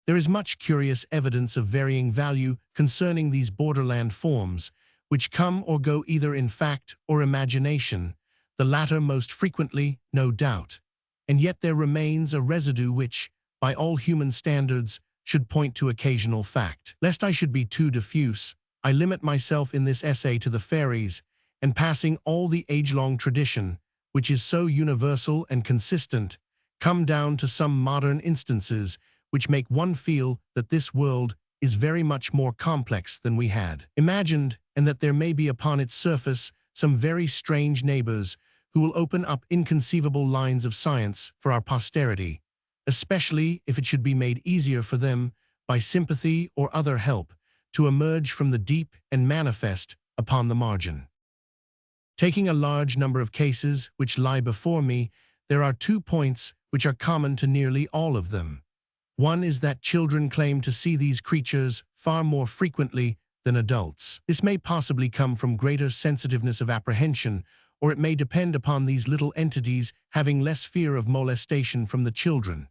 There is much curious evidence of varying value concerning these borderland forms, which come or go either in fact or imagination, the latter most frequently, no doubt. And yet there remains a residue which, by all human standards, should point to occasional fact. Lest I should be too diffuse, I limit myself in this essay to the fairies, and passing all the age-long tradition, which is so universal and consistent, come down to some modern instances which make one feel that this world is very much more complex than we had imagined, and that there may be upon its surface some very strange neighbors who will open up inconceivable lines of science for our posterity, especially if it should be made easier for them, by sympathy or other help, to emerge from the deep and manifest upon the margin. Taking a large number of cases which lie before me, there are 2 points which are common to nearly all of them. One is that children claim to see these creatures far more frequently than adults. This may possibly come from greater sensitiveness of apprehension, or it may depend upon these little entities having less fear of molestation from the children.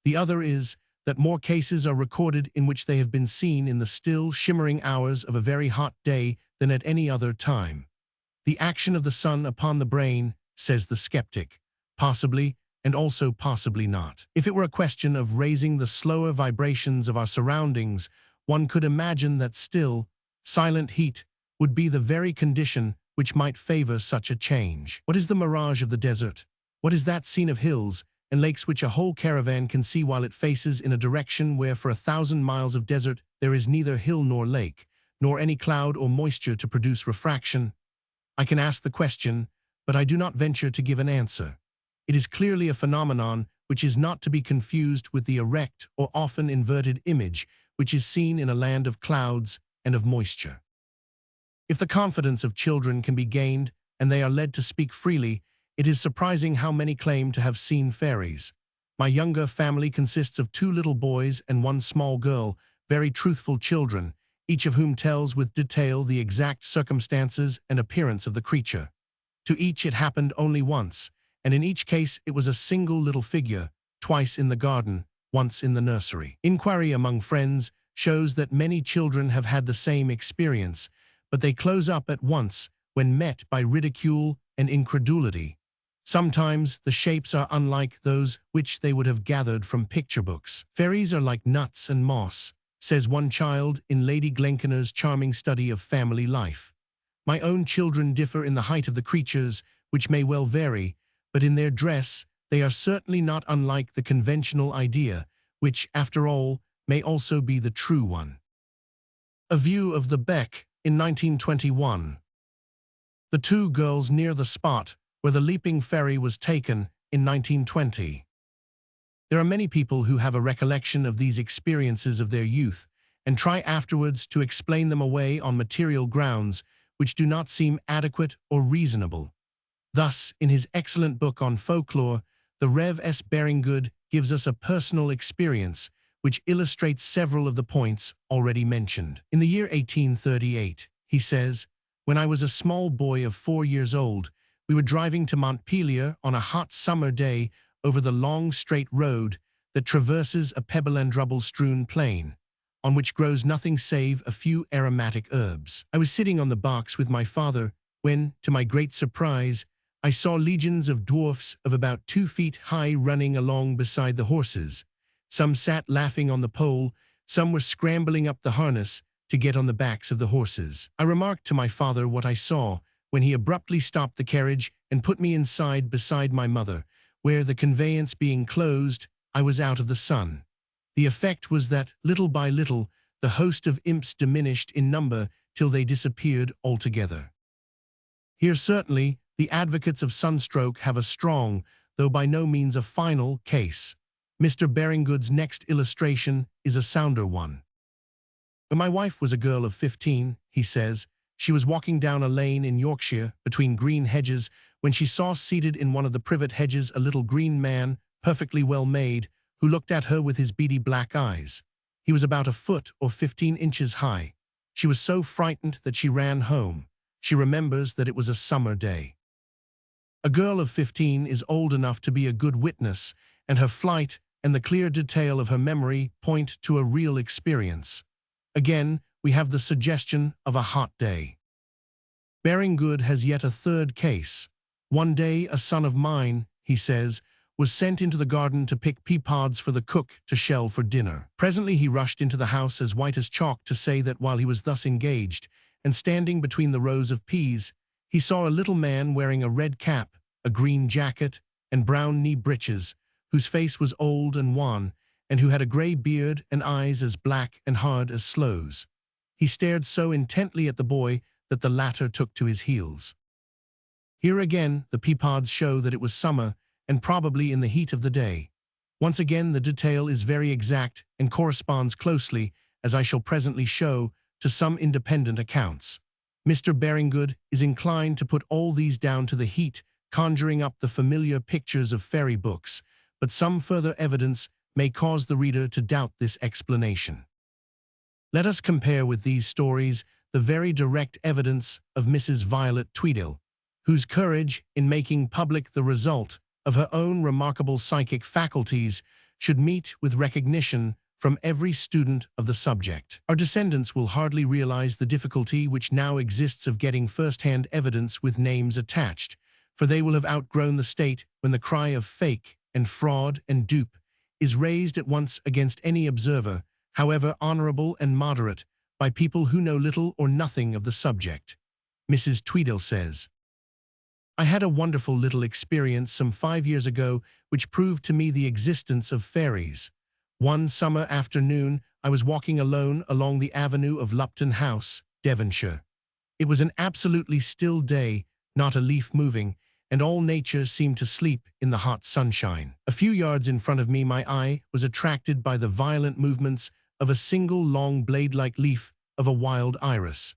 The other is that more cases are recorded in which they have been seen in the still, shimmering hours of a very hot day than at any other time. The action of the sun upon the brain, says the skeptic, possibly, and also possibly not. If it were a question of raising the slower vibrations of our surroundings, one could imagine that still, silent heat would be the very condition which might favor such a change. What is the mirage of the desert? What is that scene of hills and lakes which a whole caravan can see while it faces in a direction where for 1,000 miles of desert there is neither hill nor lake, nor any cloud or moisture to produce refraction? I can ask the question, but I do not venture to give an answer. It is clearly a phenomenon which is not to be confused with the erect or often inverted image which is seen in a land of clouds and of moisture. If the confidence of children can be gained and they are led to speak freely, it is surprising how many claim to have seen fairies. My younger family consists of 2 little boys and 1 small girl, very truthful children, each of whom tells with detail the exact circumstances and appearance of the creature. To each it happened only once, and in each case it was a single little figure, twice in the garden, once in the nursery. Inquiry among friends shows that many children have had the same experience, but they close up at once when met by ridicule and incredulity. Sometimes the shapes are unlike those which they would have gathered from picture books. Fairies are like nuts and moss, says one child in Lady Glenconner's charming study of family life. My own children differ in the height of the creatures, which may well vary, but in their dress they are certainly not unlike the conventional idea, which, after all, may also be the true one. A view of the beck in 1921. The 2 girls near the spot where the leaping fairy was taken in 1920. There are many people who have a recollection of these experiences of their youth and try afterwards to explain them away on material grounds which do not seem adequate or reasonable. Thus, in his excellent book on folklore, the Rev. S. Baringgood gives us a personal experience which illustrates several of the points already mentioned. In the year 1838, he says, when I was a small boy of 4 years old, we were driving to Montpelier on a hot summer day over the long straight road that traverses a pebble and rubble-strewn plain, on which grows nothing save a few aromatic herbs. I was sitting on the box with my father when, to my great surprise, I saw legions of dwarfs of about 2 feet high running along beside the horses. Some sat laughing on the pole, some were scrambling up the harness to get on the backs of the horses. I remarked to my father what I saw when he abruptly stopped the carriage and put me inside beside my mother, where, the conveyance being closed, I was out of the sun. The effect was that, little by little, the host of imps diminished in number till they disappeared altogether. Here certainly the advocates of sunstroke have a strong, though by no means a final, case. Mr. Baringgood's next illustration is a sounder one. When my wife was a girl of 15, he says, she was walking down a lane in Yorkshire between green hedges when she saw seated in one of the privet hedges a little green man, perfectly well made, who looked at her with his beady black eyes. He was about 1 foot or 15 inches high. She was so frightened that she ran home. She remembers that it was a summer day. A girl of 15 is old enough to be a good witness, and her flight and the clear detail of her memory point to a real experience. Again, we have the suggestion of a hot day. Baringgood has yet a third case. One day a son of mine, he says, was sent into the garden to pick pea pods for the cook to shell for dinner. Presently he rushed into the house as white as chalk to say that while he was thus engaged, and standing between the rows of peas, he saw a little man wearing a red cap, a green jacket, and brown knee breeches, whose face was old and wan, and who had a grey beard and eyes as black and hard as sloes. He stared so intently at the boy that the latter took to his heels. Here again the pea-pods show that it was summer, and probably in the heat of the day. Once again the detail is very exact and corresponds closely, as I shall presently show, to some independent accounts. Mr. Baringgood is inclined to put all these down to the heat, conjuring up the familiar pictures of fairy books, but some further evidence may cause the reader to doubt this explanation. Let us compare with these stories the very direct evidence of Mrs. Violet Tweedale, whose courage in making public the result of her own remarkable psychic faculties should meet with recognition from every student of the subject. Our descendants will hardly realize the difficulty which now exists of getting first-hand evidence with names attached, for they will have outgrown the state when the cry of fake and fraud and dupe is raised at once against any observer, however honorable and moderate, by people who know little or nothing of the subject. Mrs. Tweedale says, "I had a wonderful little experience some 5 years ago which proved to me the existence of fairies. One summer afternoon I was walking alone along the avenue of Lupton House, Devonshire. It was an absolutely still day, not a leaf moving, and all nature seemed to sleep in the hot sunshine. A few yards in front of me my eye was attracted by the violent movements of a single long blade-like leaf of a wild iris.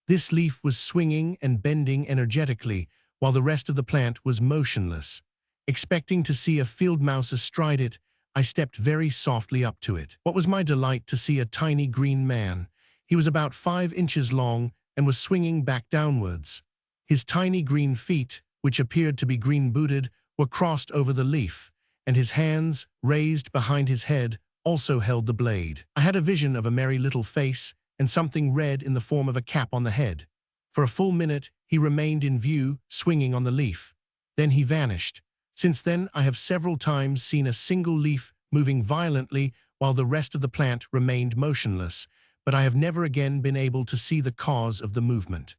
This leaf was swinging and bending energetically, while the rest of the plant was motionless. Expecting to see a field mouse astride it, I stepped very softly up to it. What was my delight to see a tiny green man. He was about 5 inches long and was swinging back downwards. His tiny green feet, which appeared to be green-booted, were crossed over the leaf, and his hands, raised behind his head, also held the blade. I had a vision of a merry little face and something red in the form of a cap on the head. For a full minute he remained in view, swinging on the leaf. Then he vanished. Since then I have several times seen a single leaf moving violently while the rest of the plant remained motionless, but I have never again been able to see the cause of the movement."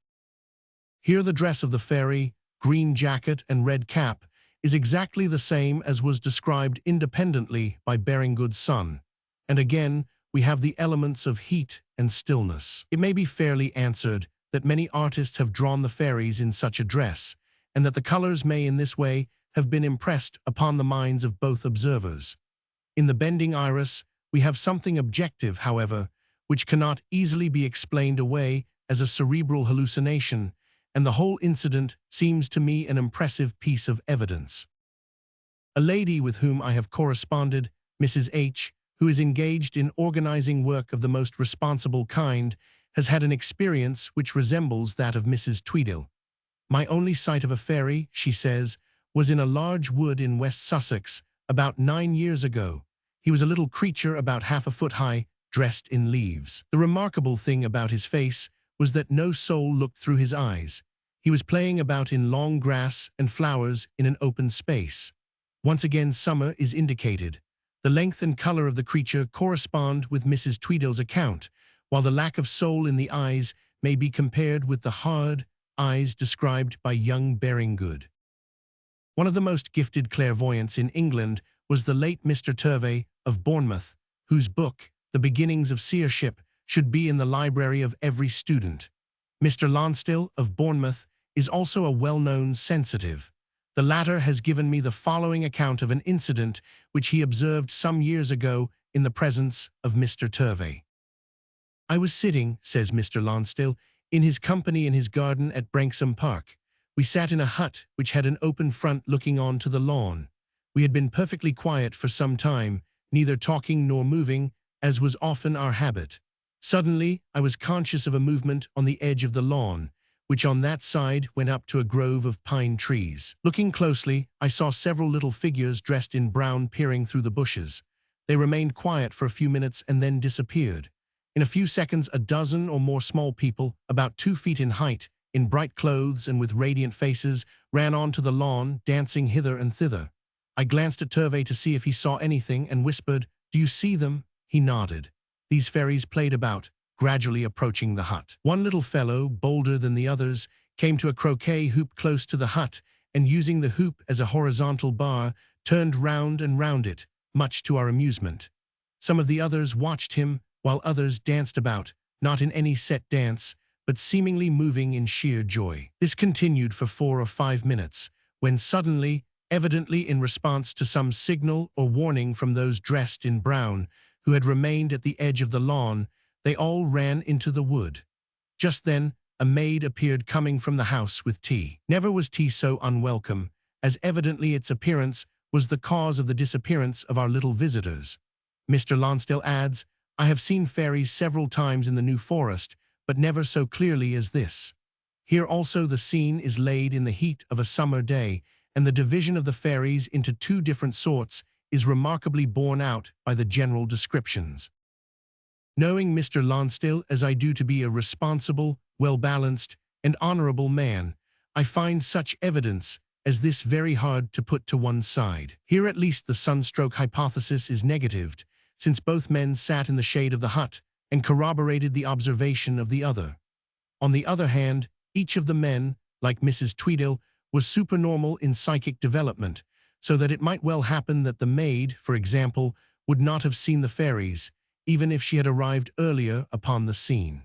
Here the dress of the fairy, green jacket and red cap, is exactly the same as was described independently by Baringgood's son, and again we have the elements of heat and stillness. It may be fairly answered that many artists have drawn the fairies in such a dress, and that the colors may in this way have been impressed upon the minds of both observers. In the bending iris, we have something objective, however, which cannot easily be explained away as a cerebral hallucination, and the whole incident seems to me an impressive piece of evidence. A lady with whom I have corresponded, Mrs. H., who is engaged in organizing work of the most responsible kind, has had an experience which resembles that of Mrs. Tweedale. "My only sight of a fairy," she says, "was in a large wood in West Sussex about 9 years ago. He was a little creature about 1/2 foot high, dressed in leaves. The remarkable thing about his face was that no soul looked through his eyes. He was playing about in long grass and flowers in an open space." Once again summer is indicated. The length and color of the creature correspond with Mrs. Tweedale's account, while the lack of soul in the eyes may be compared with the hard eyes described by young Baringgood. One of the most gifted clairvoyants in England was the late Mr. Turvey of Bournemouth, whose book, The Beginnings of Seership, should be in the library of every student. Mr. Lonsdale of Bournemouth is also a well-known sensitive. The latter has given me the following account of an incident which he observed some years ago in the presence of Mr. Turvey. "I was sitting," says Mr. Lonsdale, "in his company in his garden at Branksome Park. We sat in a hut which had an open front looking on to the lawn. We had been perfectly quiet for some time, neither talking nor moving, as was often our habit. Suddenly I was conscious of a movement on the edge of the lawn, which on that side went up to a grove of pine trees. Looking closely, I saw several little figures dressed in brown peering through the bushes. They remained quiet for a few minutes and then disappeared. In a few seconds a dozen or more small people, about 2 feet in height, in bright clothes and with radiant faces, ran on to the lawn, dancing hither and thither. I glanced at Turvey to see if he saw anything and whispered, "Do you see them?" He nodded. These fairies played about, gradually approaching the hut. One little fellow, bolder than the others, came to a croquet hoop close to the hut, and using the hoop as a horizontal bar, turned round and round it, much to our amusement. Some of the others watched him, while others danced about, not in any set dance, but seemingly moving in sheer joy. This continued for 4 or 5 minutes, when suddenly, evidently in response to some signal or warning from those dressed in brown, who had remained at the edge of the lawn, they all ran into the wood. Just then, a maid appeared coming from the house with tea. Never was tea so unwelcome, as evidently its appearance was the cause of the disappearance of our little visitors. Mr. Lonsdale adds, "I have seen fairies several times in the New Forest, but never so clearly as this. Here also the scene is laid in the heat of a summer day, and the division of the fairies into 2 different sorts is remarkably borne out by the general descriptions." Knowing Mr. Lonsdale as I do to be a responsible, well-balanced, and honorable man, I find such evidence as this very hard to put to one side. Here at least the sunstroke hypothesis is negatived, since both men sat in the shade of the hut and corroborated the observation of the other. On the other hand, each of the men, like Mrs. Tweedale, was supernormal in psychic development, so that it might well happen that the maid, for example, would not have seen the fairies, even if she had arrived earlier upon the scene.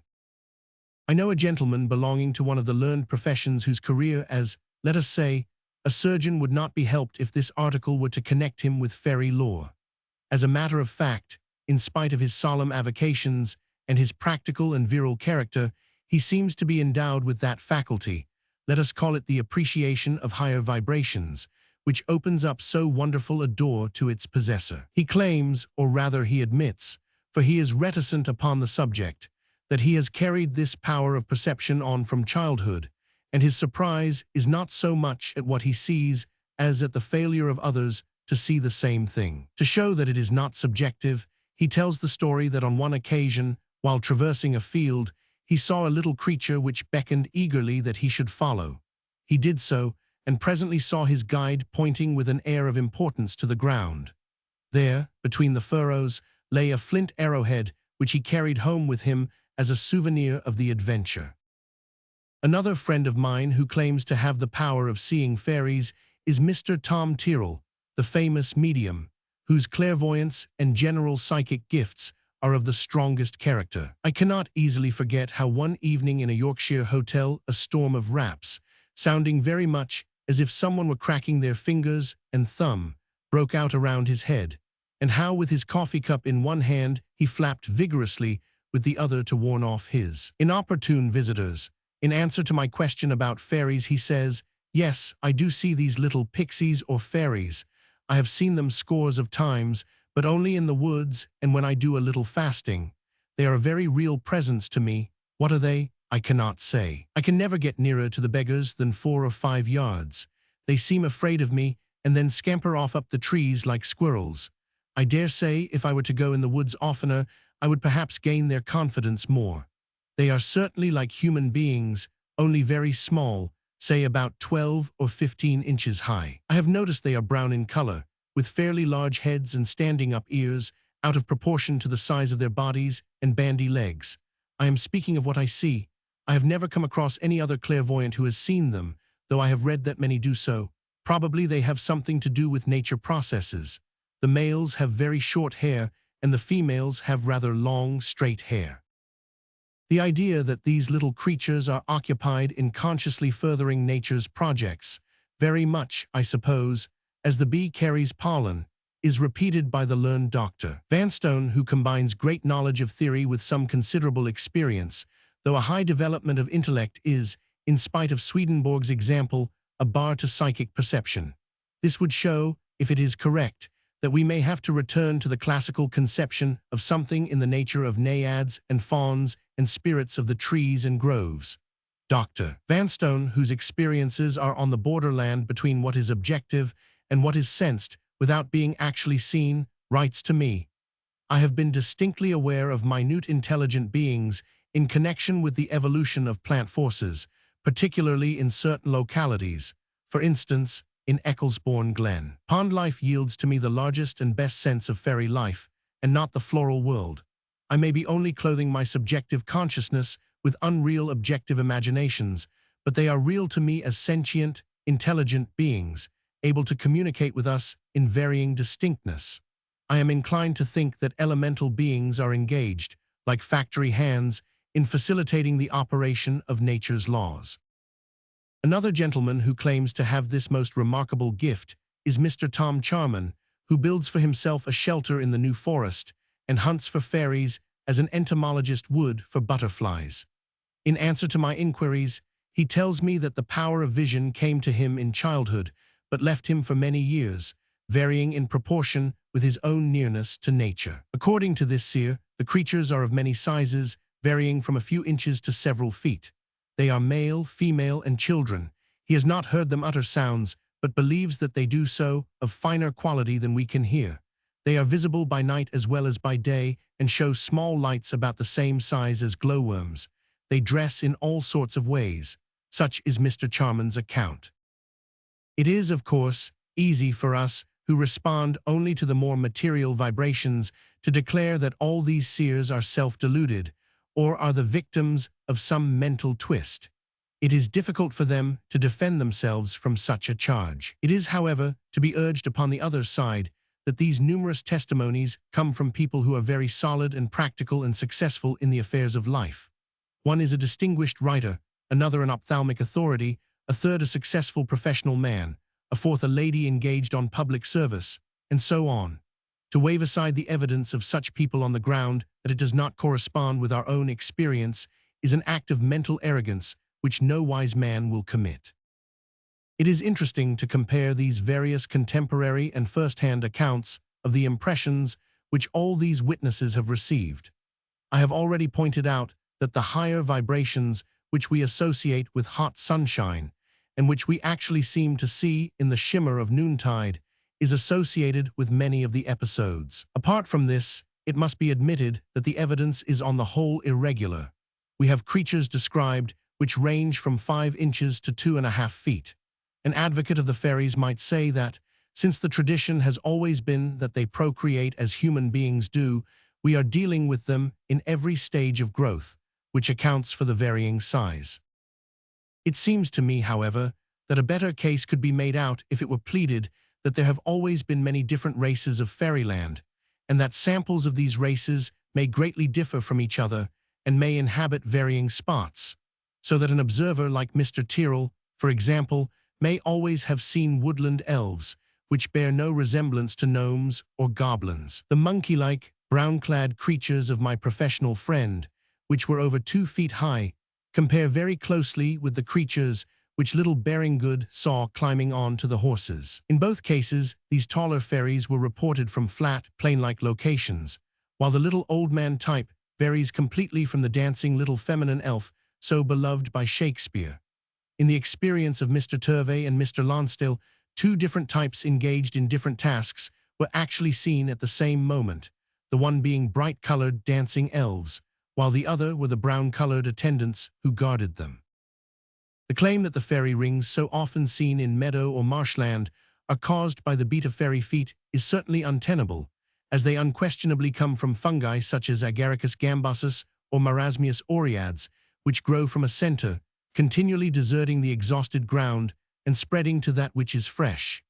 I know a gentleman belonging to one of the learned professions whose career as, let us say, a surgeon would not be helped if this article were to connect him with fairy lore. As a matter of fact, in spite of his solemn avocations and his practical and virile character, he seems to be endowed with that faculty, let us call it the appreciation of higher vibrations, which opens up so wonderful a door to its possessor. He claims, or rather he admits, for he is reticent upon the subject, that he has carried this power of perception on from childhood, and his surprise is not so much at what he sees as at the failure of others to see the same thing. To show that it is not subjective, he tells the story that on one occasion, while traversing a field, he saw a little creature which beckoned eagerly that he should follow. He did so, and presently saw his guide pointing with an air of importance to the ground. There, between the furrows, lay a flint arrowhead which he carried home with him as a souvenir of the adventure. Another friend of mine who claims to have the power of seeing fairies is Mr. Tom Tyrrell, the famous medium, whose clairvoyance and general psychic gifts are of the strongest character. I cannot easily forget how one evening in a Yorkshire hotel a storm of raps, sounding very much as if someone were cracking their fingers and thumb, broke out around his head, and how with his coffee cup in one hand he flapped vigorously with the other to warn off his inopportune visitors. In answer to my question about fairies, he says, "Yes, I do see these little pixies or fairies. I have seen them scores of times, but only in the woods and when I do a little fasting. They are a very real presence to me. What are they? I cannot say. I can never get nearer to the beggars than 4 or 5 yards. They seem afraid of me and then scamper off up the trees like squirrels. I dare say if I were to go in the woods oftener, I would perhaps gain their confidence more. They are certainly like human beings, only very small, say about 12 or 15 inches high. I have noticed they are brown in color, with fairly large heads and standing-up ears, out of proportion to the size of their bodies and bandy legs. I am speaking of what I see. I have never come across any other clairvoyant who has seen them, though I have read that many do so. Probably they have something to do with nature processes. The males have very short hair, and the females have rather long, straight hair. The idea that these little creatures are occupied in consciously furthering nature's projects, very much, I suppose, as the bee carries pollen, is repeated by the learned Dr. Vanstone, who combines great knowledge of theory with some considerable experience, though a high development of intellect is, in spite of Swedenborg's example, a bar to psychic perception. This would show, if it is correct, that we may have to return to the classical conception of something in the nature of naiads and fauns and spirits of the trees and groves. Dr. Vanstone, whose experiences are on the borderland between what is objective and what is sensed without being actually seen, writes to me, "I have been distinctly aware of minute intelligent beings in connection with the evolution of plant forces, particularly in certain localities, for instance, in Ecclesbourne Glen. Pond life yields to me the largest and best sense of fairy life, and not the floral world. I may be only clothing my subjective consciousness with unreal objective imaginations, but they are real to me as sentient, intelligent beings, able to communicate with us in varying distinctness. I am inclined to think that elemental beings are engaged, like factory hands, in facilitating the operation of nature's laws. Another gentleman who claims to have this most remarkable gift is Mr. Tom Charman, who builds for himself a shelter in the New Forest and hunts for fairies as an entomologist would for butterflies. In answer to my inquiries, he tells me that the power of vision came to him in childhood, but left him for many years, varying in proportion with his own nearness to nature. According to this seer, the creatures are of many sizes, varying from a few inches to several feet. They are male, female, and children. He has not heard them utter sounds, but believes that they do so of finer quality than we can hear. They are visible by night as well as by day, and show small lights about the same size as glowworms. They dress in all sorts of ways. Such is Mr. Charman's account. It is, of course, easy for us, who respond only to the more material vibrations, to declare that all these seers are self-deluded, or are the victims of some mental twist. It is difficult for them to defend themselves from such a charge. It is, however, to be urged upon the other side that these numerous testimonies come from people who are very solid and practical and successful in the affairs of life. One is a distinguished writer, another an ophthalmic authority, a third a successful professional man, a fourth a lady engaged on public service, and so on. To wave aside the evidence of such people on the ground that it does not correspond with our own experience is an act of mental arrogance which no wise man will commit. It is interesting to compare these various contemporary and first-hand accounts of the impressions which all these witnesses have received. I have already pointed out that the higher vibrations which we associate with hot sunshine, and which we actually seem to see in the shimmer of noontide, is associated with many of the episodes. Apart from this, it must be admitted that the evidence is on the whole irregular. We have creatures described which range from 5 inches to 2.5 feet. An advocate of the fairies might say that, since the tradition has always been that they procreate as human beings do, we are dealing with them in every stage of growth, which accounts for the varying size. It seems to me, however, that a better case could be made out if it were pleaded that there have always been many different races of fairyland, and that samples of these races may greatly differ from each other and may inhabit varying spots, so that an observer like Mr. Tyrrell, for example, may always have seen woodland elves, which bear no resemblance to gnomes or goblins. The monkey-like, brown-clad creatures of my professional friend, which were over 2 feet high, compare very closely with the creatures which little Beringgood saw climbing on to the horses. In both cases, these taller fairies were reported from flat, plain-like locations, while the little old man type varies completely from the dancing little feminine elf so beloved by Shakespeare. In the experience of Mr. Turvey and Mr. Lonsdale, 2 different types engaged in different tasks were actually seen at the same moment, the one being bright-colored dancing elves, while the other were the brown-colored attendants who guarded them. The claim that the fairy rings so often seen in meadow or marshland are caused by the beat of fairy feet is certainly untenable, as they unquestionably come from fungi such as Agaricus gambosus or Marasmius oreads, which grow from a center, continually deserting the exhausted ground and spreading to that which is fresh.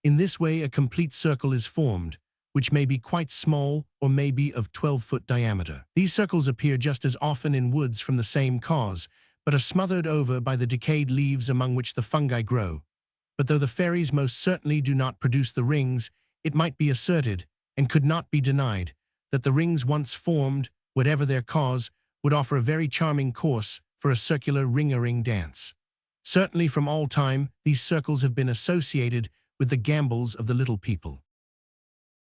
In this way a complete circle is formed, which may be quite small or may be of 12-foot diameter. These circles appear just as often in woods from the same cause, but are smothered over by the decayed leaves among which the fungi grow. But though the fairies most certainly do not produce the rings, it might be asserted, and could not be denied, that the rings once formed, whatever their cause, would offer a very charming course for a circular ring-a-ring dance. Certainly from all time, these circles have been associated with the gambols of the little people.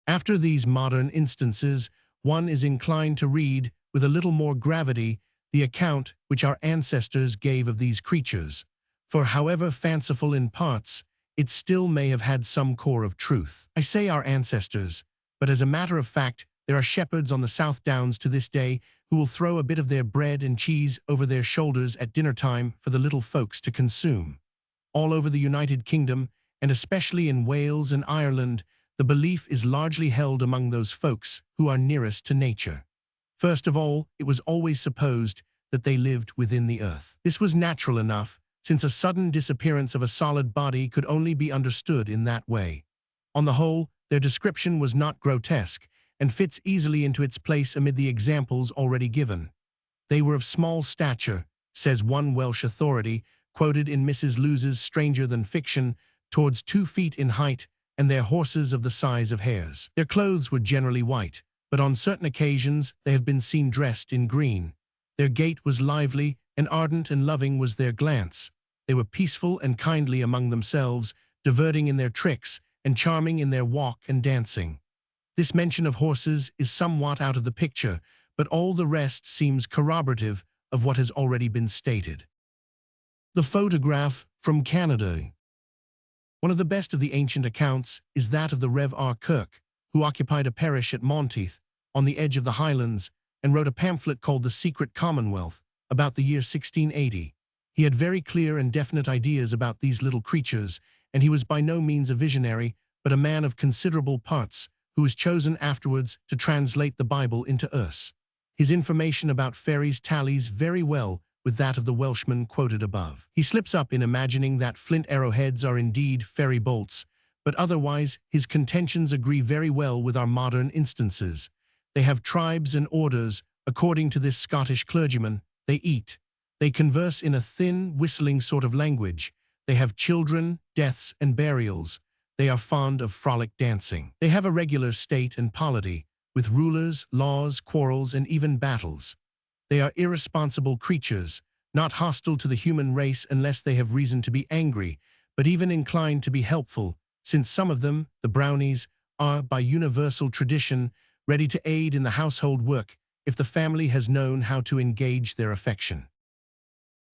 After these modern instances, one is inclined to read, with a little more gravity, the account which our ancestors gave of these creatures, for however fanciful in parts, it still may have had some core of truth. I say our ancestors, but as a matter of fact, there are shepherds on the South Downs to this day who will throw a bit of their bread and cheese over their shoulders at dinner time for the little folks to consume. All over the United Kingdom, and especially in Wales and Ireland, the belief is largely held among those folks who are nearest to nature. First of all, it was always supposed that they lived within the earth. This was natural enough, since a sudden disappearance of a solid body could only be understood in that way. On the whole, their description was not grotesque, and fits easily into its place amid the examples already given. They were of small stature, says one Welsh authority, quoted in Mrs. Lewes's Stranger Than Fiction, towards 2 feet in height, and their horses of the size of hares. Their clothes were generally white, but on certain occasions they have been seen dressed in green. Their gait was lively, and ardent and loving was their glance. They were peaceful and kindly among themselves, diverting in their tricks, and charming in their walk and dancing. This mention of horses is somewhat out of the picture, but all the rest seems corroborative of what has already been stated. The photograph from Canada. One of the best of the ancient accounts is that of the Rev R. Kirk, who occupied a parish at Monteith, on the edge of the Highlands, and wrote a pamphlet called The Secret Commonwealth, about the year 1680. He had very clear and definite ideas about these little creatures, and he was by no means a visionary, but a man of considerable parts, who was chosen afterwards to translate the Bible into Erse. His information about fairies tallies very well with that of the Welshman quoted above. He slips up in imagining that flint arrowheads are indeed fairy bolts, but otherwise his contentions agree very well with our modern instances. They have tribes and orders, according to this Scottish clergyman. They eat. They converse in a thin, whistling sort of language. They have children, deaths, and burials. They are fond of frolic dancing. They have a regular state and polity, with rulers, laws, quarrels, and even battles. They are irresponsible creatures, not hostile to the human race unless they have reason to be angry, but even inclined to be helpful, since some of them, the brownies, are, by universal tradition, ready to aid in the household work if the family has known how to engage their affection.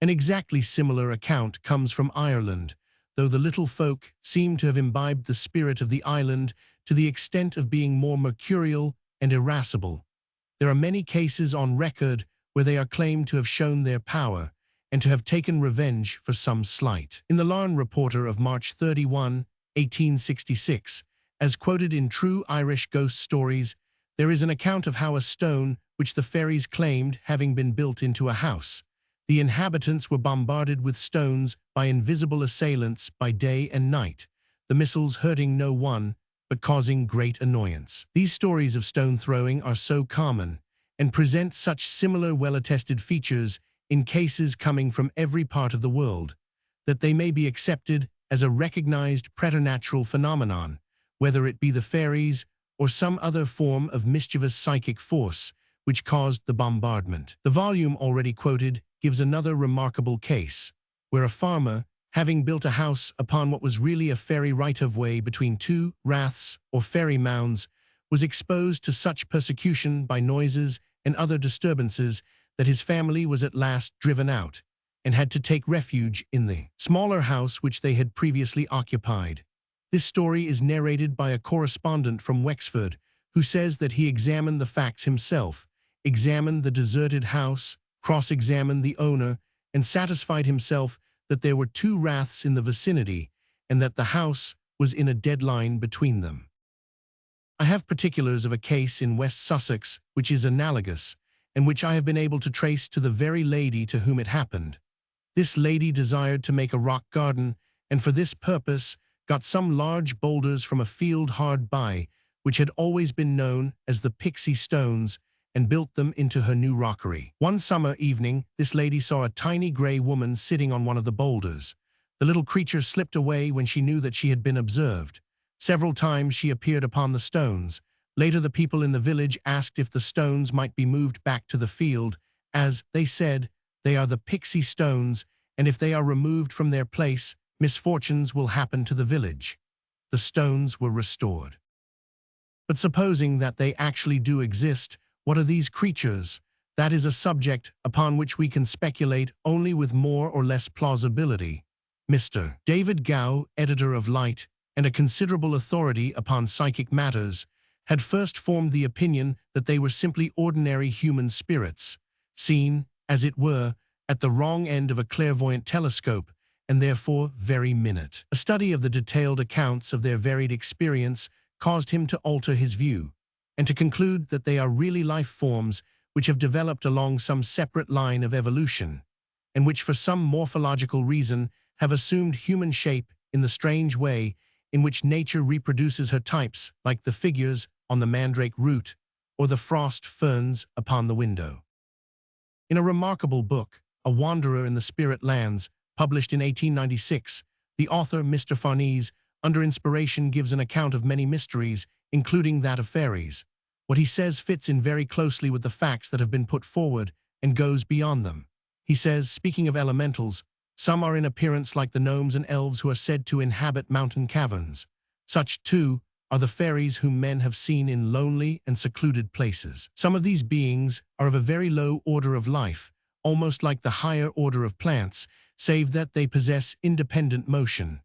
An exactly similar account comes from Ireland, though the little folk seem to have imbibed the spirit of the island to the extent of being more mercurial and irascible. There are many cases on record where they are claimed to have shown their power and to have taken revenge for some slight. In the Larne Reporter of March 31, 1866, as quoted in True Irish Ghost Stories, there is an account of how a stone, which the fairies claimed having been built into a house, the inhabitants were bombarded with stones by invisible assailants by day and night, the missiles hurting no one, but causing great annoyance. These stories of stone throwing are so common, and present such similar well-attested features in cases coming from every part of the world, that they may be accepted as a recognized preternatural phenomenon, whether it be the fairies or some other form of mischievous psychic force which caused the bombardment. The volume already quoted gives another remarkable case, where a farmer, having built a house upon what was really a fairy right-of-way between 2 raths or fairy mounds, was exposed to such persecution by noises and other disturbances that his family was at last driven out, and had to take refuge in the smaller house which they had previously occupied. This story is narrated by a correspondent from Wexford, who says that he examined the facts himself, examined the deserted house, cross-examined the owner, and satisfied himself that there were 2 raths in the vicinity, and that the house was in a deadline between them. I have particulars of a case in West Sussex which is analogous, and which I have been able to trace to the very lady to whom it happened. This lady desired to make a rock garden, and for this purpose got some large boulders from a field hard by, which had always been known as the Pixie Stones, and built them into her new rockery. One summer evening, this lady saw a tiny gray woman sitting on one of the boulders. The little creature slipped away when she knew that she had been observed. Several times she appeared upon the stones. Later the people in the village asked if the stones might be moved back to the field, as, they said, they are the Pixie Stones, and if they are removed from their place, misfortunes will happen to the village. The stones were restored. But supposing that they actually do exist, what are these creatures? That is a subject upon which we can speculate only with more or less plausibility. Mr. David Gow, editor of Light, and a considerable authority upon psychic matters, had first formed the opinion that they were simply ordinary human spirits, seen, as it were, at the wrong end of a clairvoyant telescope, and therefore very minute. A study of the detailed accounts of their varied experience caused him to alter his view, and to conclude that they are really life forms which have developed along some separate line of evolution, and which for some morphological reason have assumed human shape in the strange way in which nature reproduces her types, like the figures on the mandrake root or the frost ferns upon the window. In a remarkable book, A Wanderer in the Spirit Lands, published in 1896, the author, Mr. Farnese, under inspiration gives an account of many mysteries, including that of fairies. What he says fits in very closely with the facts that have been put forward and goes beyond them. He says, speaking of elementals, some are in appearance like the gnomes and elves who are said to inhabit mountain caverns. Such, too, are the fairies whom men have seen in lonely and secluded places. Some of these beings are of a very low order of life, almost like the higher order of plants, save that they possess independent motion.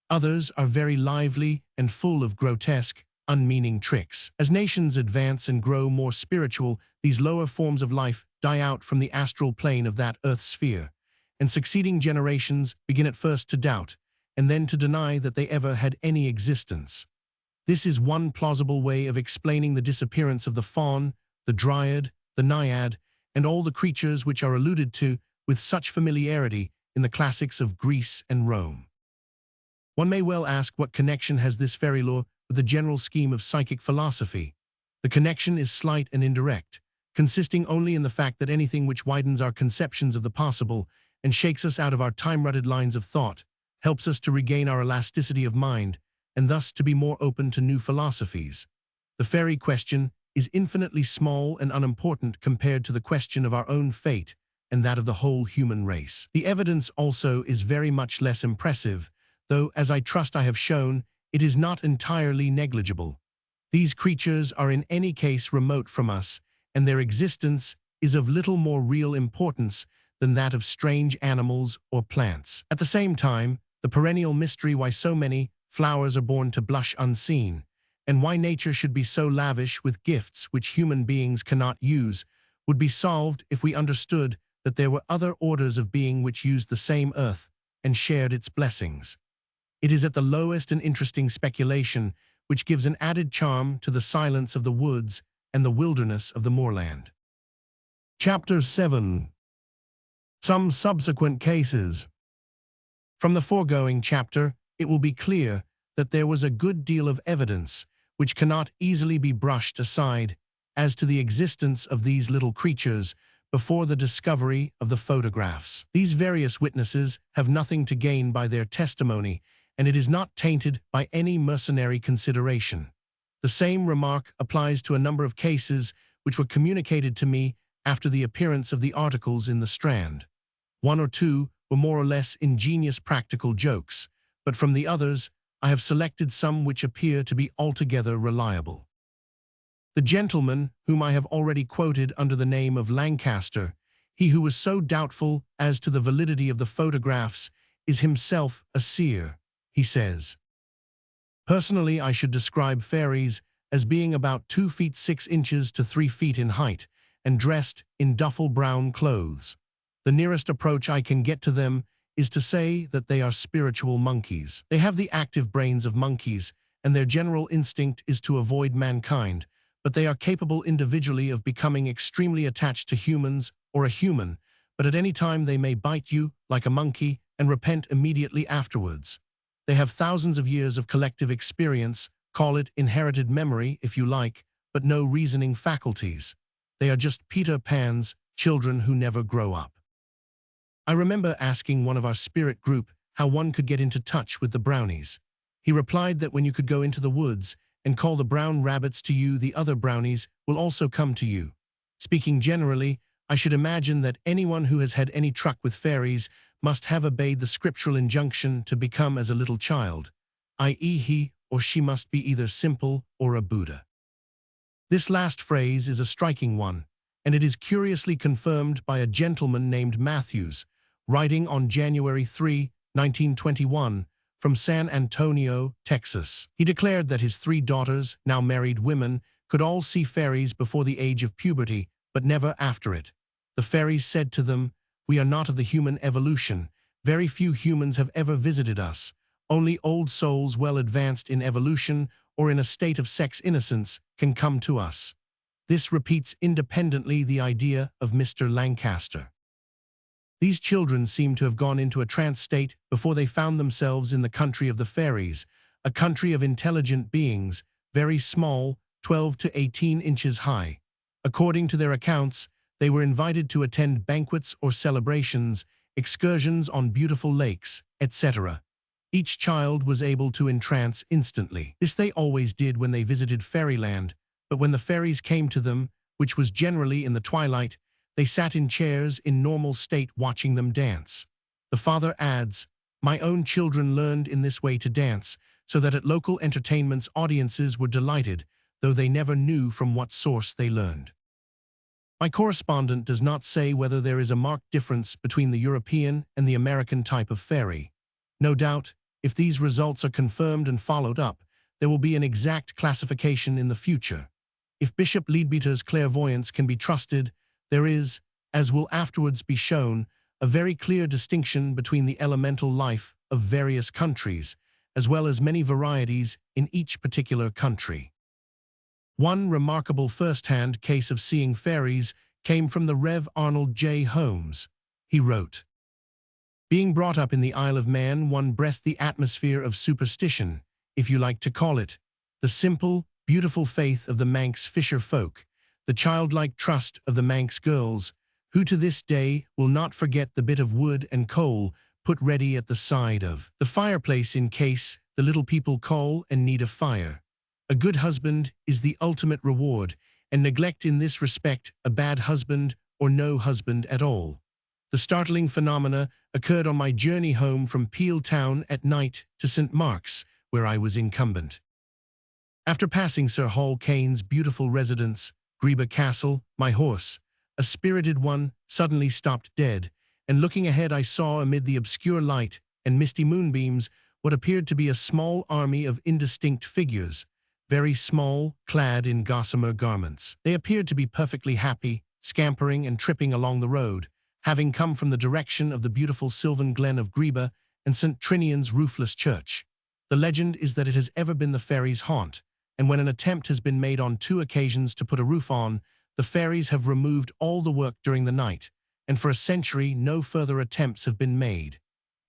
Others are very lively and full of grotesque, unmeaning tricks. As nations advance and grow more spiritual, these lower forms of life die out from the astral plane of that earth sphere, and succeeding generations begin at first to doubt, and then to deny that they ever had any existence. This is one plausible way of explaining the disappearance of the faun, the dryad, the naiad, and all the creatures which are alluded to with such familiarity in the classics of Greece and Rome. One may well ask, what connection has this fairy lore with the general scheme of psychic philosophy? The connection is slight and indirect, consisting only in the fact that anything which widens our conceptions of the possible and shakes us out of our time-rutted lines of thought helps us to regain our elasticity of mind, and thus to be more open to new philosophies. The fairy question is infinitely small and unimportant compared to the question of our own fate and that of the whole human race. The evidence also is very much less impressive, though, as I trust I have shown, it is not entirely negligible. These creatures are in any case remote from us, and their existence is of little more real importance than that of strange animals or plants. At the same time, the perennial mystery why so many flowers are born to blush unseen, and why nature should be so lavish with gifts which human beings cannot use, would be solved if we understood that there were other orders of being which used the same earth and shared its blessings. It is at the lowest and interesting speculation which gives an added charm to the silence of the woods and the wilderness of the moorland. Chapter 7. Some subsequent cases. From the foregoing chapter, it will be clear that there was a good deal of evidence which cannot easily be brushed aside as to the existence of these little creatures before the discovery of the photographs. These various witnesses have nothing to gain by their testimony, and it is not tainted by any mercenary consideration. The same remark applies to a number of cases which were communicated to me after the appearance of the articles in the Strand. One or two were more or less ingenious practical jokes, but from the others I have selected some which appear to be altogether reliable. The gentleman whom I have already quoted under the name of Lancaster, he who was so doubtful as to the validity of the photographs, is himself a seer. He says, "Personally, I should describe fairies as being about 2 feet 6 inches to 3 feet in height and dressed in duffel brown clothes. The nearest approach I can get to them is to say that they are spiritual monkeys. They have the active brains of monkeys, and their general instinct is to avoid mankind, but they are capable individually of becoming extremely attached to humans or a human, but at any time they may bite you like a monkey and repent immediately afterwards. They have thousands of years of collective experience, call it inherited memory if you like, but no reasoning faculties. They are just Peter Pan's children who never grow up." I remember asking one of our spirit group how one could get into touch with the brownies. He replied that when you could go into the woods and call the brown rabbits to you, the other brownies will also come to you. Speaking generally, I should imagine that anyone who has had any truck with fairies must have obeyed the scriptural injunction to become as a little child, i.e. he or she must be either simple or a Buddha. This last phrase is a striking one, and it is curiously confirmed by a gentleman named Matthews, writing on January 3, 1921, from San Antonio, Texas. He declared that his 3 daughters, now married women, could all see fairies before the age of puberty, but never after it. The fairies said to them, "We are not of the human evolution. Very few humans have ever visited us. Only old souls well advanced in evolution or in a state of sex innocence can come to us." This repeats independently the idea of Mr. Lancaster. These children seem to have gone into a trance state before they found themselves in the country of the fairies, a country of intelligent beings, very small, 12 to 18 inches high. According to their accounts, they were invited to attend banquets or celebrations, excursions on beautiful lakes, etc. Each child was able to entrance instantly. This they always did when they visited fairyland, but when the fairies came to them, which was generally in the twilight, they sat in chairs in normal state watching them dance. The father adds, "My own children learned in this way to dance, so that at local entertainments audiences were delighted, though they never knew from what source they learned." My correspondent does not say whether there is a marked difference between the European and the American type of fairy. No doubt, if these results are confirmed and followed up, there will be an exact classification in the future. If Bishop Leadbeater's clairvoyance can be trusted, there is, as will afterwards be shown, a very clear distinction between the elemental life of various countries, as well as many varieties in each particular country. One remarkable first-hand case of seeing fairies came from the Rev. Arnold J. Holmes. He wrote, "Being brought up in the Isle of Man, one breathed the atmosphere of superstition, if you like to call it, the simple, beautiful faith of the Manx fisher folk, the childlike trust of the Manx girls, who to this day will not forget the bit of wood and coal put ready at the side of the fireplace in case the little people call and need a fire. A good husband is the ultimate reward, and neglect in this respect a bad husband or no husband at all." The startling phenomena occurred on my journey home from Peel Town at night to St. Mark's, where I was incumbent. After passing Sir Hall Caine's beautiful residence, Greba Castle, my horse, a spirited one, suddenly stopped dead, and looking ahead I saw amid the obscure light and misty moonbeams what appeared to be a small army of indistinct figures, very small, clad in gossamer garments. They appeared to be perfectly happy, scampering and tripping along the road, having come from the direction of the beautiful sylvan glen of Greba and St. Trinian's roofless church. The legend is that it has ever been the fairies' haunt, and when an attempt has been made on 2 occasions to put a roof on, the fairies have removed all the work during the night, and for a century no further attempts have been made.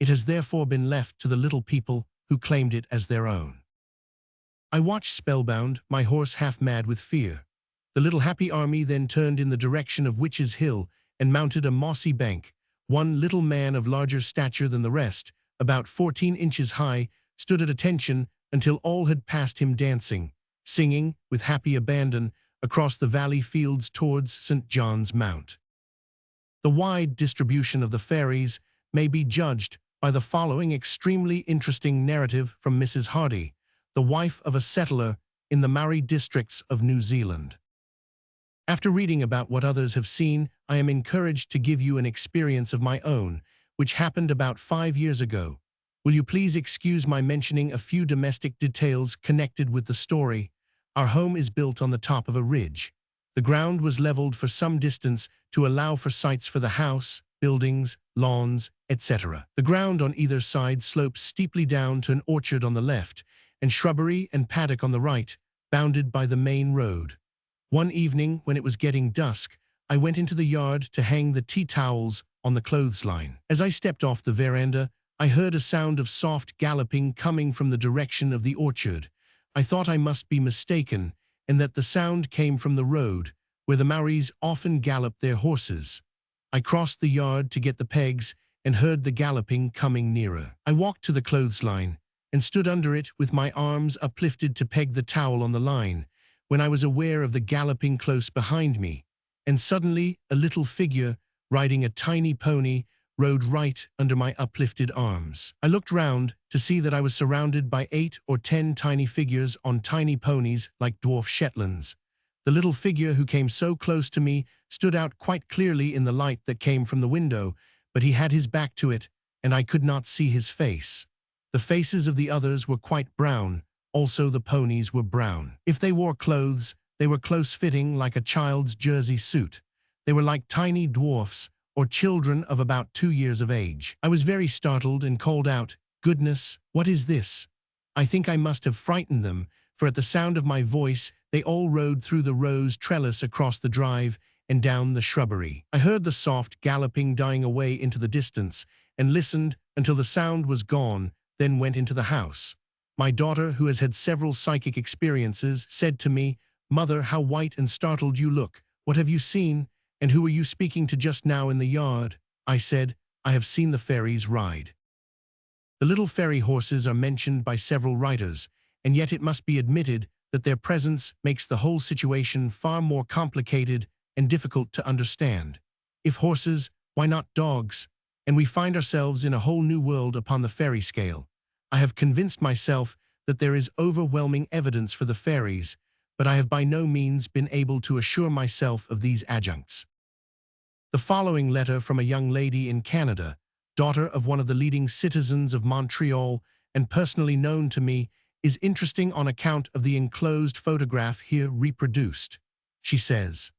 It has therefore been left to the little people who claimed it as their own. I watched spellbound, my horse half mad with fear. The little happy army then turned in the direction of Witch's Hill and mounted a mossy bank. One little man of larger stature than the rest, about 14 inches high, stood at attention until all had passed him dancing, singing, with happy abandon, across the valley fields towards St. John's Mount. The wide distribution of the fairies may be judged by the following extremely interesting narrative from Mrs. Hardy, the wife of a settler in the Maori districts of New Zealand. After reading about what others have seen, I am encouraged to give you an experience of my own, which happened about 5 years ago. Will you please excuse my mentioning a few domestic details connected with the story? Our home is built on the top of a ridge. The ground was leveled for some distance to allow for sites for the house, buildings, lawns, etc. The ground on either side slopes steeply down to an orchard on the left, and shrubbery and paddock on the right, bounded by the main road. One evening, when it was getting dusk, I went into the yard to hang the tea towels on the clothesline. As I stepped off the veranda, I heard a sound of soft galloping coming from the direction of the orchard. I thought I must be mistaken, and that the sound came from the road, where the Maoris often galloped their horses. I crossed the yard to get the pegs and heard the galloping coming nearer. I walked to the clothesline and stood under it with my arms uplifted to peg the towel on the line, when I was aware of the galloping close behind me, and suddenly a little figure, riding a tiny pony, rode right under my uplifted arms. I looked round to see that I was surrounded by 8 or 10 tiny figures on tiny ponies like dwarf Shetlands. The little figure who came so close to me stood out quite clearly in the light that came from the window, but he had his back to it, and I could not see his face. The faces of the others were quite brown, also the ponies were brown. If they wore clothes, They were close-fitting like a child's jersey suit. They were like tiny dwarfs or children of about 2 years of age. I was very startled and called out, "Goodness, what is this?" I think I must have frightened them, for at the sound of my voice, they all rode through the rose trellis across the drive and down the shrubbery. I heard the soft galloping dying away into the distance and listened until the sound was gone, then went into the house. My daughter, who has had several psychic experiences, said to me, "Mother, how white and startled you look. What have you seen? And who were you speaking to just now in the yard?" I said, "I have seen the fairies ride." The little fairy horses are mentioned by several writers, and yet it must be admitted that their presence makes the whole situation far more complicated and difficult to understand. If horses, why not dogs? And we find ourselves in a whole new world upon the fairy scale. I have convinced myself that there is overwhelming evidence for the fairies, but I have by no means been able to assure myself of these adjuncts. The following letter from a young lady in Canada, daughter of one of the leading citizens of Montreal and personally known to me, is interesting on account of the enclosed photograph here reproduced. She says,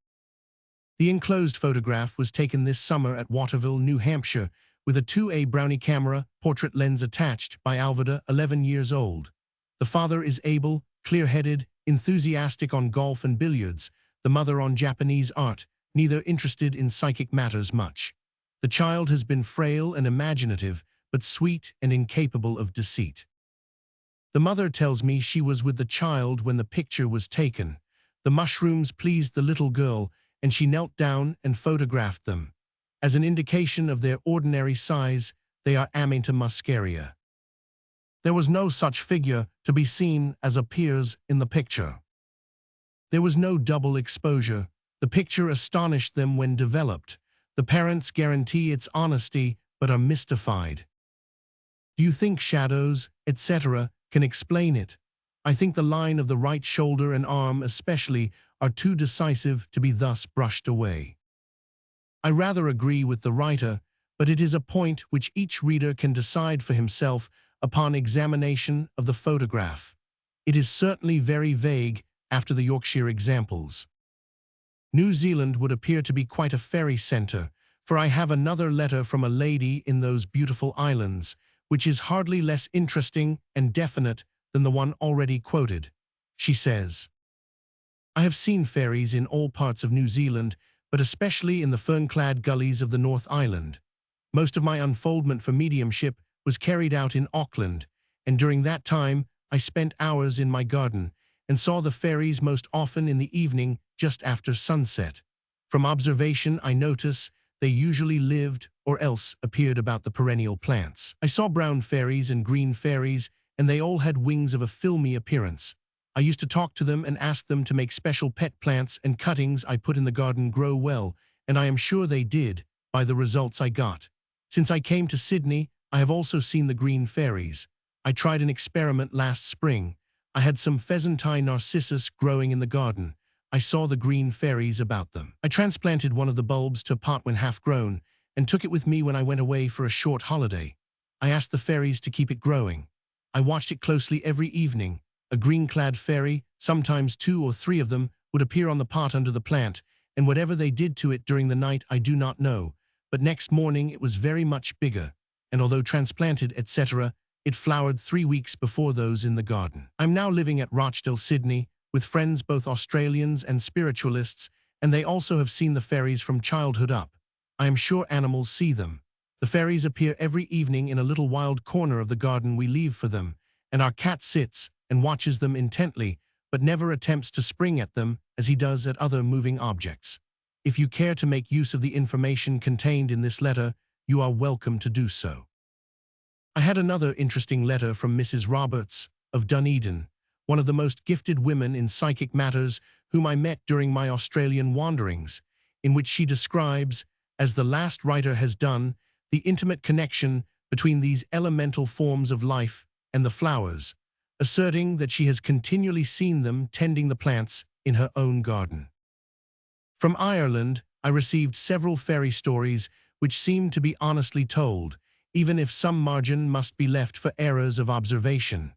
"The enclosed photograph was taken this summer at Waterville, New Hampshire, with a 2A Brownie camera, portrait lens attached, by Alveda, 11 years old. The father is able, clear-headed, enthusiastic on golf and billiards, the mother on Japanese art, neither interested in psychic matters much. The child has been frail and imaginative, but sweet and incapable of deceit. The mother tells me she was with the child when the picture was taken. The mushrooms pleased the little girl, and she knelt down and photographed them. As an indication of their ordinary size, they are Aminta muscaria. There was no such figure to be seen as appears in the picture. There was no double exposure. The picture astonished them when developed. The parents guarantee its honesty, but are mystified. Do you think shadows, etc., can explain it? I think the line of the right shoulder and arm especially are too decisive to be thus brushed away. I rather agree with the writer, but it is a point which each reader can decide for himself upon examination of the photograph. It is certainly very vague after the Yorkshire examples. New Zealand would appear to be quite a fairy centre, for I have another letter from a lady in those beautiful islands, which is hardly less interesting and definite than the one already quoted. She says, "I have seen fairies in all parts of New Zealand, but especially in the fern-clad gullies of the North Island. Most of my unfoldment for mediumship was carried out in Auckland, and during that time I spent hours in my garden and saw the fairies most often in the evening just after sunset. From observation I notice they usually lived or else appeared about the perennial plants. I saw brown fairies and green fairies, and they all had wings of a filmy appearance. I used to talk to them and ask them to make special pet plants and cuttings I put in the garden grow well, and I am sure they did, by the results I got. Since I came to Sydney, I have also seen the green fairies. I tried an experiment last spring. I had some pheasantine narcissus growing in the garden. I saw the green fairies about them. I transplanted one of the bulbs to a pot when half grown, and took it with me when I went away for a short holiday. I asked the fairies to keep it growing. I watched it closely every evening. A green-clad fairy, sometimes 2 or 3 of them, would appear on the pot under the plant, and whatever they did to it during the night I do not know, but next morning it was very much bigger, and although transplanted, etc., it flowered 3 weeks before those in the garden. I'm now living at Rochdale, Sydney, with friends both Australians and spiritualists, and they also have seen the fairies from childhood up. I am sure animals see them. The fairies appear every evening in a little wild corner of the garden we leave for them, and our cat sits and watches them intently, but never attempts to spring at them as he does at other moving objects. If you care to make use of the information contained in this letter, you are welcome to do so." I had another interesting letter from Mrs. Roberts of Dunedin, one of the most gifted women in psychic matters whom I met during my Australian wanderings, in which she describes, as the last writer has done, the intimate connection between these elemental forms of life and the flowers, asserting that she has continually seen them tending the plants in her own garden. From Ireland, I received several fairy stories which seemed to be honestly told, even if some margin must be left for errors of observation.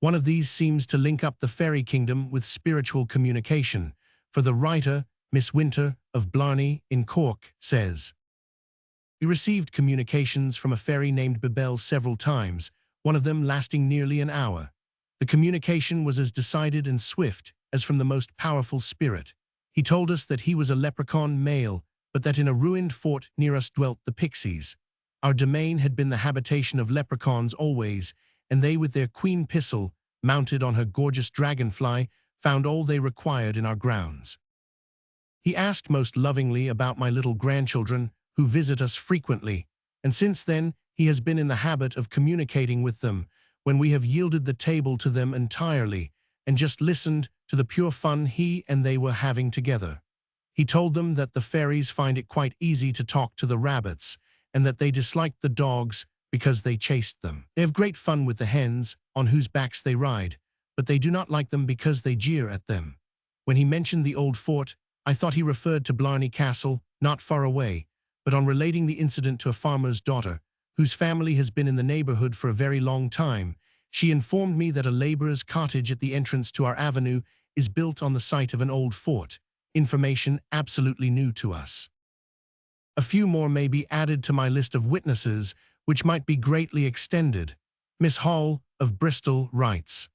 One of these seems to link up the fairy kingdom with spiritual communication, for the writer, Miss Winter of Blarney in Cork, says, "We received communications from a fairy named Bibel several times, one of them lasting nearly an hour. The communication was as decided and swift as from the most powerful spirit. He told us that he was a leprechaun male, but that in a ruined fort near us dwelt the pixies. Our domain had been the habitation of leprechauns always, and they with their queen Pissel, mounted on her gorgeous dragonfly, found all they required in our grounds. He asked most lovingly about my little grandchildren, who visit us frequently, and since then he has been in the habit of communicating with them, when we have yielded the table to them entirely, and just listened to the pure fun he and they were having together. He told them that the fairies find it quite easy to talk to the rabbits, and that they disliked the dogs because they chased them. They have great fun with the hens, on whose backs they ride, but they do not like them because they jeer at them. When he mentioned the old fort, I thought he referred to Blarney Castle, not far away, but on relating the incident to a farmer's daughter, whose family has been in the neighborhood for a very long time, she informed me that a laborer's cottage at the entrance to our avenue is built on the site of an old fort, information absolutely new to us. A few more may be added to my list of witnesses, which might be greatly extended. Miss Hall of Bristol writes,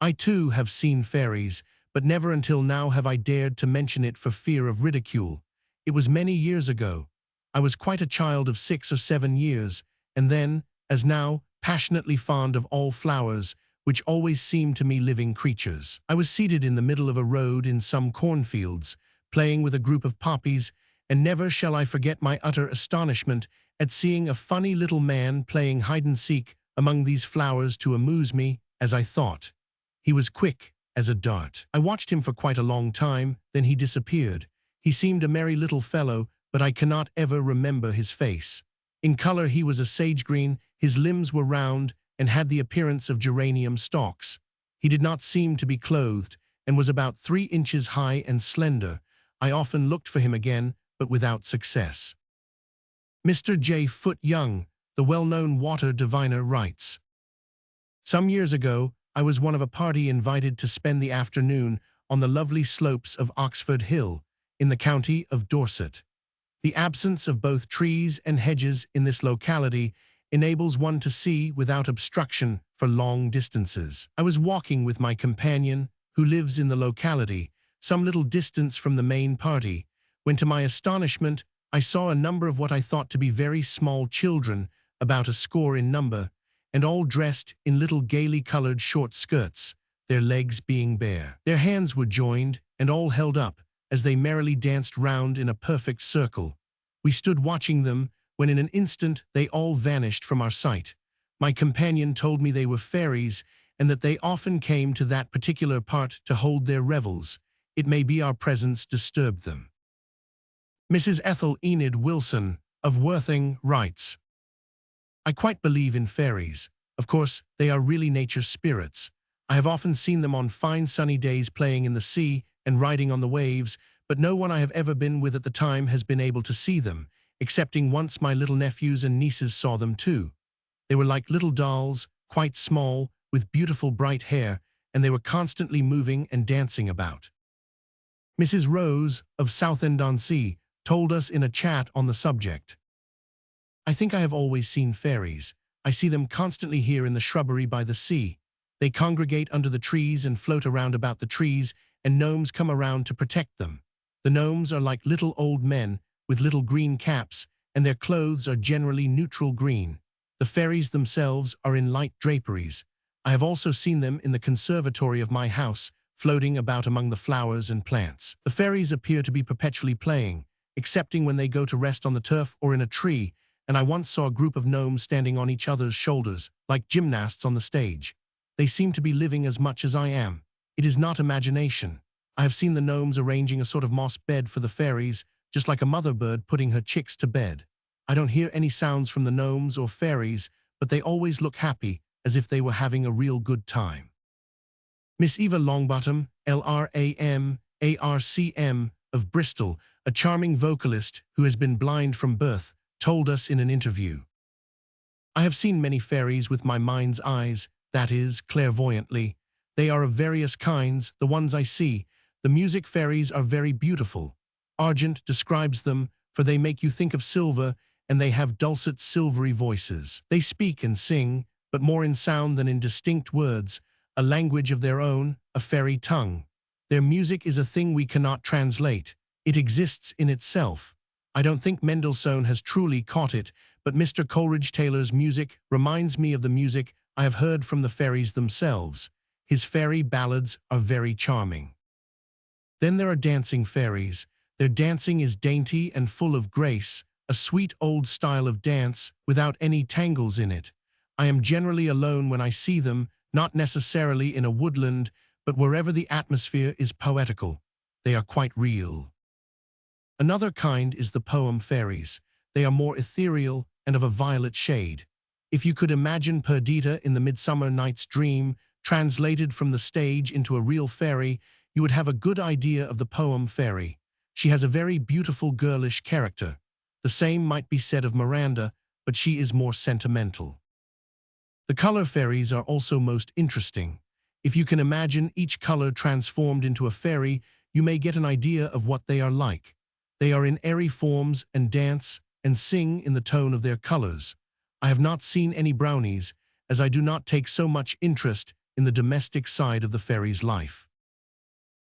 "I too have seen fairies, but never until now have I dared to mention it for fear of ridicule. It was many years ago. I was quite a child of 6 or 7 years, and then, as now, passionately fond of all flowers, which always seemed to me living creatures. I was seated in the middle of a road in some cornfields, playing with a group of poppies, and never shall I forget my utter astonishment at seeing a funny little man playing hide-and-seek among these flowers to amuse me, as I thought. He was quick as a dart. I watched him for quite a long time, then he disappeared. He seemed a merry little fellow, but I cannot ever remember his face. In color he was a sage-green, his limbs were round, and had the appearance of geranium stalks. He did not seem to be clothed, and was about 3 inches high and slender. I often looked for him again, but without success." Mr. J. Foote Young, the well-known water diviner, writes, "Some years ago, I was one of a party invited to spend the afternoon on the lovely slopes of Oxford Hill, in the county of Dorset. The absence of both trees and hedges in this locality enables one to see without obstruction for long distances. I was walking with my companion, who lives in the locality, some little distance from the main party, when to my astonishment I saw a number of what I thought to be very small children, about a score in number, and all dressed in little gaily colored short skirts, their legs being bare. Their hands were joined, and all held up, as they merrily danced round in a perfect circle. We stood watching them, when in an instant they all vanished from our sight. My companion told me they were fairies, and that they often came to that particular part to hold their revels. It may be our presence disturbed them." Mrs. Ethel Enid Wilson of Worthing writes, "I quite believe in fairies. Of course, they are really nature's spirits. I have often seen them on fine sunny days playing in the sea and riding on the waves, but no one I have ever been with at the time has been able to see them, excepting once my little nephews and nieces saw them too. They were like little dolls, quite small, with beautiful bright hair, and they were constantly moving and dancing about." Mrs. Rose of Southend-on-Sea told us in a chat on the subject, "I think I have always seen fairies. I see them constantly here in the shrubbery by the sea. They congregate under the trees and float around about the trees, and gnomes come around to protect them. The gnomes are like little old men with little green caps, and their clothes are generally neutral green. The fairies themselves are in light draperies. I have also seen them in the conservatory of my house, floating about among the flowers and plants. The fairies appear to be perpetually playing, excepting when they go to rest on the turf or in a tree, and I once saw a group of gnomes standing on each other's shoulders, like gymnasts on the stage. They seem to be living as much as I am. It is not imagination. I have seen the gnomes arranging a sort of moss bed for the fairies, just like a mother bird putting her chicks to bed. I don't hear any sounds from the gnomes or fairies, but they always look happy, as if they were having a real good time." Miss Eva Longbottom, LRAM, ARCM, of Bristol, a charming vocalist who has been blind from birth, told us in an interview, "I have seen many fairies with my mind's eyes. that is, clairvoyantly. They are of various kinds, the ones I see. The music fairies are very beautiful. Argent describes them, for they make you think of silver, and they have dulcet silvery voices. They speak and sing, but more in sound than in distinct words, a language of their own, a fairy tongue. Their music is a thing we cannot translate. It exists in itself. I don't think Mendelssohn has truly caught it, but Mr. Coleridge Taylor's music reminds me of the music I have heard from the fairies themselves. His fairy ballads are very charming. Then there are dancing fairies. Their dancing is dainty and full of grace, a sweet old style of dance without any tangles in it. I am generally alone when I see them, not necessarily in a woodland, but wherever the atmosphere is poetical. They are quite real. Another kind is the poem fairies. They are more ethereal and of a violet shade. If you could imagine Perdita in the Midsummer Night's Dream, translated from the stage into a real fairy, you would have a good idea of the poem fairy. She has a very beautiful girlish character. The same might be said of Miranda, but she is more sentimental. The color fairies are also most interesting. If you can imagine each color transformed into a fairy, you may get an idea of what they are like. They are in airy forms and dance and sing in the tone of their colors. I have not seen any brownies, as I do not take so much interest in the domestic side of the fairy's life.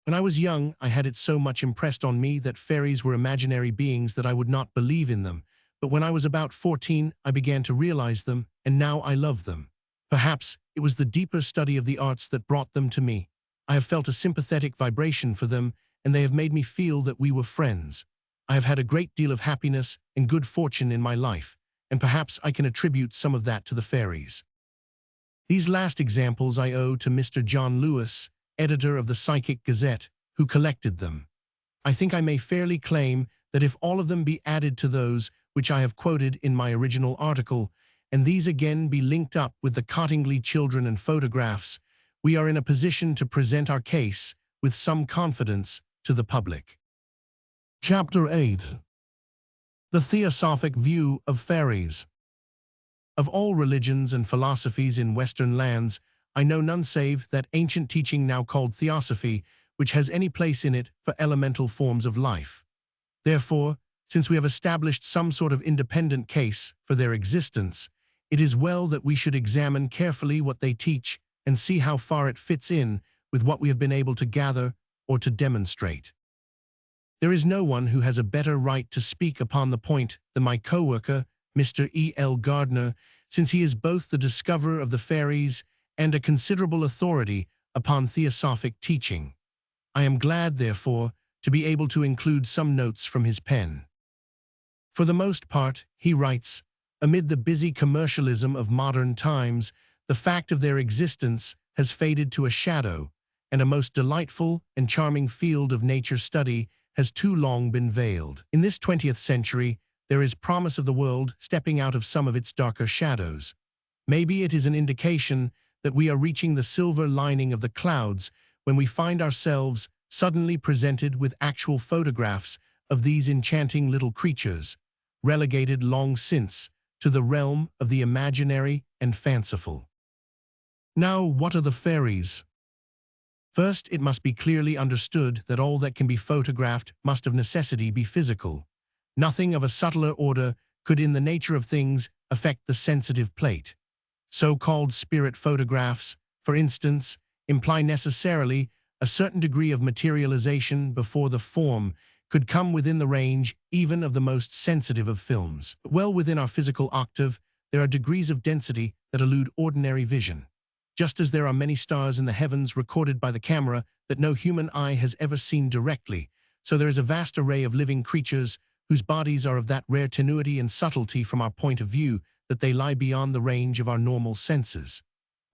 When I was young, I had it so much impressed on me that fairies were imaginary beings that I would not believe in them. But when I was about 14, I began to realize them, and now I love them. Perhaps it was the deeper study of the arts that brought them to me. I have felt a sympathetic vibration for them, and they have made me feel that we were friends. I have had a great deal of happiness and good fortune in my life, and perhaps I can attribute some of that to the fairies. These last examples I owe to Mr. John Lewis, editor of the Psychic Gazette, who collected them. I think I may fairly claim that if all of them be added to those which I have quoted in my original article, and these again be linked up with the Cottingley children and photographs, we are in a position to present our case with some confidence to the public. Chapter 8. The Theosophic View of Fairies. Of all religions and philosophies in Western lands, I know none save that ancient teaching now called Theosophy, which has any place in it for elemental forms of life. Therefore, since we have established some sort of independent case for their existence, it is well that we should examine carefully what they teach and see how far it fits in with what we have been able to gather or to demonstrate. There is no one who has a better right to speak upon the point than my co-worker, Mr. E.L. Gardner, since he is both the discoverer of the fairies and a considerable authority upon theosophic teaching. I am glad, therefore, to be able to include some notes from his pen. For the most part, he writes, amid the busy commercialism of modern times, the fact of their existence has faded to a shadow, and a most delightful and charming field of nature study has too long been veiled. In this 20th century, there is promise of the world stepping out of some of its darker shadows. Maybe it is an indication that we are reaching the silver lining of the clouds when we find ourselves suddenly presented with actual photographs of these enchanting little creatures, relegated long since to the realm of the imaginary and fanciful. Now, what are the fairies? First, it must be clearly understood that all that can be photographed must of necessity be physical. Nothing of a subtler order could in the nature of things affect the sensitive plate. So-called spirit photographs, for instance, imply necessarily a certain degree of materialization before the form could come within the range even of the most sensitive of films. Well within our physical octave, there are degrees of density that elude ordinary vision. Just as there are many stars in the heavens recorded by the camera that no human eye has ever seen directly, so there is a vast array of living creatures whose bodies are of that rare tenuity and subtlety from our point of view that they lie beyond the range of our normal senses.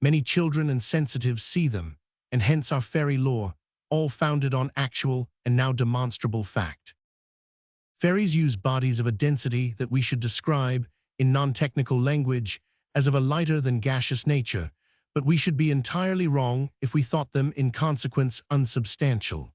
Many children and sensitives see them, and hence our fairy lore, all founded on actual and now demonstrable fact. Fairies use bodies of a density that we should describe, in non-technical language, as of a lighter than gaseous nature, but we should be entirely wrong if we thought them in consequence unsubstantial.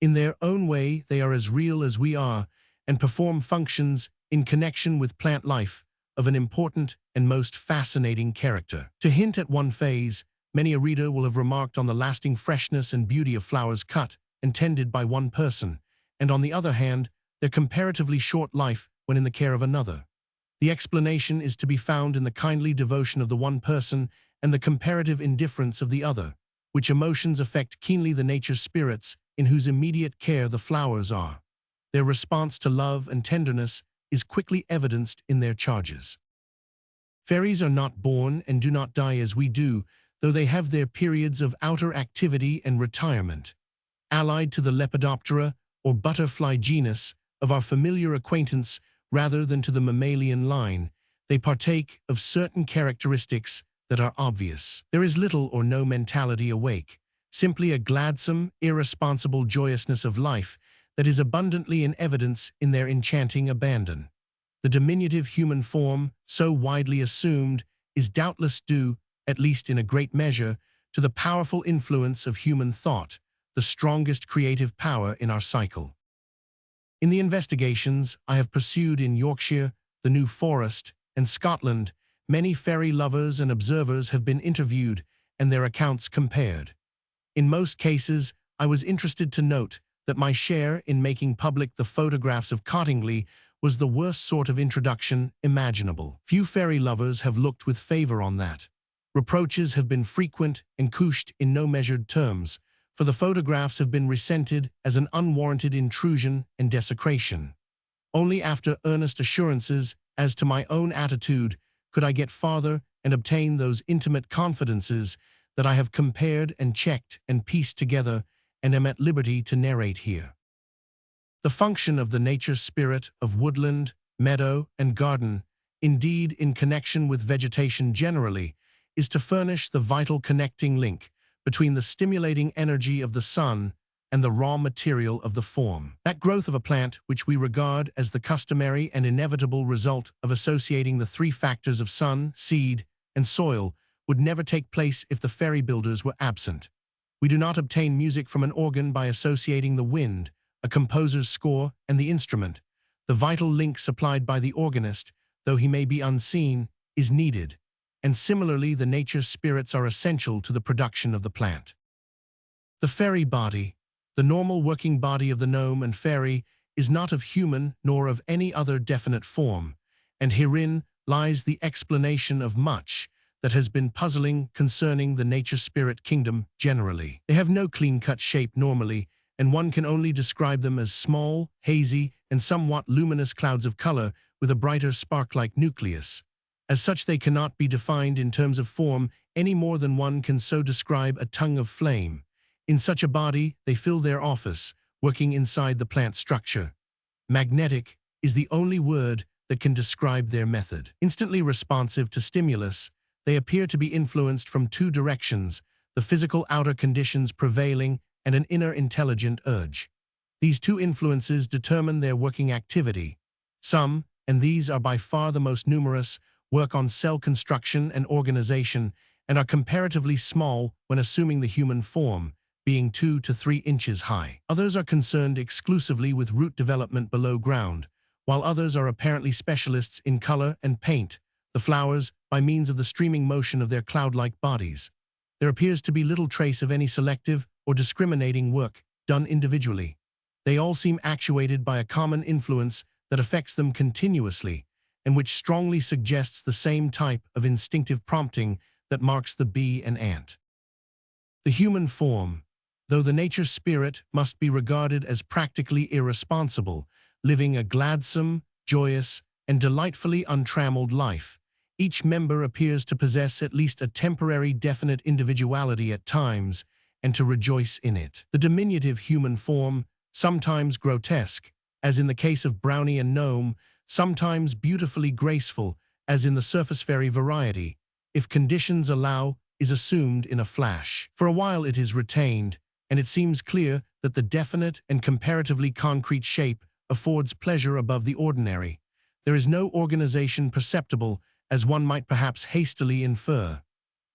In their own way, they are as real as we are, and perform functions in connection with plant life of an important and most fascinating character. To hint at one phase, Many a reader will have remarked on the lasting freshness and beauty of flowers cut and tended by one person, and on the other hand, their comparatively short life when in the care of another. The explanation is to be found in the kindly devotion of the one person and the comparative indifference of the other, which emotions affect keenly the nature spirits in whose immediate care the flowers are. Their response to love and tenderness is quickly evidenced in their charges. Fairies are not born and do not die as we do, though they have their periods of outer activity and retirement. Allied to the Lepidoptera or butterfly genus of our familiar acquaintance rather than to the mammalian line, they partake of certain characteristics that are obvious. There is little or no mentality awake, simply a gladsome, irresponsible joyousness of life that is abundantly in evidence in their enchanting abandon. The diminutive human form, so widely assumed, is doubtless due, at least in a great measure, to the powerful influence of human thought, the strongest creative power in our cycle. In the investigations I have pursued in Yorkshire, the New Forest, and Scotland, many fairy lovers and observers have been interviewed and their accounts compared. In most cases, I was interested to note that my share in making public the photographs of Cottingley was the worst sort of introduction imaginable. Few fairy lovers have looked with favor on that. Reproaches have been frequent and couched in no measured terms, for the photographs have been resented as an unwarranted intrusion and desecration. Only after earnest assurances as to my own attitude could I get farther and obtain those intimate confidences that I have compared and checked and pieced together and am at liberty to narrate here. The function of the nature spirit of woodland, meadow, and garden, indeed in connection with vegetation generally, is to furnish the vital connecting link between the stimulating energy of the sun and the raw material of the form. That growth of a plant which we regard as the customary and inevitable result of associating the three factors of sun, seed, and soil would never take place if the fairy builders were absent. We do not obtain music from an organ by associating the wind, a composer's score, and the instrument. The vital link supplied by the organist, though he may be unseen, is needed, and similarly the nature spirits are essential to the production of the plant. The fairy body, the normal working body of the gnome and fairy, is not of human nor of any other definite form, and herein lies the explanation of much that has been puzzling concerning the nature-spirit kingdom generally. They have no clean-cut shape normally, and one can only describe them as small, hazy, and somewhat luminous clouds of color with a brighter spark-like nucleus. As such, they cannot be defined in terms of form any more than one can so describe a tongue of flame. In such a body, they fill their office, working inside the plant structure. Magnetic is the only word that can describe their method. Instantly responsive to stimulus, they appear to be influenced from two directions, the physical outer conditions prevailing and an inner intelligent urge. These two influences determine their working activity. Some, and these are by far the most numerous, work on cell construction and organization and are comparatively small when assuming the human form, being 2 to 3 inches high. Others are concerned exclusively with root development below ground, while others are apparently specialists in color and paint the flowers by means of the streaming motion of their cloud-like bodies. There appears to be little trace of any selective or discriminating work done individually. They all seem actuated by a common influence that affects them continuously, and which strongly suggests the same type of instinctive prompting that marks the bee and ant. The human form, though the nature spirit, must be regarded as practically irresponsible, living a gladsome, joyous, and delightfully untrammeled life. Each member appears to possess at least a temporary definite individuality at times, and to rejoice in it. The diminutive human form, sometimes grotesque, as in the case of Brownie and Gnome, sometimes beautifully graceful, as in the surface fairy variety, if conditions allow, is assumed in a flash. For a while it is retained, and it seems clear that the definite and comparatively concrete shape affords pleasure above the ordinary. There is no organization perceptible, as one might perhaps hastily infer.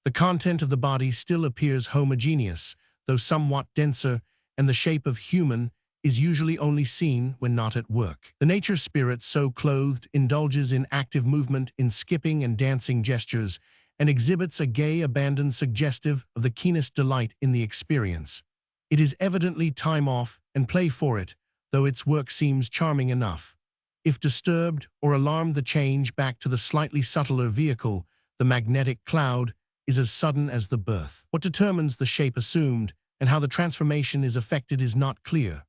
The content of the body still appears homogeneous, though somewhat denser, and the shape of human is usually only seen when not at work. The nature spirit so clothed indulges in active movement in skipping and dancing gestures, and exhibits a gay abandon suggestive of the keenest delight in the experience. It is evidently time off and play for it, though its work seems charming enough. If disturbed or alarmed, the change back to the slightly subtler vehicle, the magnetic cloud, is as sudden as the birth. What determines the shape assumed and how the transformation is effected is not clear.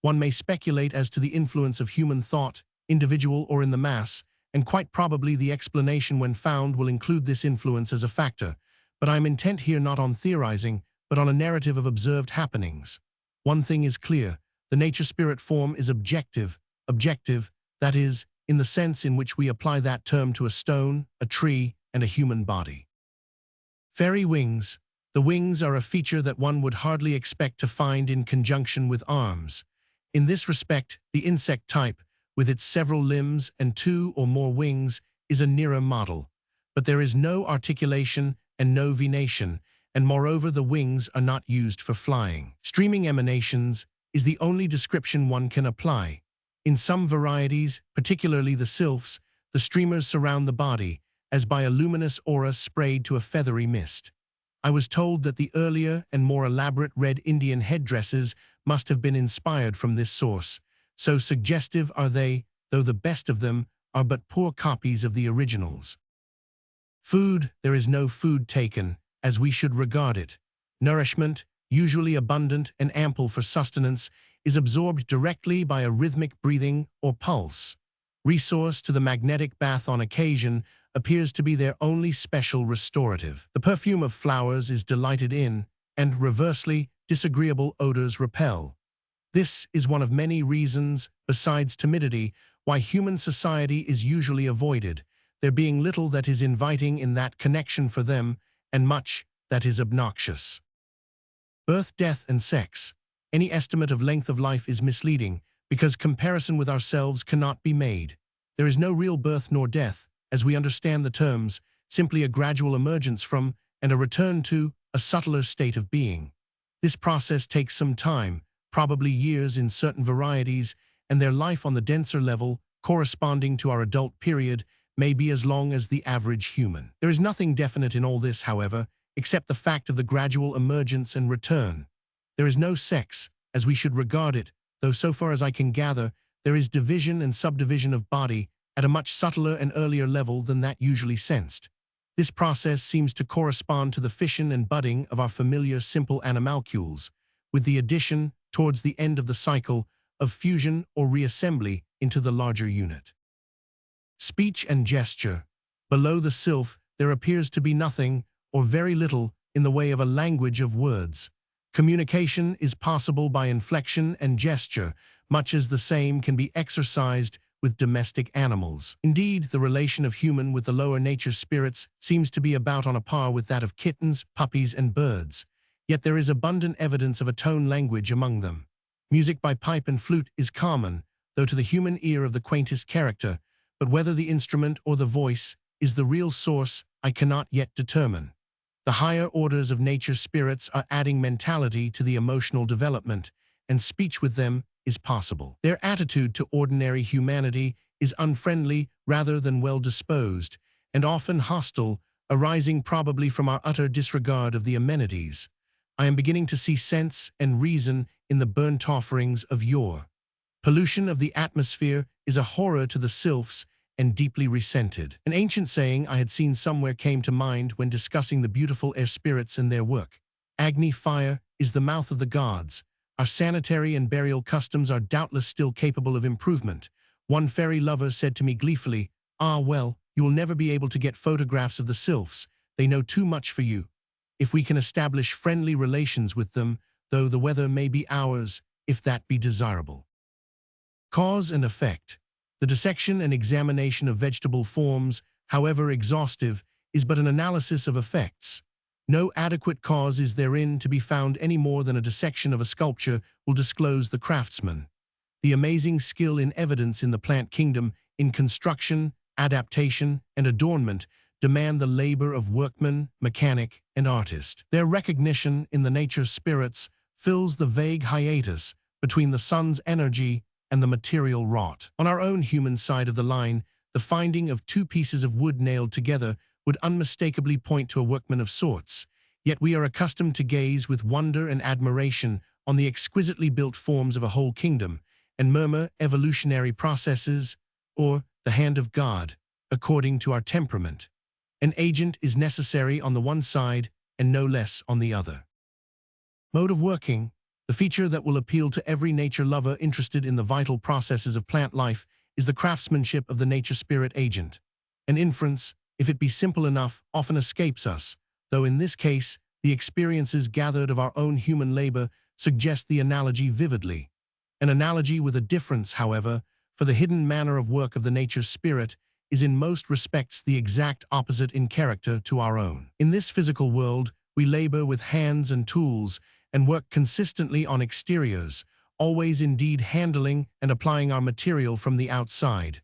One may speculate as to the influence of human thought, individual or in the mass, and quite probably the explanation when found will include this influence as a factor, but I am intent here not on theorizing, but on a narrative of observed happenings. One thing is clear, the nature-spirit form is objective, that is, in the sense in which we apply that term to a stone, a tree, and a human body. Fairy wings. The wings are a feature that one would hardly expect to find in conjunction with arms. In this respect, the insect type, with its several limbs and 2 or more wings, is a nearer model. But there is no articulation and no venation, and moreover the wings are not used for flying. Streaming emanations is the only description one can apply. In some varieties, particularly the sylphs, the streamers surround the body, as by a luminous aura sprayed to a feathery mist. I was told that the earlier and more elaborate red Indian headdresses must have been inspired from this source. So suggestive are they, though the best of them are but poor copies of the originals. Food. There is no food taken, as we should regard it. Nourishment, usually abundant and ample for sustenance, is absorbed directly by a rhythmic breathing or pulse. Resource to the magnetic bath on occasion appears to be their only special restorative. The perfume of flowers is delighted in, and, reversely, disagreeable odors repel. This is one of many reasons, besides timidity, why human society is usually avoided, there being little that is inviting in that connection for them, and much that is obnoxious. Birth, death, and sex. Any estimate of length of life is misleading, because comparison with ourselves cannot be made. There is no real birth nor death, as we understand the terms, simply a gradual emergence from, and a return to, a subtler state of being. This process takes some time, probably years in certain varieties, and their life on the denser level, corresponding to our adult period, may be as long as the average human. There is nothing definite in all this, however, except the fact of the gradual emergence and return. There is no sex, as we should regard it, though so far as I can gather, there is division and subdivision of body at a much subtler and earlier level than that usually sensed. This process seems to correspond to the fission and budding of our familiar simple animalcules, with the addition, towards the end of the cycle, of fusion or reassembly into the larger unit. Speech and gesture. Below the sylph, there appears to be nothing, or very little, in the way of a language of words. Communication is possible by inflection and gesture, much as the same can be exercised with domestic animals. Indeed, the relation of human with the lower nature spirits seems to be about on a par with that of kittens, puppies, and birds. Yet there is abundant evidence of a tone language among them. Music by pipe and flute is common, though to the human ear of the quaintest character, but whether the instrument or the voice is the real source, I cannot yet determine. The higher orders of nature spirits are adding mentality to the emotional development, and speech with them is possible. Their attitude to ordinary humanity is unfriendly rather than well-disposed, and often hostile, arising probably from our utter disregard of the amenities. I am beginning to see sense and reason in the burnt offerings of yore. Pollution of the atmosphere is a horror to the sylphs and deeply resented. An ancient saying I had seen somewhere came to mind when discussing the beautiful air spirits and their work. Agni, fire, is the mouth of the gods. Our sanitary and burial customs are doubtless still capable of improvement. One fairy lover said to me gleefully, "Ah, well, you will never be able to get photographs of the sylphs. They know too much for you. If we can establish friendly relations with them, though the weather may be ours, if that be desirable." Cause and effect. The dissection and examination of vegetable forms, however exhaustive, is but an analysis of effects. No adequate cause is therein to be found any more than a dissection of a sculpture will disclose the craftsman. The amazing skill in evidence in the plant kingdom, in construction, adaptation, and adornment, demand the labor of workman, mechanic, and artist. Their recognition in the nature spirits fills the vague hiatus between the sun's energy and the material wrought. On our own human side of the line, the finding of 2 pieces of wood nailed together would unmistakably point to a workman of sorts, yet we are accustomed to gaze with wonder and admiration on the exquisitely built forms of a whole kingdom and murmur evolutionary processes or the hand of God, according to our temperament. An agent is necessary on the one side and no less on the other. Mode of working, the feature that will appeal to every nature lover interested in the vital processes of plant life, is the craftsmanship of the nature spirit agent. An inference, if it be simple enough, often escapes us, though in this case, the experiences gathered of our own human labor suggest the analogy vividly. An analogy with a difference, however, for the hidden manner of work of the nature spirit is in most respects the exact opposite in character to our own. In this physical world, we labor with hands and tools and work consistently on exteriors, always indeed handling and applying our material from the outside.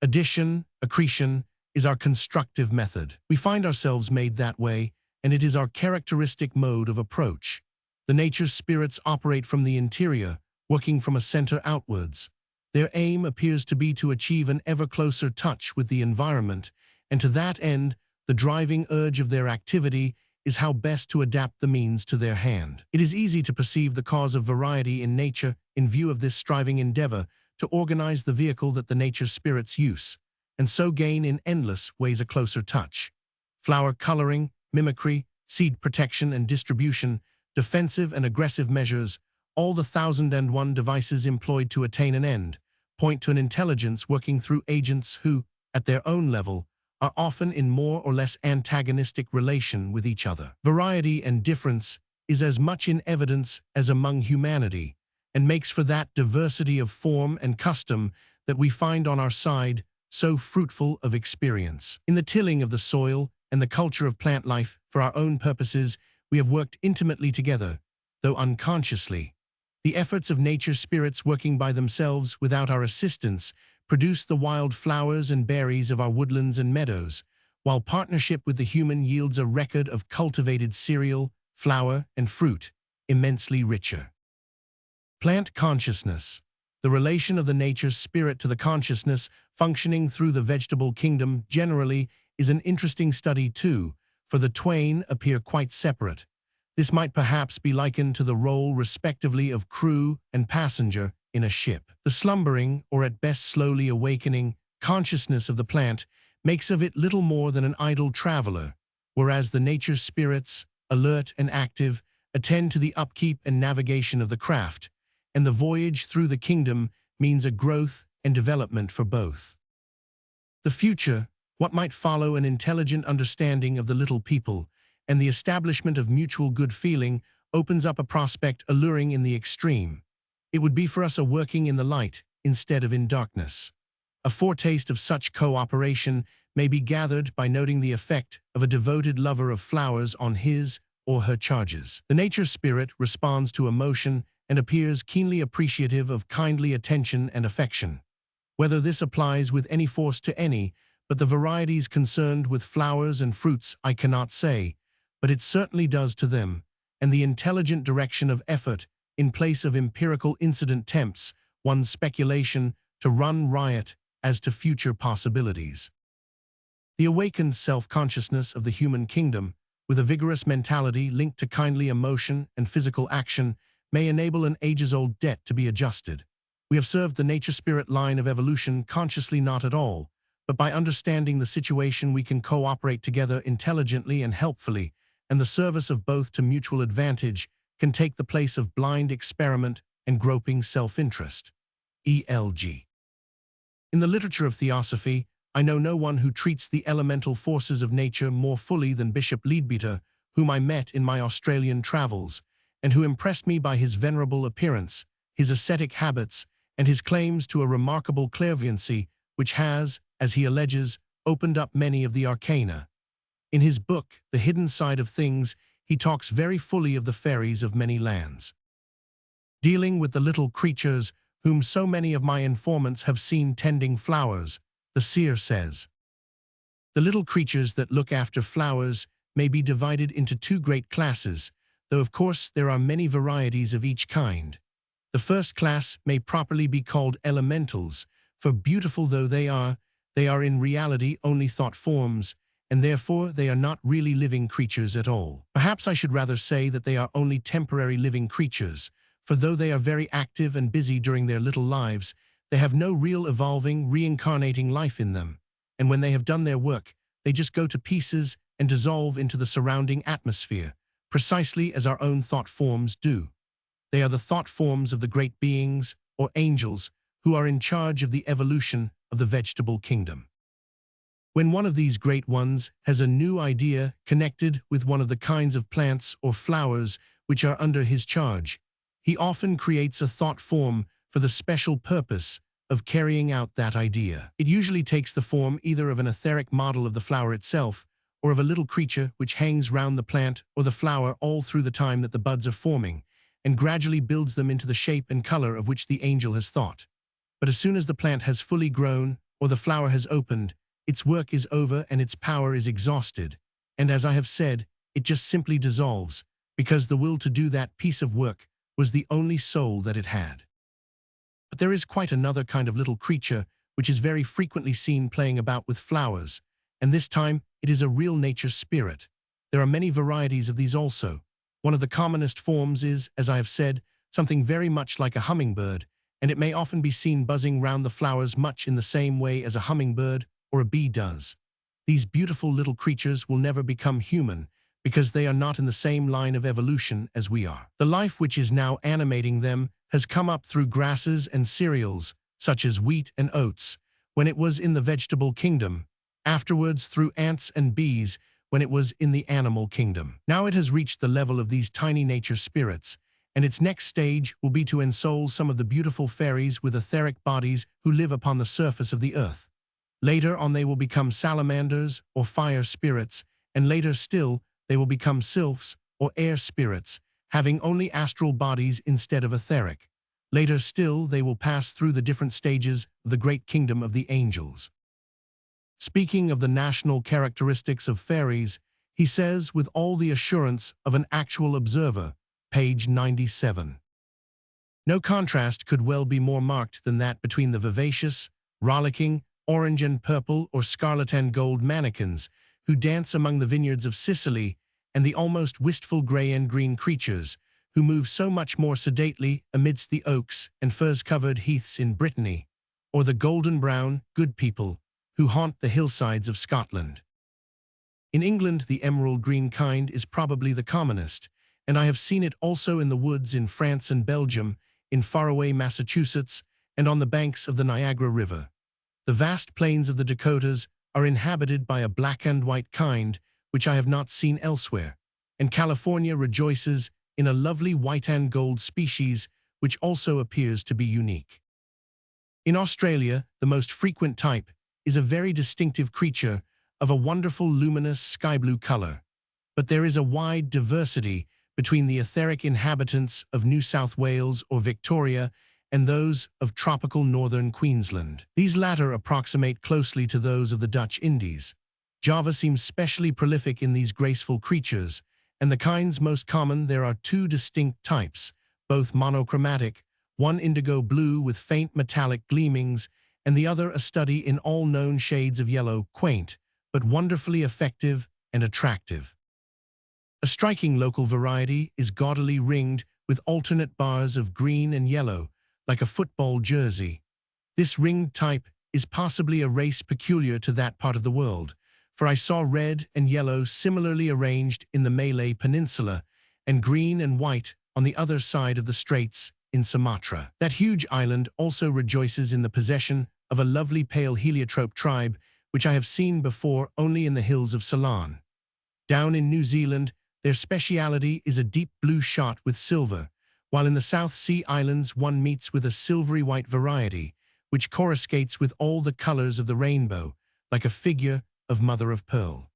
Addition, accretion, is our constructive method. We find ourselves made that way, and it is our characteristic mode of approach. The nature spirits operate from the interior, working from a center outwards. Their aim appears to be to achieve an ever closer touch with the environment, and to that end, the driving urge of their activity is how best to adapt the means to their hand. It is easy to perceive the cause of variety in nature in view of this striving endeavor to organize the vehicle that the nature spirits use, and so gain in endless ways a closer touch. Flower coloring, mimicry, seed protection and distribution, defensive and aggressive measures, all the 1,001 devices employed to attain an end, point to an intelligence working through agents who, at their own level, are often in more or less antagonistic relation with each other. Variety and difference is as much in evidence as among humanity, and makes for that diversity of form and custom that we find on our side so fruitful of experience. In the tilling of the soil and the culture of plant life for our own purposes, we have worked intimately together, though unconsciously. The efforts of nature spirits working by themselves without our assistance produce the wild flowers and berries of our woodlands and meadows, while partnership with the human yields a record of cultivated cereal, flower, and fruit, immensely richer. Plant consciousness. The relation of the nature spirit to the consciousness functioning through the vegetable kingdom generally is an interesting study too, for the twain appear quite separate. This might perhaps be likened to the role respectively of crew and passenger in a ship. The slumbering, or at best slowly awakening, consciousness of the plant makes of it little more than an idle traveler, whereas the nature spirits, alert and active, attend to the upkeep and navigation of the craft, and the voyage through the kingdom means a growth and development for both. The future, what might follow an intelligent understanding of the little people, and the establishment of mutual good feeling, opens up a prospect alluring in the extreme. It would be for us a working in the light instead of in darkness. A foretaste of such cooperation may be gathered by noting the effect of a devoted lover of flowers on his or her charges. The nature spirit responds to emotion and appears keenly appreciative of kindly attention and affection. Whether this applies with any force to any, but the varieties concerned with flowers and fruits I cannot say, but it certainly does to them, and the intelligent direction of effort in place of empirical incident tempts one's speculation to run riot as to future possibilities. The awakened self-consciousness of the human kingdom, with a vigorous mentality linked to kindly emotion and physical action, may enable an ages-old debt to be adjusted. We have served the nature-spirit line of evolution consciously not at all, but by understanding the situation we can cooperate together intelligently and helpfully, and the service of both to mutual advantage can take the place of blind experiment and groping self-interest. E.l.g. In the literature of theosophy, I know no one who treats the elemental forces of nature more fully than Bishop Leadbeater, whom I met in my Australian travels, and who impressed me by his venerable appearance, his ascetic habits, and his claims to a remarkable clairvoyancy which has, as he alleges, opened up many of the arcana. In his book, The Hidden Side of Things, he talks very fully of the fairies of many lands. Dealing with the little creatures whom so many of my informants have seen tending flowers, the seer says, "The little creatures that look after flowers may be divided into two great classes, though of course there are many varieties of each kind. The first class may properly be called elementals, for beautiful though they are in reality only thought forms, and therefore they are not really living creatures at all. Perhaps I should rather say that they are only temporary living creatures, for though they are very active and busy during their little lives, they have no real evolving, reincarnating life in them, and when they have done their work, they just go to pieces and dissolve into the surrounding atmosphere, precisely as our own thought forms do. They are the thought forms of the great beings, or angels, who are in charge of the evolution of the vegetable kingdom. When one of these great ones has a new idea connected with one of the kinds of plants or flowers which are under his charge, he often creates a thought form for the special purpose of carrying out that idea. It usually takes the form either of an etheric model of the flower itself, or of a little creature which hangs round the plant or the flower all through the time that the buds are forming, and gradually builds them into the shape and color of which the angel has thought. But as soon as the plant has fully grown, or the flower has opened, its work is over and its power is exhausted, and as I have said, it just simply dissolves, because the will to do that piece of work was the only soul that it had. But there is quite another kind of little creature which is very frequently seen playing about with flowers, and this time it is a real nature spirit. There are many varieties of these also. One of the commonest forms is, as I have said, something very much like a hummingbird, and it may often be seen buzzing round the flowers much in the same way as a hummingbird or a bee does. These beautiful little creatures will never become human, because they are not in the same line of evolution as we are. The life which is now animating them has come up through grasses and cereals, such as wheat and oats, when it was in the vegetable kingdom, afterwards through ants and bees when it was in the animal kingdom. Now it has reached the level of these tiny nature spirits, and its next stage will be to ensoul some of the beautiful fairies with etheric bodies who live upon the surface of the earth. Later on they will become salamanders or fire spirits, and later still they will become sylphs or air spirits, having only astral bodies instead of etheric. Later still they will pass through the different stages of the great kingdom of the angels. Speaking of the national characteristics of fairies, he says with all the assurance of an actual observer, page 97. No contrast could well be more marked than that between the vivacious, rollicking, orange and purple or scarlet and gold mannequins who dance among the vineyards of Sicily, and the almost wistful gray and green creatures who move so much more sedately amidst the oaks and furze-covered heaths in Brittany, or the golden-brown, good people who haunt the hillsides of Scotland. In England, the emerald-green kind is probably the commonest, and I have seen it also in the woods in France and Belgium, in faraway Massachusetts, and on the banks of the Niagara River. The vast plains of the Dakotas are inhabited by a black and white kind, which I have not seen elsewhere, and California rejoices in a lovely white and gold species, which also appears to be unique. In Australia, the most frequent type is a very distinctive creature of a wonderful luminous sky-blue color, but there is a wide diversity between the etheric inhabitants of New South Wales or Victoria and those of tropical northern Queensland. These latter approximate closely to those of the Dutch Indies. Java seems specially prolific in these graceful creatures, and the kinds most common there are two distinct types, both monochromatic, one indigo blue with faint metallic gleamings, and the other a study in all known shades of yellow, quaint, but wonderfully effective and attractive. A striking local variety is gaudily ringed with alternate bars of green and yellow, like a football jersey. This ringed type is possibly a race peculiar to that part of the world, for I saw red and yellow similarly arranged in the Malay Peninsula, and green and white on the other side of the straits in Sumatra. That huge island also rejoices in the possession of a lovely pale heliotrope tribe, which I have seen before only in the hills of Ceylon. Down in New Zealand, their speciality is a deep blue shot with silver, while in the South Sea Islands one meets with a silvery white variety, which coruscates with all the colors of the rainbow, like a figure of mother of pearl.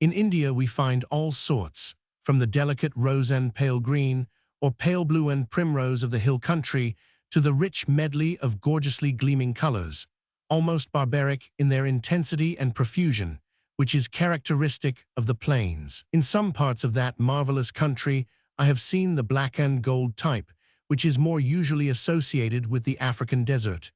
In India we find all sorts, from the delicate rose and pale green, or pale blue and primrose of the hill country, to the rich medley of gorgeously gleaming colors, almost barbaric in their intensity and profusion, which is characteristic of the plains. In some parts of that marvelous country, I have seen the black and gold type, which is more usually associated with the African desert,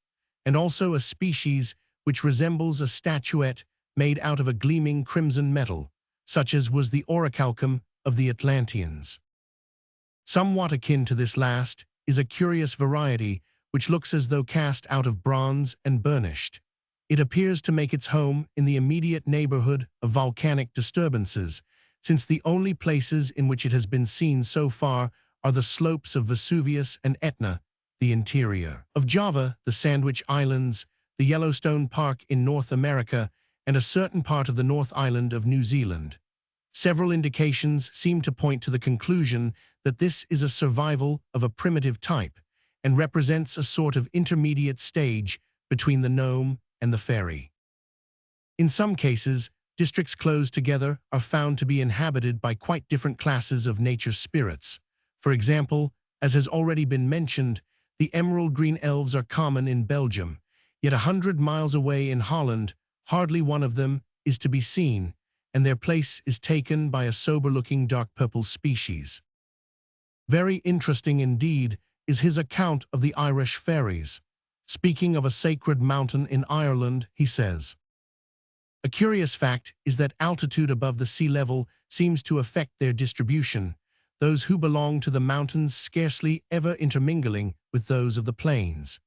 and also a species which resembles a statuette made out of a gleaming crimson metal, such as was the orichalcum of the Atlanteans. Somewhat akin to this last is a curious variety which looks as though cast out of bronze and burnished. It appears to make its home in the immediate neighborhood of volcanic disturbances, since the only places in which it has been seen so far are the slopes of Vesuvius and Etna, the interior of Java, the Sandwich Islands, the Yellowstone Park in North America, and a certain part of the North Island of New Zealand. Several indications seem to point to the conclusion that this is a survival of a primitive type and represents a sort of intermediate stage between the gnome and the fairy. In some cases, districts close together are found to be inhabited by quite different classes of nature spirits. For example, as has already been mentioned, the emerald green elves are common in Belgium, yet 100 miles away in Holland, hardly one of them is to be seen, and their place is taken by a sober-looking dark purple species. Very interesting indeed is his account of the Irish fairies. Speaking of a sacred mountain in Ireland, he says, "A curious fact is that altitude above the sea level seems to affect their distribution, those who belong to the mountains scarcely ever intermingling with those of the plains.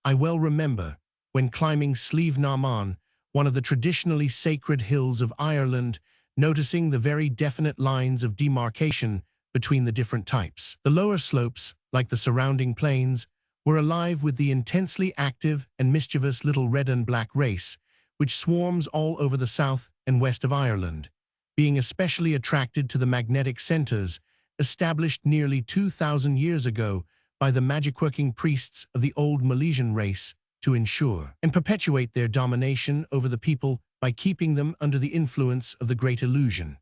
I well remember, when climbing Slieve Naman, one of the traditionally sacred hills of Ireland, noticing the very definite lines of demarcation between the different types. The lower slopes, like the surrounding plains, were alive with the intensely active and mischievous little red and black race, which swarms all over the south and west of Ireland, being especially attracted to the magnetic centers established nearly 2,000 years ago by the magic-working priests of the old Milesian race to ensure and perpetuate their domination over the people by keeping them under the influence of the Great Illusion.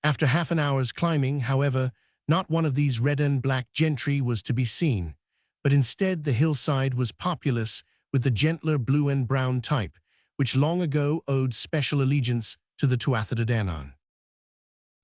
After half an hour's climbing, however, not one of these red and black gentry was to be seen, but instead the hillside was populous with the gentler blue and brown type, which long ago owed special allegiance to the Tuatha De Danann.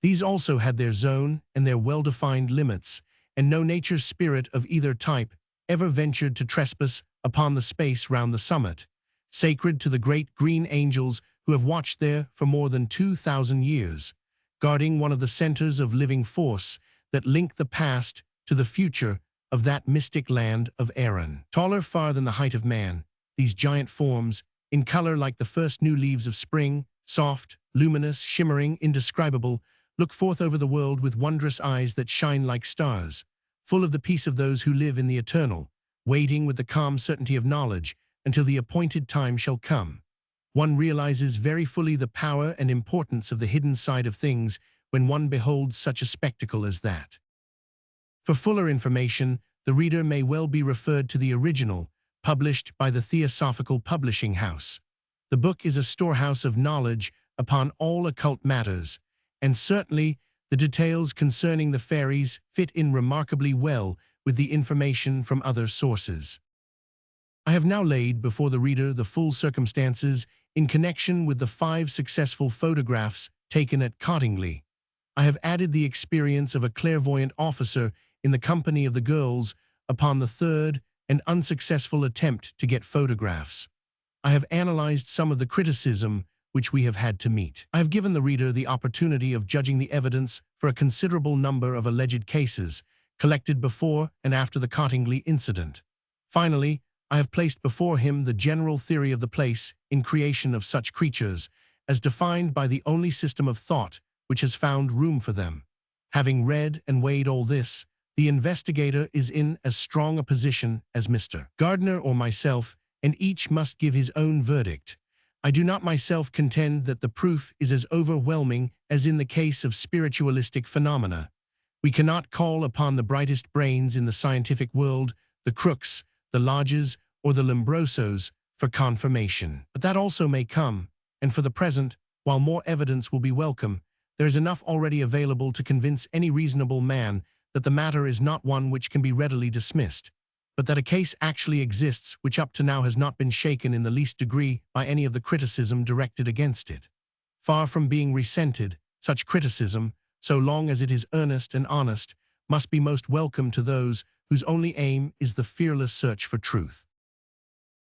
These also had their zone and their well-defined limits, and no nature spirit of either type ever ventured to trespass upon the space round the summit, sacred to the great green angels who have watched there for more than 2,000 years, guarding one of the centers of living force that link the past to the future of that mystic land of Erin. Taller far than the height of man, these giant forms, in color like the first new leaves of spring, soft, luminous, shimmering, indescribable, look forth over the world with wondrous eyes that shine like stars, full of the peace of those who live in the eternal, waiting with the calm certainty of knowledge until the appointed time shall come. One realizes very fully the power and importance of the hidden side of things when one beholds such a spectacle as that. For fuller information, the reader may well be referred to the original, published by the Theosophical Publishing House. The book is a storehouse of knowledge upon all occult matters, and certainly the details concerning the fairies fit in remarkably well with the information from other sources. I have now laid before the reader the full circumstances in connection with the 5 successful photographs taken at Cottingley. I have added the experience of a clairvoyant officer in the company of the girls upon the 3rd and unsuccessful attempt to get photographs. I have analyzed some of the criticism which we have had to meet. I have given the reader the opportunity of judging the evidence for a considerable number of alleged cases collected before and after the Cottingley incident. Finally, I have placed before him the general theory of the place in creation of such creatures, as defined by the only system of thought which has found room for them. Having read and weighed all this, the investigator is in as strong a position as Mr. Gardner or myself, and each must give his own verdict. I do not myself contend that the proof is as overwhelming as in the case of spiritualistic phenomena. We cannot call upon the brightest brains in the scientific world, the Crooks, the Lodges, or the Lombrosos, for confirmation. But that also may come, and for the present, while more evidence will be welcome, there is enough already available to convince any reasonable man that the matter is not one which can be readily dismissed, but that a case actually exists which up to now has not been shaken in the least degree by any of the criticism directed against it. Far from being resented, such criticism, so long as it is earnest and honest, must be most welcome to those whose only aim is the fearless search for truth.